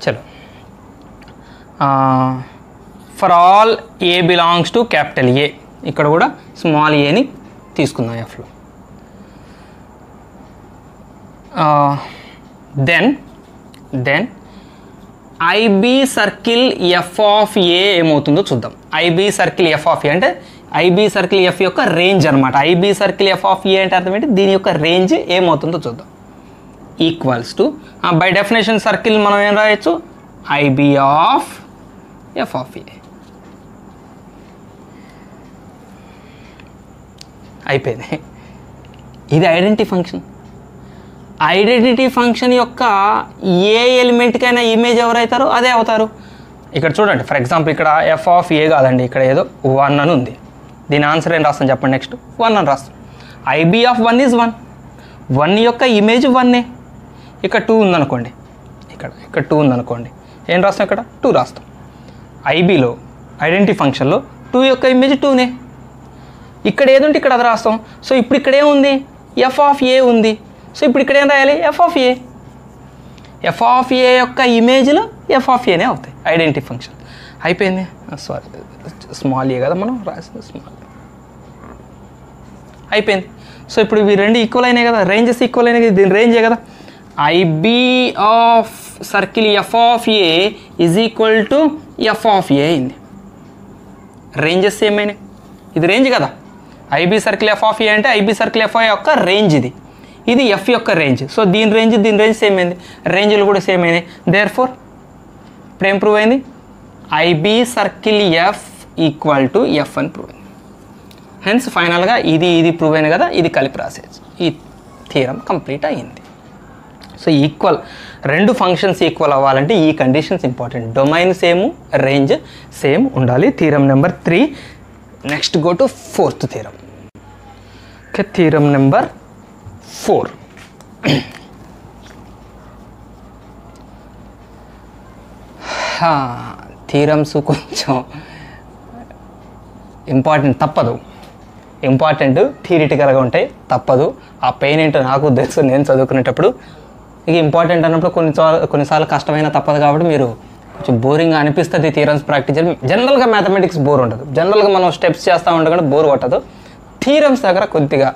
చలో. For all A belongs to capital A, ఇక్కడ కూడా స్మాల్ ఏని తీసుకుందాం ఎఫ్లో. Then I B circle F of A ఏమవుతుందో చూద్దాం. ఐబి సర్కిల్ ఎఫ్ ఆఫ్ ఏ అంటే ఐబి సర్కిల్ ఎఫ్ యొక్క రేంజ్ అనమాట. ఐబి సర్కిల్ ఎఫ్ ఆఫ్ ఏ అంటే అర్థం ఏంటి? దీని యొక్క రేంజ్ ఏమవుతుందో చూద్దాం. Equals to by definition circle మనం ఏం రాయొచ్చు? I B of F of A. అయిపోయింది. ఇది ఐడెంటిటీ ఫంక్షన్. ఐడెంటిటీ ఫంక్షన్ యొక్క ఏ ఎలిమెంట్కైనా ఇమేజ్ ఎవరైతారో అదే అవుతారు. ఇక్కడ చూడండి, ఫర్ ఎగ్జాంపుల్ ఇక్కడ ఎఫ్ ఆఫ్ ఏ కాదండి, ఇక్కడ ఏదో 1 అని ఉంది. దీని ఆన్సర్ ఏం రాస్తాం చెప్పండి? నెక్స్ట్ 1 అని రాస్తాం. IB of 1 is 1. 1 యొక్క ఇమేజ్ 1ఏ. ఇక్కడ 2 ఉందనుకోండి, ఇక్కడ 2 ఉందనుకోండి, ఏం రాస్తాం? ఇక్కడ 2 రాస్తాం. ఐబిలో ఐడెంటిటీ ఫంక్షన్లో 2 యొక్క ఇమేజ్ 2నే. ఇక్కడ ఏది ఉంటే ఇక్కడ అది రాస్తాం. సో ఇప్పుడు ఇక్కడ ఏముంది? ఎఫ్ ఆఫ్ ఏ ఉంది. సో ఇప్పుడు ఇక్కడ ఏం రాయాలి? F of A. F of ఏ యొక్క ఇమేజ్లో ఎఫ్ ఆఫ్ ఏనే అవుతాయి ఐడెంటిటీ ఫంక్షన్. అయిపోయింది. సారీ, స్మాల్ ఏ కదా మనం రాసింది, స్మాల్ అయిపోయింది. సో ఇప్పుడు ఇవి రెండు ఈక్వల్ అయినాయి కదా, రేంజెస్ ఈక్వల్ అయినాయి కదా, దీని రేంజే కదా. I B of circle F of A is equal to F of A అయింది. రేంజెస్ ఏమైనాయి? ఇది రేంజ్ కదా, ఐబీ సర్కిల్ ఎఫ్ ఆఫ్ ఏ అంటే ఐబీ సర్కిల్ ఎఫ్ యొక్క రేంజ్ ఇది, ఇది ఎఫ్ యొక్క రేంజ్. సో దీని రేంజ్ సేమ్ అయింది, రేంజ్లు కూడా సేమ్ అయినాయి. దేర్ ఫోర్ ఇప్పుడు ఏం ప్రూవ్ అయింది? I B circle F equal to F అని ప్రూవ్ అయింది. హెన్స్ ఫైనల్గా ఇది ప్రూవ్ అయింది కదా, ఇది కలిపి రాసేది. ఈ థియరం కంప్లీట్ అయ్యింది. సో ఈక్వల్, రెండు ఫంక్షన్స్ ఈక్వల్ అవ్వాలంటే ఈ conditions important. Domain same, range same ఉండాలి. Theorem number 3. Next go to fourth theorem. Okay, theorem number 4. Theorems కొంచెం ఇంపార్టెంట్, తప్పదు. ఇంపార్టెంట్, థియరిటికల్గా ఉంటాయి, తప్పదు. ఆ పెయిన్ ఏంటో నాకు తెలుసు నేను చదువుకునేటప్పుడు. ఇక ఇంపార్టెంట్ అన్నప్పుడు కొన్నిసార్లు కష్టమైన తప్పదు కాబట్టి మీరు కొంచెం బోరింగ్గా అనిపిస్తుంది థియరమ్స్ ప్రాక్టీస్ చేయాలి. జనరల్గా మ్యాథమెటిక్స్ బోర్ ఉండదు, జనరల్గా మనం స్టెప్స్ చేస్తూ ఉండగానే బోర్ కొట్టదు. థియరమ్స్ దగ్గర కొద్దిగా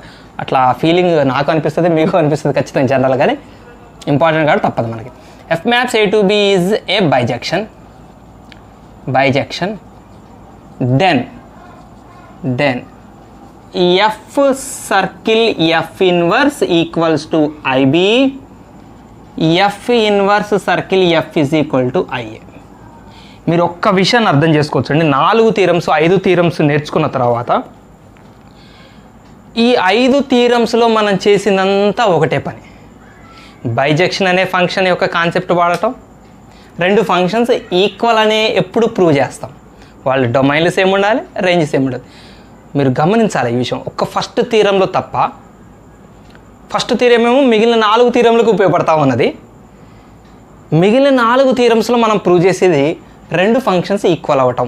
అట్లా ఫీలింగ్ నాకు అనిపిస్తుంది, మీకు అనిపిస్తుంది ఖచ్చితంగా జనరల్గానే. ఇంపార్టెంట్ కాబట్టి తప్పదు మనకి. F maps A to B is a bijection. Then F circle F inverse equals to IB, F inverse circle F is equal to IA. మీరు ఒక్క విషయాన్ని అర్థం చేసుకోవచ్చండి. 4 థియరమ్స్ 5 థియరమ్స్ నేర్చుకున్న తర్వాత ఈ 5 థియరమ్స్లో మనం చేసిందంతా ఒకటే పని. బైజెక్షన్ అనే ఫంక్షన్ యొక్క కాన్సెప్ట్ వాడటం, 2 ఫంక్షన్స్ ఈక్వల్ అనే ఎప్పుడు ప్రూవ్ చేస్తాం. వాళ్ళు డొమైన్లు సేమ్ ఉండాలి, రేంజ్ సేమ్ ఉండాలి. మీరు గమనించాలి ఈ విషయం. ఒక్క ఫస్ట్ థియరంలో తప్ప, ఫస్ట్ థియరం ఏమో మిగిలిన 4 థియరంలకు ఉపయోగపడతా ఉన్నది. మిగిలిన 4 థియరమ్స్లో మనం ప్రూవ్ చేసేది 2 ఫంక్షన్స్ ఈక్వల్ అవ్వటం.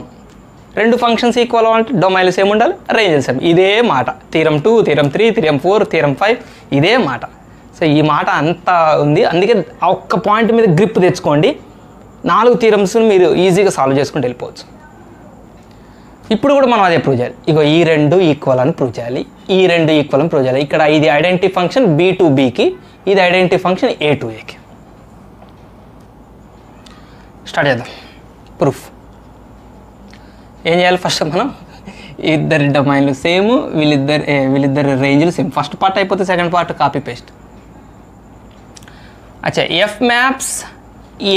2 ఫంక్షన్స్ ఈక్వల్ అవ్వాలంటే డొమైన్లు సేమ్ ఉండాలి, రేంజ్ సేమ్. ఇదే మాట థియరం 2, థియరం 3, థియరం 4, థియరం 5, ఇదే మాట. సో ఈ మాట అంతా ఉంది. అందుకే ఆ ఒక్క పాయింట్ మీద గ్రిప్ తెచ్చుకోండి. 4 థియరమ్స్ని మీరు ఈజీగా సాల్వ్ చేసుకుంటూ వెళ్ళిపోవచ్చు. ఇప్పుడు కూడా మనం అదే ప్రూవ్ చేయాలి. ఇగో ఈ 2 ఈక్వల్ అని ప్రూవ్ చేయాలి, ఈ 2 ఈక్వల్ అని ప్రూవ్ చేయాలి. ఇక్కడ ఇది ఐడెంటిటీ ఫంక్షన్ B to Bకి, ఇది ఐడెంటిటీ ఫంక్షన్ A to Aకి. స్టార్ట్ చేద్దాం ప్రూఫ్. ఏం చేయాలి? ఫస్ట్ మనం ఇద్దరి డొమైన్లు సేమ్, వీళ్ళిద్దరి రేంజ్లు సేమ్. ఫస్ట్ పార్ట్ అయిపోతే సెకండ్ పార్ట్ కాపీ పేస్ట్. అచ్చా, F maps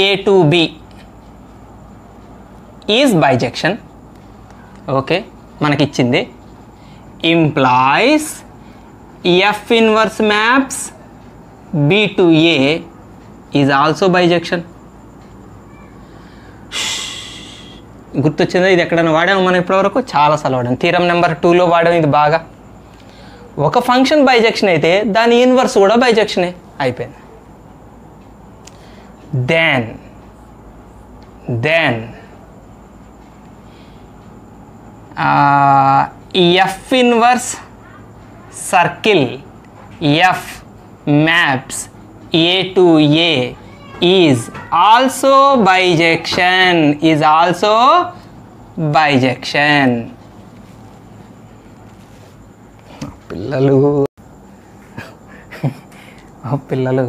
A to B is bijection. Okay, మనకి ఇచ్చింది implies F inverse maps B to A is also bijection. గుర్తొచ్చిందా? ఇది ఎక్కడైనా వాడాము మనం ఇప్పటివరకు? చాలాసార్లు వాడాము. థియరం నెంబర్ 2లో వాడాము ఇది బాగా. ఒక ఫంక్షన్ బైజెక్షన్ అయితే దాని ఇన్వర్స్ కూడా బైజెక్షనే అయిపోయింది. Then F inverse circle F maps A to A is also bijection. పిల్లలు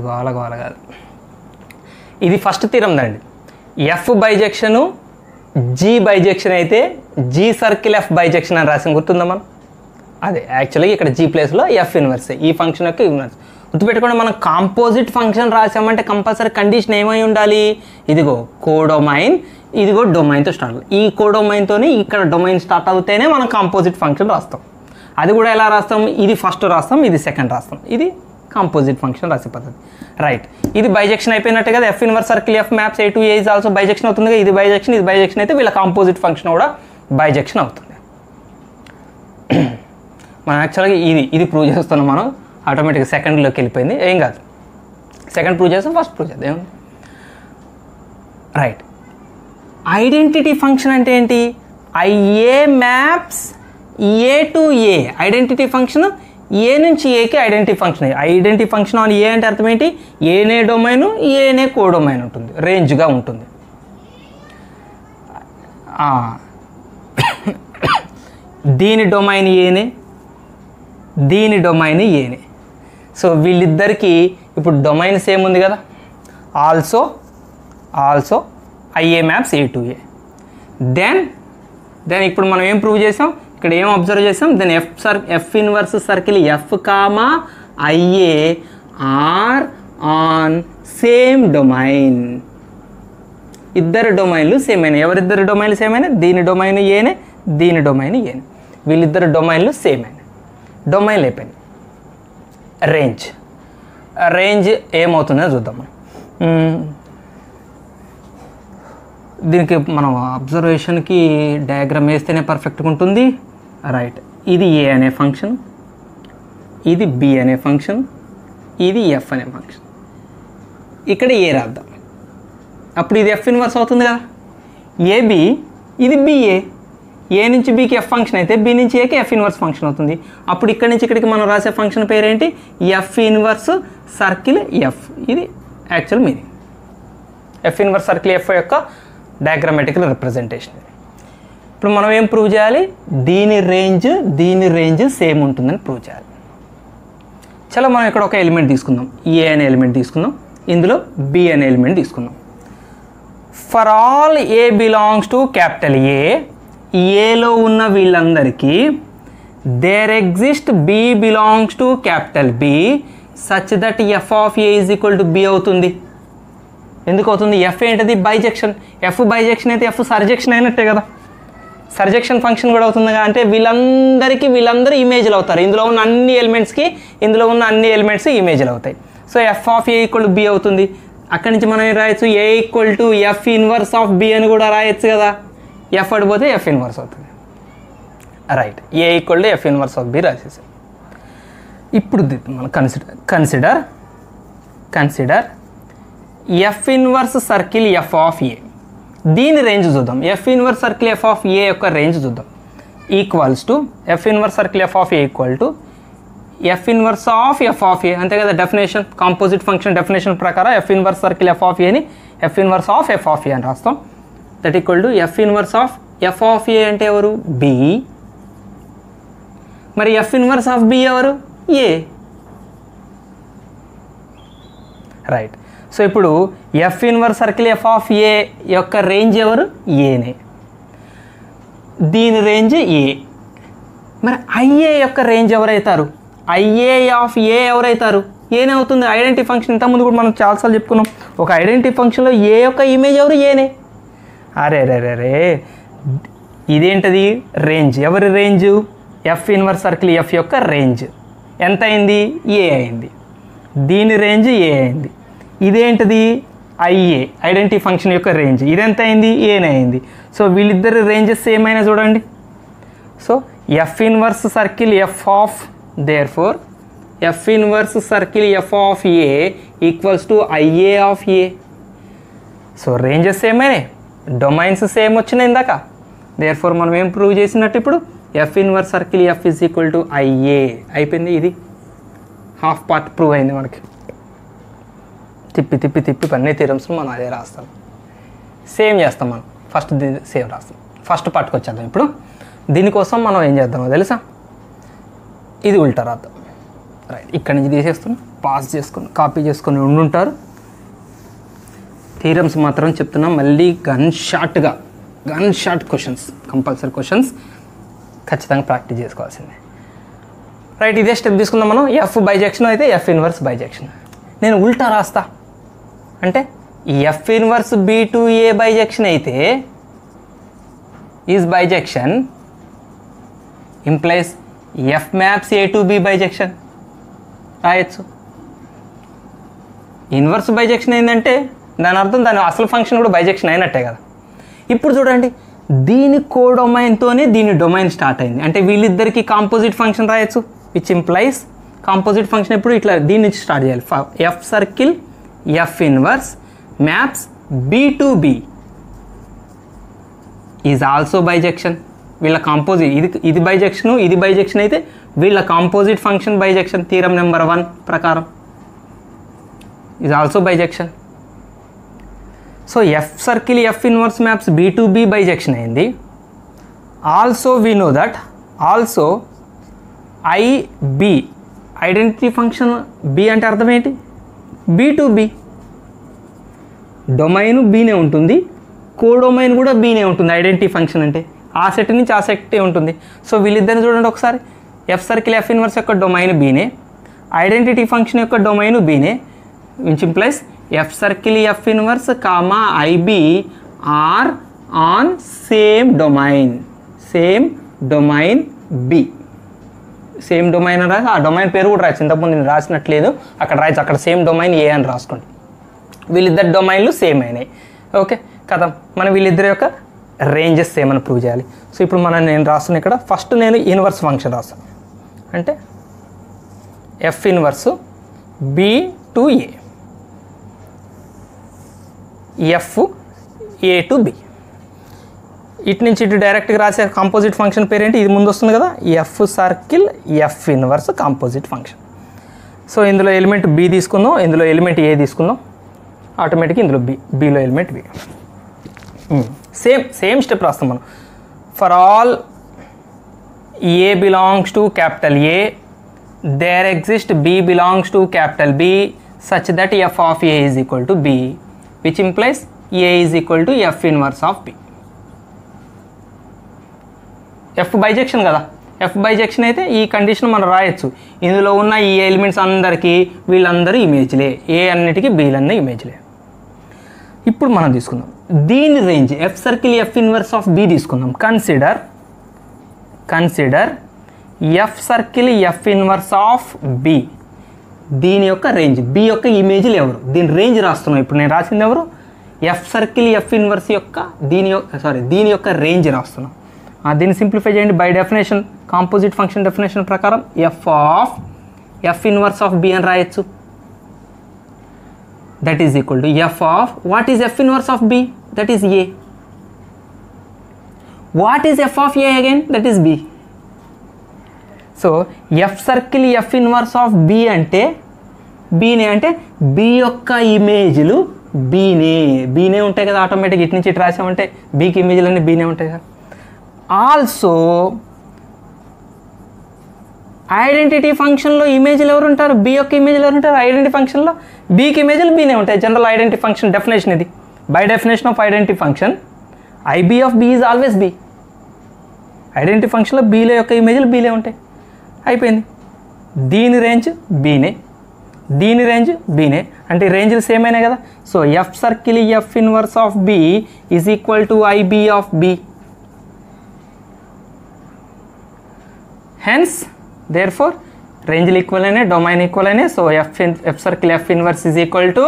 గోల కాదు. ఇది ఫస్ట్ థియరం దండి. ఎఫ్ బైజెక్షను జీ బైజెక్షన్ అయితే జీ సర్కిల్ ఎఫ్ బైజెక్షన్ అని రాసిన గుర్తుందా మనం? అదే యాక్చువల్గా ఇక్కడ జీ ప్లేస్లో ఎఫ్ ఇన్వర్స్, ఈ ఫంక్షన్ యొక్క ఇన్వర్స్. గుర్తుపెట్టుకోండి, మనం కాంపోజిట్ ఫంక్షన్ రాసామంటే కంపల్సరీ కండిషన్ ఏమై ఉండాలి? ఇదిగో కోడొమైన్, ఇదిగో డొమైన్తో స్టార్ట్. ఈ కోడొమైన్తో ఇక్కడ డొమైన్ స్టార్ట్ అవుతేనే మనం కాంపోజిట్ ఫంక్షన్ రాస్తాం. అది కూడా ఎలా రాస్తాం? ఇది ఫస్ట్ రాస్తాం, ఇది సెకండ్ రాస్తాం. ఇది కాంపోజిట్ ఫంక్షన్ రాసే పద్ధతి. రైట్, ఇది బైజెక్షన్ అయిపోయినట్టే కదా. F inverse circle F maps A to A is also bisection అవుతుంది కదా. ఇది బైజెక్షన్ అయితే వీళ్ళ కాంపోజిట్ ఫంక్షన్ కూడా బైజెక్షన్ అవుతుంది. మనం యాక్చువల్గా ఇది ప్రూవ్ చేస్తున్నాం. మనం ఆటోమేటిక్గా సెకండ్లోకి వెళ్ళిపోయింది, ఏం కాదు. సెకండ్ ప్రూవ్ చేస్తాం, ఫస్ట్ ప్రూవ్ చేద్దాం. రైట్, ఐడెంటిటీ ఫంక్షన్ అంటే ఏంటి? I A maps A to A. Identity function A నుంచి ఏకి identity function. Identity function on A అంటే అర్థం ఏంటి? ఏనే డొమైను, ఏనే కోడొమైన్ ఉంటుంది, రేంజ్గా ఉంటుంది. దీని డొమైన్ ఏనే, దీని డొమైన్ ఏనే. సో వీళ్ళిద్దరికీ ఇప్పుడు డొమైన్ సేమ్ ఉంది కదా. Also IA maps A to A. Then ఇప్పుడు మనం ఏం ప్రూవ్ చేసాం, ఇక్కడ ఏం అబ్జర్వ్ చేసాం, then F inverse circle F comma IA are on same domain. ఇద్దరు డొమైన్లు సేమ్ అయినాయి. ఎవరిద్దరు డొమైన్లు సేమ్ అయినాయి? దీని డొమైన్ ఏనే, దీని డొమైన్ ఏనే. వీళ్ళిద్దరు డొమైన్లు సేమ్ అయినాయి. డొమైన్లు అయిపోయినాయి. రేంజ్ ఏమవుతుందో చూద్దాం మనం. దీనికి మనం అబ్జర్వేషన్కి డయాగ్రామ్ వేస్తేనే పర్ఫెక్ట్గా ఉంటుంది. రైట్, ఇది ఏ అనే ఫంక్షన్, ఇది బి అనే ఫంక్షన్, ఇది ఎఫ్ అనే ఫంక్షన్. ఇక్కడ ఏ రాద్దాం, అప్పుడు ఇది ఎఫ్ ఇన్వర్స్ అవుతుంది కదా. ఏబి, ఇది బిఏ. ఏ నుంచి బికి ఎఫ్ ఫంక్షన్ అయితే బి నుంచి ఏకి ఎఫ్ ఇన్వర్స్ ఫంక్షన్ అవుతుంది. అప్పుడు ఇక్కడ నుంచి ఇక్కడికి మనం రాసే ఫంక్షన్ పేరేంటి? F inverse circle F. ఇది actual meaning. F inverse circle F యొక్క డయాగ్రామాటికల్ రిప్రజెంటేషన్. ఇప్పుడు మనం ఏం ప్రూవ్ చేయాలి? దీని రేంజ్ సేమ్ ఉంటుందని ప్రూవ్ చేయాలి. చలో మనం ఇక్కడ ఒక ఎలిమెంట్ తీసుకుందాం, ఏ అనే ఎలిమెంట్ తీసుకుందాం, ఇందులో బి అనే ఎలిమెంట్ తీసుకుందాం. For all A belongs to capital A, ఏలో ఉన్న వీళ్ళందరికీ there exist B belongs to capital B such that F of A is equal to B అవుతుంది. ఎందుకు అవుతుంది? ఎఫ్ ఏంటిది? బైజెక్షన్. ఎఫ్ బైజెక్షన్ అయితే ఎఫ్ సర్జెక్షన్ అయినట్టే కదా. సర్జెక్షన్ ఫంక్షన్ కూడా అవుతుంది కదా. అంటే వీళ్ళందరూ ఇమేజ్లు అవుతారు. ఇందులో ఉన్న అన్ని ఎలిమెంట్స్ ఇమేజ్లు అవుతాయి. So f of a equal to B అవుతుంది. అక్కడి నుంచి మనం ఏం రాయొచ్చు? A equal to F inverse of B అని కూడా రాయొచ్చు కదా. ఎఫ్ అడిపోతే ఎఫ్ ఇన్వర్స్ అవుతుంది. Right, a equal to F inverse of b రాసేసాం. ఇప్పుడు మనం consider F inverse circle F of a. దీని రేంజ్ చూద్దాం. F inverse circle F of ఏ యొక్క రేంజ్ చూద్దాం. Equals to F inverse circle F of a equal to F inverse of F of a. అంతే కదా definition, composite function definition ప్రకారం f inverse circle F of ఏని f inverse of F of a అని రాస్తాం. That equal to F inverse of F of ఏ అంటే ఎవరు? B. మరి F inverse of b ఎవరు? ఏ. రైట్, సో ఇప్పుడు f inverse circle F of ఏ యొక్క range ఎవరు? ఏనే. దీని రేంజ్ ఏ. మరి ఐఏ యొక్క రేంజ్ ఎవరైతారు? ఐఏ ఆఫ్ ఏ ఎవరైతారు? ఏనే అవుతుంది. ఐడెంటిటీ ఫంక్షన్ ఇంతకుముందు కూడా మనం చాలాసార్లు చెప్పుకున్నాం. ఒక ఐడెంటిటీ ఫంక్షన్లో ఏ యొక్క ఇమేజ్ ఎవరు? ఏనే. అరే ఇదేంటది? రేంజ్. ఎవరి range? F inverse circle F యొక్క రేంజ్ ఎంత అయింది? ఏ అయింది. దీని రేంజ్ ఏ అయింది. ఇదేంటిది? ఐఏ ఐడెంటిటీ ఫంక్షన్ యొక్క రేంజ్. ఇదెంత అయింది? ఏనే అయింది. సో వీళ్ళిద్దరు రేంజెస్ ఏమైనా చూడండి. So F inverse circle F of therefore f inverse circle F of a equals to I A of a. So ranges ఏమైనాయి, డొమైన్స్ సేమ్ వచ్చినాయి ఇందాక. దేర్ఫోర్ మనం ఏం ప్రూవ్ చేసినట్టు ఇప్పుడు f inverse circle F is equal to IA అయిపోయింది. ఇది half part prove అయింది మనకి. తిప్పి అన్ని థియరమ్స్లో మనం అదే రాస్తాం, సేమ్ చేస్తాం. మనం ఫస్ట్ సేమ్ రాస్తాం. ఫస్ట్ పార్ట్కి వచ్చేద్దాం. ఇప్పుడు దీనికోసం మనం ఏం చేద్దామో తెలుసా? ఇది ఉల్టా రాద్దాం. రైట్, ఇక్కడి నుంచి తీసేస్తున్నాం, పాస్ చేసుకొని కాపీ చేసుకొని ఉండుంటారు. థియరమ్స్ మాత్రం చెప్తున్నాం. మళ్ళీ gun shot questions, compulsory questions ఖచ్చితంగా ప్రాక్టీస్ చేసుకోవాల్సిందే. రైట్, ఇదే స్టెప్ తీసుకుందాం మనం. ఎఫ్ బైజెక్షన్ అయితే ఎఫ్ ఇన్వర్స్ బైజెక్షన్. నేను ఉల్టా రాస్తా. అంటే F inverse B to A bijection అయితే is bijection implies f maps A to B bijection రాయొచ్చు. ఇన్వర్స్ బైజెక్షన్ ఏంటంటే దాని అర్థం దాని అసలు ఫంక్షన్ కూడా బైజెక్షన్ అయినట్టే కదా. ఇప్పుడు చూడండి, దీని కోడొమైన్తోనే దీని డొమైన్ స్టార్ట్ అయింది. అంటే వీళ్ళిద్దరికి కాంపోజిట్ ఫంక్షన్ రాయొచ్చు, విచ్ ఇంప్లైస్ కాంపోజిట్ ఫంక్షన్ ఎప్పుడు ఇట్లా దీని నుంచి స్టార్ట్ చేయాలి. F circle F inverse maps B to B is also bijection. వీళ్ళ కాంపోజిట్ ఇది బైజెక్షన్ అయితే వీళ్ళ composite function bijection theorem number 1 ప్రకారం is also bijection. So f circle F inverse maps B to B bijection అయింది. Also we know that also I B identity function B అంటే అర్థం ఏంటి? B to B. Domain బీనే ఉంటుంది, codomain కూడా బీనే ఉంటుంది. Identity function అంటే ఆ సెట్ నుంచి ఆ సెట్టే ఉంటుంది. సో వీళ్ళిద్దరిని చూడండి ఒకసారి. ఎఫ్ సర్కిల్ ఎఫ్ ఇన్వర్స్ యొక్క డొమైన్ బీనే, ఐడెంటిటీ ఫంక్షన్ యొక్క డొమైన్ బీనే, which implies f circle F inverse comma I B are on same domain B. Same domain అని రాసి ఆ డొమైన్ పేరు కూడా రాసి, ఇంతకుముందు నేను రాసినట్లేదు, అక్కడ రాయచ్చు. అక్కడ సేమ్ డొమైన్ ఏ అని రాసుకోండి. వీళ్ళిద్దరు డొమైన్లు సేమ్ అయినాయి. ఓకే కదా, మనం వీళ్ళిద్దరి యొక్క రేంజెస్ సేమ్ అని ప్రూవ్ చేయాలి. సో ఇప్పుడు నేను రాస్తున్న ఇక్కడ ఫస్ట్ నేను ఇన్వర్స్ ఫంక్షన్ రాస్తాను. అంటే F inverse B to A, F A to B. ఇటు నుంచి ఇటు డైరెక్ట్గా రాసే కాంపోజిట్ ఫంక్షన్ పేరు ఏంటి? ఇది ముందు వస్తుంది కదా, F circle F inverse composite function. So ఇందులో ఎలిమెంట్ బి తీసుకుందాం, ఇందులో ఎలిమెంట్ ఏ తీసుకుందాం. ఆటోమేటిక్గా ఇందులో బిలో ఎలిమెంట్ బి. సేమ్ స్టెప్ రాస్తాం మనం. For all A belongs to capital A, there exist B belongs to capital B such that F of A is equal to B, which implies A is equal to F inverse of B. F bijection కదా, F bijection అయితే ఈ condition మనం రాయొచ్చు. ఇందులో ఉన్న ఈ elements అందరికీ వీళ్ళందరూ ఇమేజ్లే, ఏ అన్నిటికీ బీలన్నీ ఇమేజ్లే. ఇప్పుడు మనం తీసుకుందాం దీని range, f circle F inverse of b తీసుకుందాం. Consider f circle F inverse of b. దీని యొక్క రేంజ్, బి యొక్క ఇమేజ్లు ఎవరు, దీని రేంజ్ రాస్తున్నాం. ఇప్పుడు నేను రాసింది ఎవరు? ఎఫ్ సర్కిల్ ఎఫ్ ఇన్వర్స్ యొక్క దీని యొక్క రేంజ్ రాస్తున్నాం. దీన్ని సింప్లిఫై చేయండి. By definition, composite function definition ప్రకారం f of F inverse of B అని రాయొచ్చు. That is equal to F of, what is f inverse of b? That is a. What is F of a again? That is b. So f circle F inverse of B అంటే బీనే, అంటే B యొక్క ఇమేజ్లు బీనే ఉంటాయి కదా automatic. ఇటు నుంచి ఇటు రాసామంటే బీకి ఇమేజ్లు అన్నీ బీనే ఉంటాయి కదా. ఆల్సో ఐడెంటిటీ ఫంక్షన్లో ఇమేజ్లు ఎవరు ఉంటారు? బి యొక్క ఇమేజ్లు ఎవరు ఉంటారు? ఐడెంటిటీ ఫంక్షన్లో బీకి ఇమేజ్లు బీనే ఉంటాయి. జనరల్ ఐడెంటిటీ ఫంక్షన్ డెఫినేషన్ ఇది. By definition of identity function IB of B is always B. Identity ఫంక్షన్లో బీలో యొక్క ఇమేజ్లు బీలే ఉంటాయి. అయిపోయింది. దీని రేంజ్ బీనే, దీని రేంజ్ బీనే, అంటే రేంజ్లు సేమ్ అయినాయి కదా. So f circle F inverse of B is equal to I B of b. Hence therefore range equal అయినాయి, డొమైన్ ఈక్వల్ అయినాయి. So f circle F inverse is equal to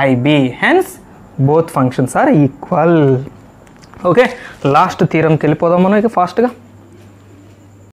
I B. Hence both functions are equal. Okay, last థీరంకి వెళ్ళిపోదాం మనం ఇక ఫాస్ట్గా.